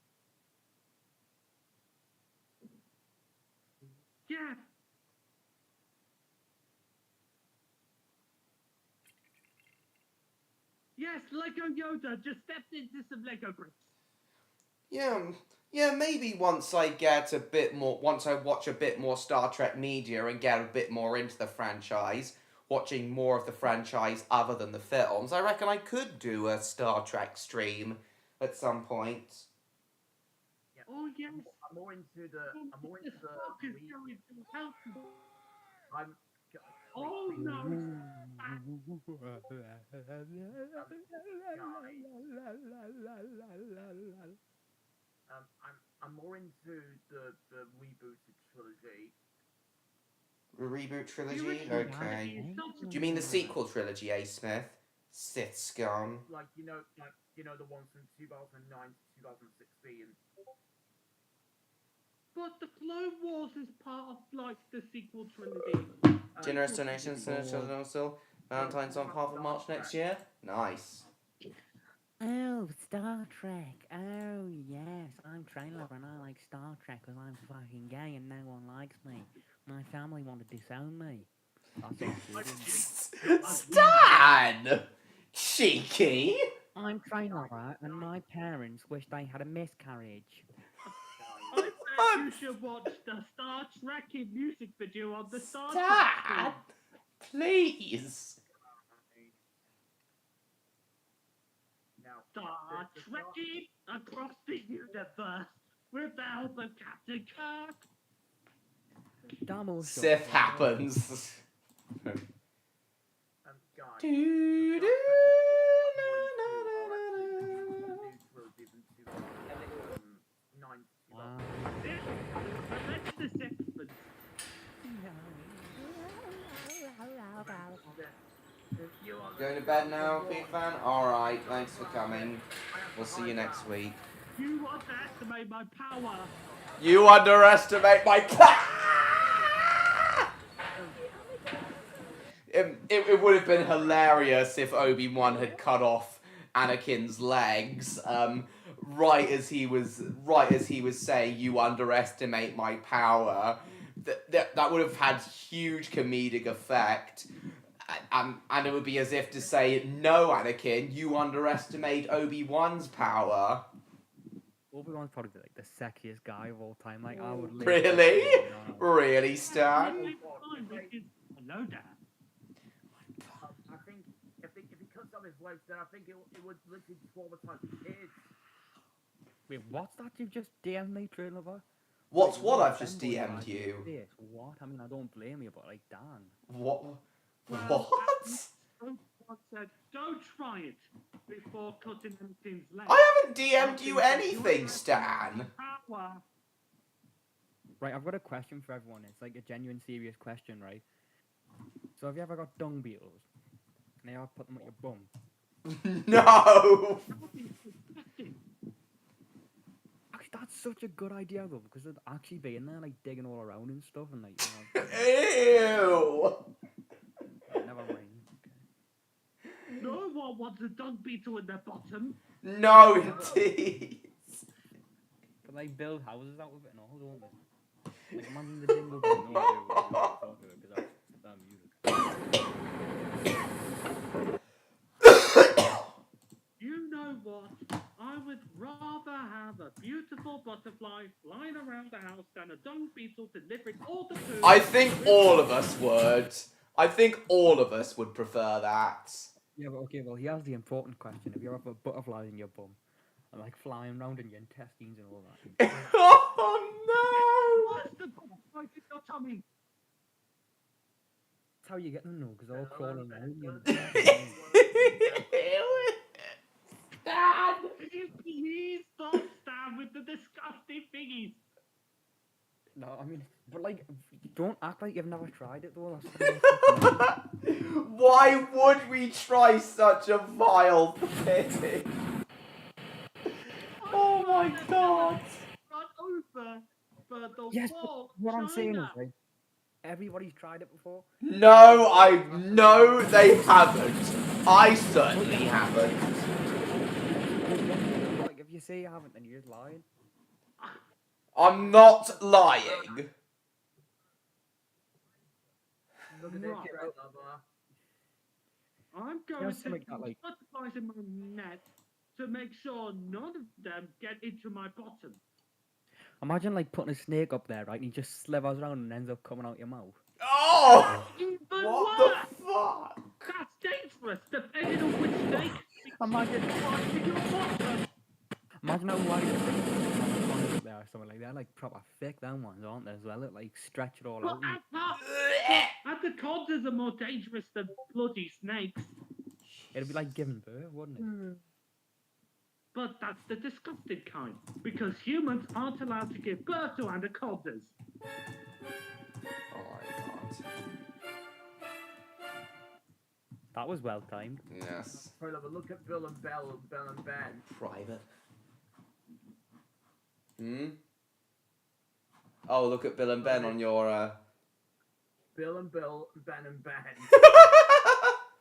S6: Yeah. Yes, Lego Yoda just stepped into some Lego bricks.
S1: Yeah, maybe once I watch a bit more Star Trek media and get a bit more into the franchise, watching more of the franchise other than the films, I reckon I could do a Star Trek stream at some point.
S6: Yeah. Oh yes. I'm more into the. Oh no. I'm more into the rebooted trilogy.
S1: Reboot trilogy? Okay. Do you mean the sequel trilogy, A. Smith? Sith scum.
S6: Like the ones from 2009 to 2016. But the Clone Wars is part of like the sequel trilogy.
S1: Generous donations to still. Valentine's on half of March next year. Nice.
S3: Oh, Star Trek. Oh, yes. I'm trailer and I like Star Trek because I'm fucking gay and no one likes me. My family want to disown me.
S1: Stan! Cheeky!
S3: I'm trailer and my parents wish they had a miscarriage.
S6: I bet you should watch the Star Trek music video on the Star Trek.
S1: Dad! Please!
S6: Star Trek across the universe with the help of Captain Kirk.
S1: Sith happens. Going to bed now, big fan? Alright, thanks for coming. We'll see you next week.
S6: You underestimate my power.
S1: You underestimate my it would have been hilarious if Obi-Wan had cut off Anakin's legs, right as he was saying, "You underestimate my power." That would have had huge comedic effect, and it would be as if to say, "No, Anakin, you underestimate Obi-Wan's power."
S3: Obi-Wan's probably like the sexiest guy of all time. Like I would
S1: Really, Stan?
S6: Hello, Dad.
S10: I think if he cuts off his legs, then I think it would literally traumatize the kids.
S3: Wait, what's that you've just DM'd me, Trailer Bar?
S1: What's what I've just DM'd you?
S3: What? I mean, I don't blame you, but like, Dan.
S1: What?
S6: What? What said, don't try it before cutting Anakin's legs.
S1: I haven't DM'd you anything, Stan.
S3: Right, I've got a question for everyone. It's like a genuine, serious question, right? So have you ever got dung beetles? And they ever put them up your bum?
S1: No!
S3: Actually, that's such a good idea, though, because they'd actually be in there, like, digging all around and stuff, and, like, you know...
S1: Ew!
S3: Never mind.
S6: No one wants a dung beetle in their bottom.
S1: No, indeed!
S3: But they build houses out of it and all, don't they? Like, imagine the dingle beetle.
S7: because that's damn music.
S6: You know what? I would rather have a beautiful butterfly flying around the house than a dung beetle delivering all the food.
S1: I think all of us would. I think all of us would prefer that.
S3: Yeah, but okay, well, here's the important question. If you have a butterfly in your bum, and, like, flying around in your intestines and all that...
S1: Oh,
S6: What's the butterfly in your tummy?
S3: That's how you get them, though, because they're all crawling around you.
S1: Stan!
S6: Please stop, Stan, with the disgusting thingies.
S3: No, I mean, but, like, don't act like you've never tried it, though.
S1: Why would we try such a vile thing? Oh my god!
S6: Run over for the
S3: Yes,
S6: wall,
S3: but what I'm saying is,
S6: China.
S3: like, everybody's tried it before.
S1: No, they haven't. I certainly haven't.
S3: Like, if you say you haven't, then you're just lying.
S1: I'm not lying.
S10: Look at this
S6: Right.
S10: shit right now, bar.
S6: I'm going
S3: Yeah,
S6: to
S3: something like that, like-
S6: butterflies in my net to make sure none of them get into my bottom.
S3: Imagine, like, putting a snake up there, right, and he just slithers around and ends up coming out your mouth.
S1: Oh!
S6: Even
S1: What
S6: worse!
S1: the fuck?
S6: That's dangerous, depending on which snake
S3: Imagine,
S6: flies in your bottom.
S3: imagine how wide it is up there or something like that. Like, proper thick, them ones, aren't they, as well? It, like, stretch it all
S6: But
S3: out. and-
S6: anacondas are more dangerous than bloody snakes.
S3: It'd be like giving birth, wouldn't it?
S6: But that's the disgusting kind, because humans aren't allowed to give birth to anacondas.
S1: Oh my god.
S3: That was well timed.
S1: Yes.
S10: Hold on, but look at Bill and Ben.
S1: Private. Oh, look at Bill and Ben on your,
S10: Bill, Ben and Ben.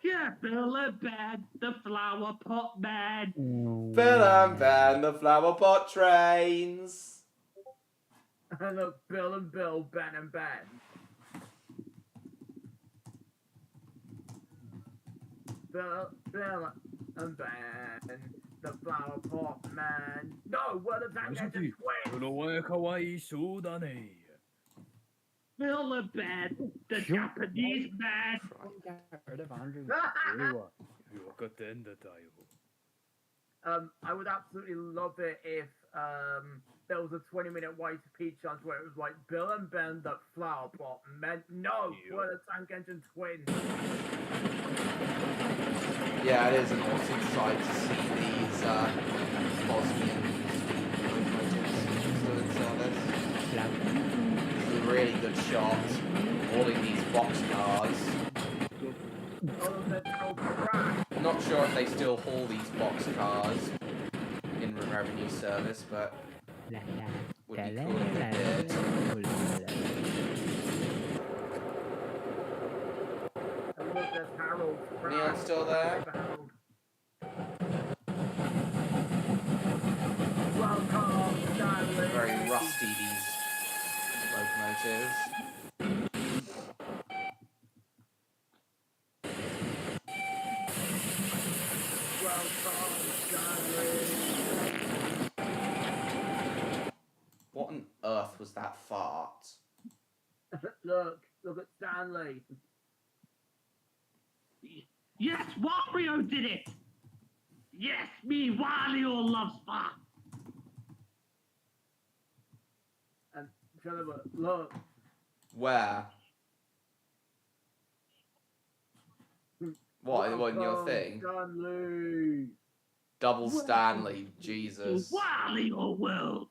S6: Yeah, Bill and Ben, the flower pot man.
S1: Bill and Ben, the flower pot trains.
S10: And look, Bill, Ben and Ben. Bill and Ben, the flower pot man. No, what is that? That's a twin.
S7: この親かわいそうだね。
S6: Bill and Ben, the Japanese man.
S3: Get rid of Andrew.
S7: 俺は分かってんだだよ。
S10: I would absolutely love it if there was a 20-minute wait to peach chance where it was like Bill and Ben the flower pot men. No, we're the tank engine twins.
S1: Yeah, it is an awesome sight to see these Bosnian locomotives still in service. This is a really good shot. All in these boxcars.
S10: All of them go crash.
S1: sure if they still haul these boxcars in revenue service, but would be cool if they did.
S10: And look, there's Harold.
S1: Neon still there?
S10: Harold. Welcome, Stanley.
S1: Very rusty, these locomotives.
S10: Welcome, Stanley.
S1: What on earth was that fart?
S10: Look at Stanley.
S6: Yes, Wario did it! Yes, me, Wario loves fart.
S10: And Trevor, look.
S1: Where? What in your
S10: Welcome,
S1: thing?
S10: Stanley.
S1: Double Stanley, Jesus.
S6: Wario world.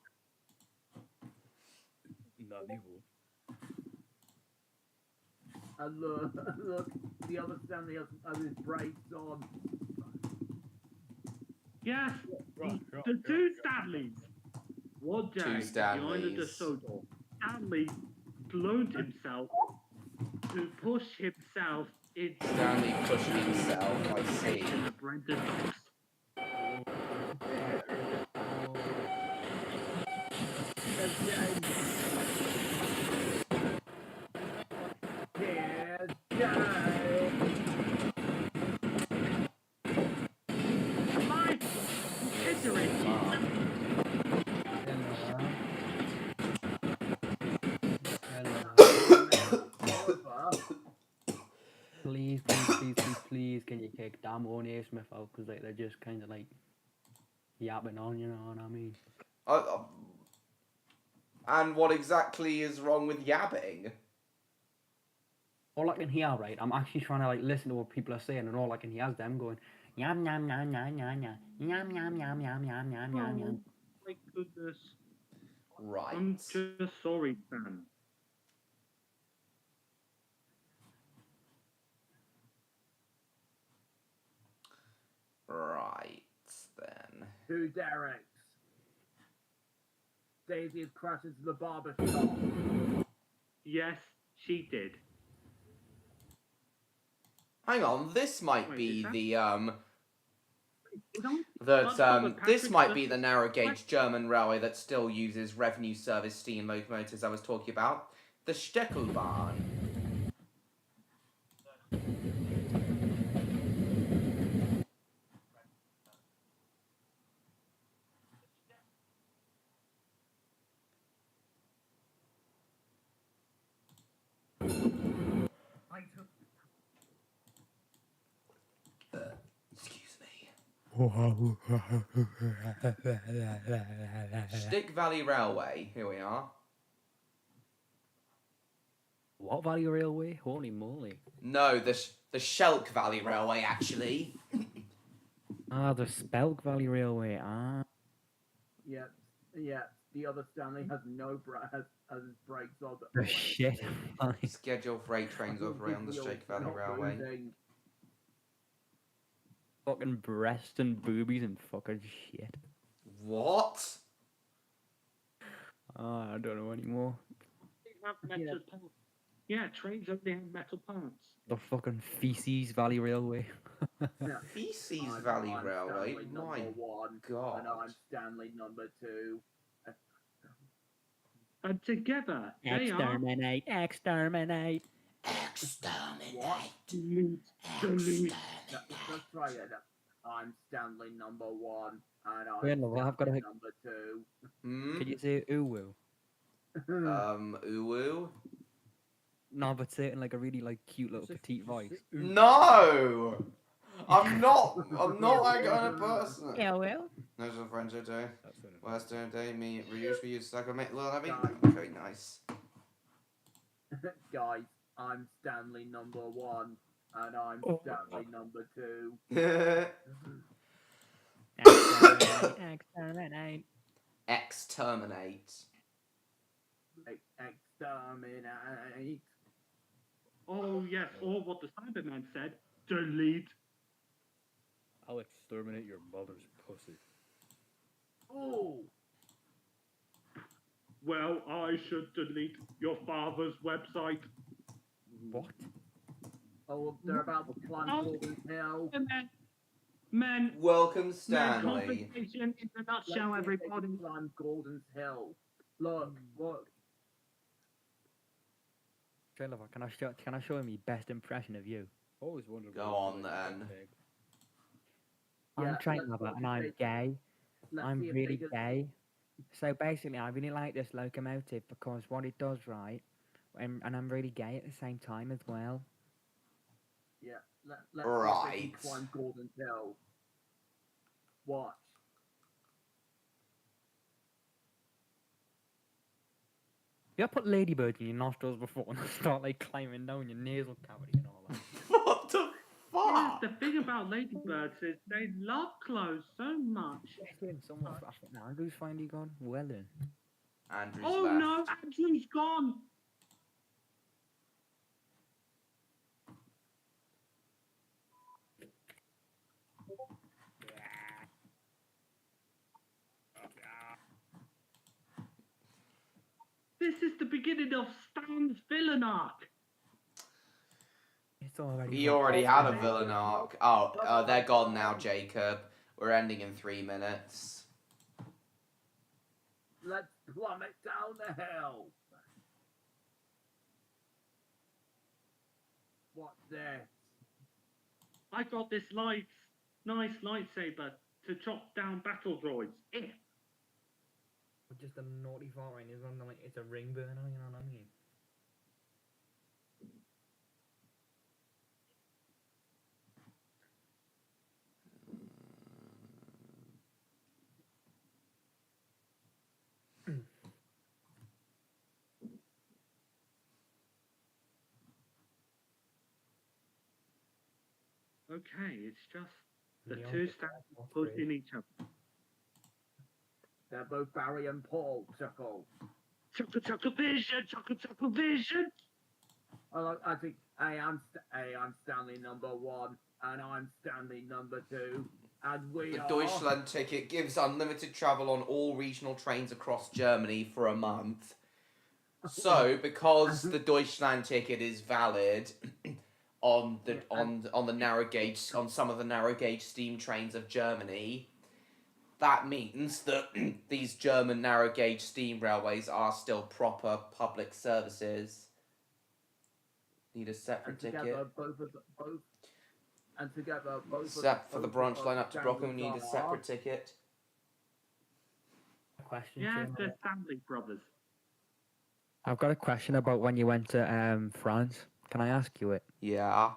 S7: Not evil.
S10: And look, the other Stanley has his brakes on.
S6: Yes,
S7: Right,
S6: the two Stanleys. One day,
S1: Two
S6: behind the
S1: Stanleys.
S6: DeSoto, Stanley cloned himself to push himself into
S1: Stanley pushing himself, I see.
S6: the Brendan Dogs.
S10: Here's Jay.
S6: My entering.
S3: Please, can you kick Damo and A. Smith out? Because like, they're just kind of like yapping on, you know what I mean?
S1: And what exactly is wrong with yabbing?
S3: All I can hear, right, I'm actually trying to like listen to what people are saying, and all I can hear is them going, yum yum yum yum yum yum yum yum yum yum yum yum yum yum.
S6: My goodness.
S1: Right.
S6: I'm just sorry, Sam.
S1: Right, then.
S10: Two Dereks. Daisy has crashed into the barber shop.
S6: Yes, she did.
S1: Hang on, this might
S6: Wait,
S1: be
S6: is that-
S1: this might be the narrow gauge German railway that still uses revenue service steam locomotives I was talking about. The Steckelbahn. Excuse me. Stick Valley Railway. Here we are.
S3: What Valley Railway? Holy moly.
S1: No, the Schelk Valley Railway, actually.
S3: Ah, the Spelk Valley Railway, ah.
S10: Yeah. The other Stanley has has his brakes on.
S3: The shit.
S1: Scheduled freight trains operate on the Schelk Valley Railway.
S3: Fucking breasts and boobies and fucking shit.
S1: What?
S3: Ah, I don't know anymore.
S6: They have metal parts. Yeah, trains only have metal parts.
S3: The fucking Feces Valley Railway.
S1: Feces
S10: I'm
S1: Valley Railway?
S10: Stanley
S1: My
S10: number 1,
S1: God.
S10: and I'm Stanley number 2.
S6: And together, they are...
S3: Exterminate, exterminate.
S1: Exterminate.
S6: Delete.
S10: Let's try it. I'm Stanley number 1, and I'm
S3: Wait, no, I've got
S10: Stanley
S3: to-
S10: number 2.
S1: Hmm?
S3: Can you say uwu?
S1: Uwu?
S3: No, but say it in like a really like cute little petite voice.
S1: No! I'm not that kind of person.
S3: Yeah, well.
S1: Those are friends I do.
S7: That's funny.
S1: Last day, me reuse like a mate. Well, I mean,
S10: Guys.
S1: very nice.
S10: Guys, I'm Stanley number 1, and I'm
S3: Oh.
S10: Stanley number 2.
S3: Exterminate, exterminate.
S1: Exterminate.
S10: Exterminate.
S6: Oh, yes, or what the Cyberman said, delete.
S7: I'll exterminate your mother's pussy.
S6: Oh. Well, I should delete your father's website.
S3: What?
S10: Oh, they're about to climb Gordon's Hill.
S6: Men,
S1: Welcome,
S6: men,
S1: Stanley.
S6: compensation in a nutshell,
S10: Let's see if they
S6: everybody.
S10: can climb Gordon's Hill. Look, look.
S3: Trailer, can I show him my best impression of you?
S7: Always wondered.
S1: Go
S7: what
S1: on,
S7: it was like
S1: then.
S7: pig.
S3: I'm
S10: Yeah,
S3: Trailer,
S10: let's
S3: and
S10: see
S3: I'm
S10: if
S3: gay.
S10: Let's
S3: I'm
S10: see if
S3: really
S10: they can...
S3: gay. So basically, I really like this locomotive because what it does, right, and I'm really gay at the same time as well.
S10: Yeah, let's see if they
S1: Right.
S10: can climb Gordon's Hill. Watch.
S3: You ever put ladybirds in your nostrils before and start like climbing down your nasal cavity and all that?
S1: What the
S6: Yeah,
S1: fuck?
S6: the thing about ladybirds is they love clothes so much.
S3: Doing someone's laughing now. Andrew's finally gone. Well then.
S1: Andrew's
S6: Oh
S1: left.
S6: no, Andrew's gone. This is the beginning of Stan's villain arc.
S3: It's already.
S1: He already had a villain arc. Oh, they're gone now, Jacob. We're ending in 3 minutes.
S10: Let's plummet down the hill. What's this?
S6: I got this nice lightsaber to chop down battle droids. Eh.
S3: Just a naughty thought, right? It's a ring burner, you know what I mean?
S6: Okay, it's just the
S3: Yeah,
S6: two
S3: that's
S6: Stans
S3: great.
S6: pushing each other.
S10: They're both Barry and Paul, Chuckle.
S6: Chuckle vision.
S10: I think I'm Stanley number 1, and I'm Stanley number 2, and we
S1: The
S10: are...
S1: Deutschland ticket gives unlimited travel on all regional trains across Germany for a month. So, because the Deutschland ticket is valid on the narrow gauge on some of the narrow gauge steam trains of Germany, that means that these German narrow gauge steam railways are still proper public services. Need a separate ticket. Except for the branch line up to Brockham, we need a separate ticket.
S3: Question.
S6: Yeah,
S3: Shane.
S6: the Stanley brothers.
S3: I've got a question about when you went to France. Can I ask you it?
S1: Yeah.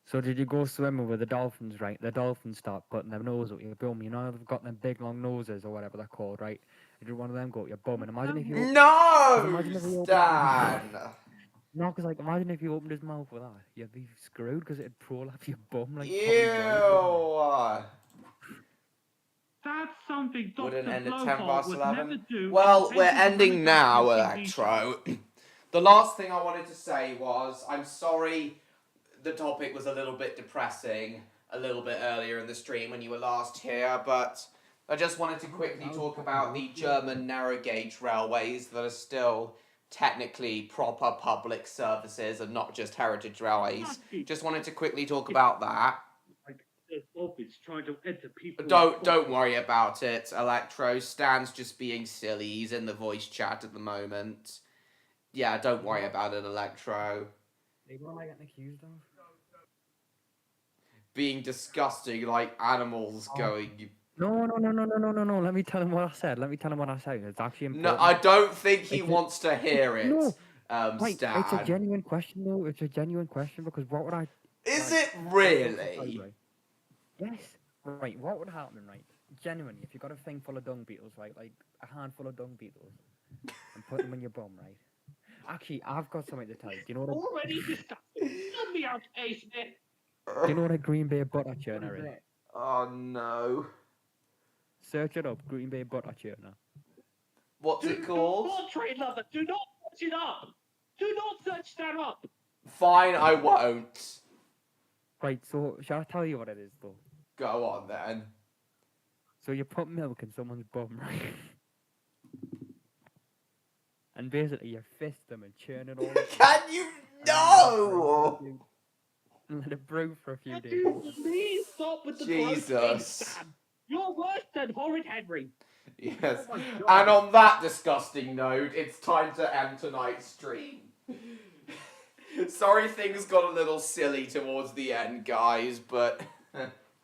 S3: So did you go swimming with the dolphins, right? The dolphins start putting their nose up your bum. You know they've got them big long noses or whatever they're called, right? Did one of them go up your bum? And imagine if you
S1: No, Stan.
S3: No, because like imagine if you opened his mouth with that, you'd be screwed because it'd crawl up your bum like.
S1: Ew.
S6: That's something Dr.
S1: Wouldn't end at
S6: Blowhole
S1: 11:10
S6: would never do.
S1: Well,
S6: in
S1: we're
S6: cases of
S1: ending
S6: any
S1: now,
S6: TV show.
S1: Electro. The last thing I wanted to say was, I'm sorry the topic was a little bit depressing a little bit earlier in the stream when you were last here, but I just wanted to quickly talk about the German narrow gauge railways that are still technically proper public services and not just heritage railways. Just wanted to quickly talk about that.
S6: There's orbits trying to enter people.
S1: Don't worry about it, Electro. Stan's just being silly. He's in the voice chat at the moment. Yeah, don't worry about it, Electro.
S3: What am I getting accused of?
S1: Being disgusting like animals going...
S3: No. Let me tell him what I said. It's actually important.
S1: No, I don't think he wants to hear it,
S3: No. Right,
S1: Stan.
S3: it's a genuine question, though. It's a genuine question because what would I...
S1: Is it really?
S3: Right. Yes. Right, what would happen, right? Genuinely, if you got a thing full of dung beetles, right? Like a handful of dung beetles, and put them in your bum, right? Actually, I've got something to tell you. Do you know what
S6: Already disgusting. Let me out, Ace.
S3: Do you know what a Green Bay butter churner is?
S1: Oh, no.
S3: Search it up, Green Bay butter churner.
S1: What's it called?
S6: Portrait lover, do not search it up. Do not search that up.
S1: Fine, I won't.
S3: Right, so shall I tell you what it is, though?
S1: Go on then.
S3: So you put milk in someone's bum, right? And basically you fist them and churn it all.
S1: Can you? No!
S3: And let it brew for a few
S6: Can
S3: days.
S6: you please stop with the gross things,
S1: Jesus.
S6: Stan? You're worse than horrid Henry.
S1: Yes.
S6: Oh my God.
S1: And on that disgusting note, it's time to end tonight's stream. Sorry things got a little silly towards the end, guys, but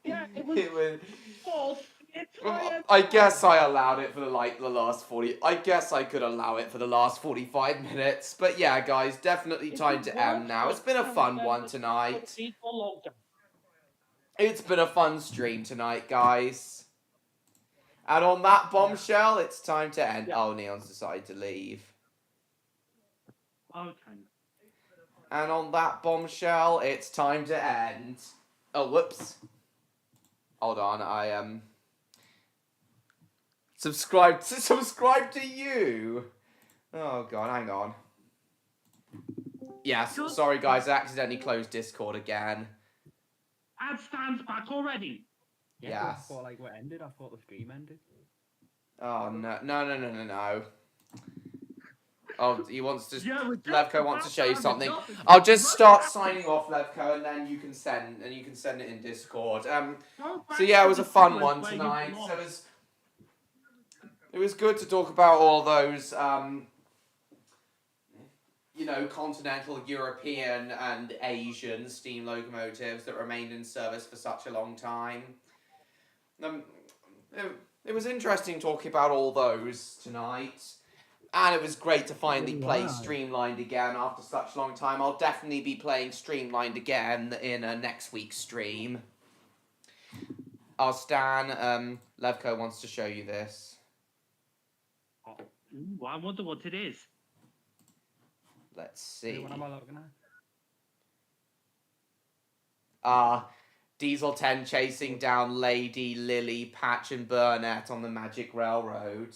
S6: Yeah, it was false.
S1: I guess I allowed it for the last 40. I guess I could allow it for the last 45 minutes. But yeah, guys, definitely time to end now. It's been a fun one tonight. It's been a fun stream tonight, guys. And on that bombshell, it's time to end. Oh, Neon's decided to leave.
S6: Okay.
S1: And on that bombshell, it's time to end. Oh, whoops. Hold on, I subscribe to you. Oh god, hang on. Yes, sorry guys, I accidentally closed Discord again.
S6: Ad stands back already.
S1: Yes.
S3: I thought like what ended? I thought the stream ended.
S1: Oh no. Oh, he wants to.
S6: Yeah,
S1: Levko wants to show you something. I'll just start signing off, Levko, and then you can send it in Discord. So yeah, it was a fun one tonight. So it was good to talk about all those continental European and Asian steam locomotives that remained in service for such a long time. It was interesting talking about all those tonight. And it was great to finally play Streamlined again after such a long time. I'll definitely be playing Streamlined again in next week's stream. Stan, Levko wants to show you this.
S6: Ooh, I wonder what it is.
S1: Let's see.
S3: What am I looking at?
S1: Diesel 10 chasing down Lady, Lily, Patch and Burnett on the Magic Railroad.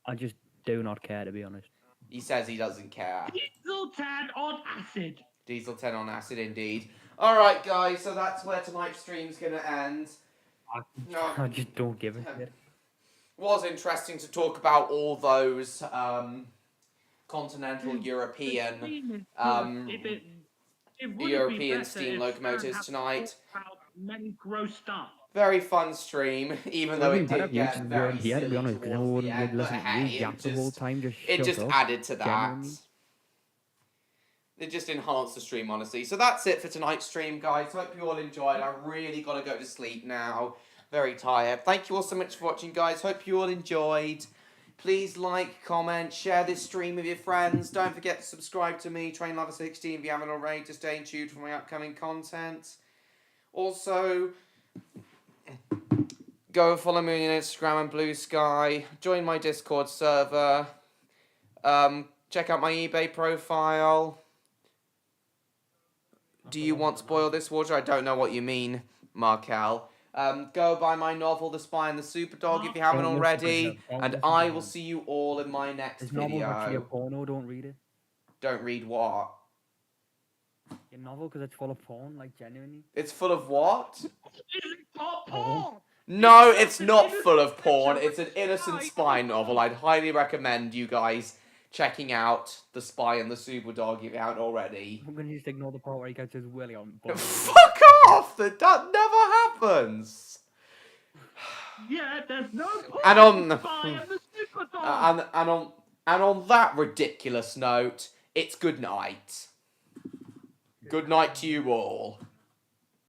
S3: I just do not care, to be honest.
S1: He says he doesn't care.
S6: Diesel 10 on acid.
S1: Diesel 10 on acid, indeed. Alright, guys, so that's where tonight's stream's going to end.
S3: I just don't give a shit.
S1: Was interesting to talk about all those continental European European steam locomotives tonight.
S6: Many gross stuff.
S1: Very fun stream, even though it did get very silly
S3: to be honest, because no
S1: towards
S3: one
S1: the
S3: would
S1: end, but
S3: listen to you
S1: hey,
S3: yap the whole time.
S1: it just added to that.
S3: Genuinely.
S1: It just enhanced the stream, honestly. So that's it for tonight's stream, guys. Hope you all enjoyed. I really got to go to sleep now. Very tired. Thank you all so much for watching, guys. Hope you all enjoyed. Please like, comment, share this stream with your friends. Don't forget to subscribe to me, TrainLover16, if you haven't already, to stay tuned for my upcoming content. Also, go follow me on Instagram and Blue Sky. Join my Discord server. Check out my eBay profile. Do you want to boil this water? I don't know what you mean, Markel. Go buy my novel, The Spy and the Superdog, if you haven't already. And I will see you all in my next
S3: His novel's actually a
S1: video.
S3: porno, don't read it.
S1: Don't read what?
S3: Your novel, because it's full of porn, like, genuinely.
S1: It's full of what?
S6: Porn.
S1: No, it's not full of porn. It's an innocent spy novel. I'd highly recommend you guys checking out The Spy and the Superdog if you haven't already.
S3: I'm going to just ignore the part where he gets his willy on board.
S1: Fuck off! That never happens.
S6: Yeah, there's no porn.
S1: And on
S6: in Spy and the Superdog.
S1: and on that ridiculous note, it's good night. Good night to you all.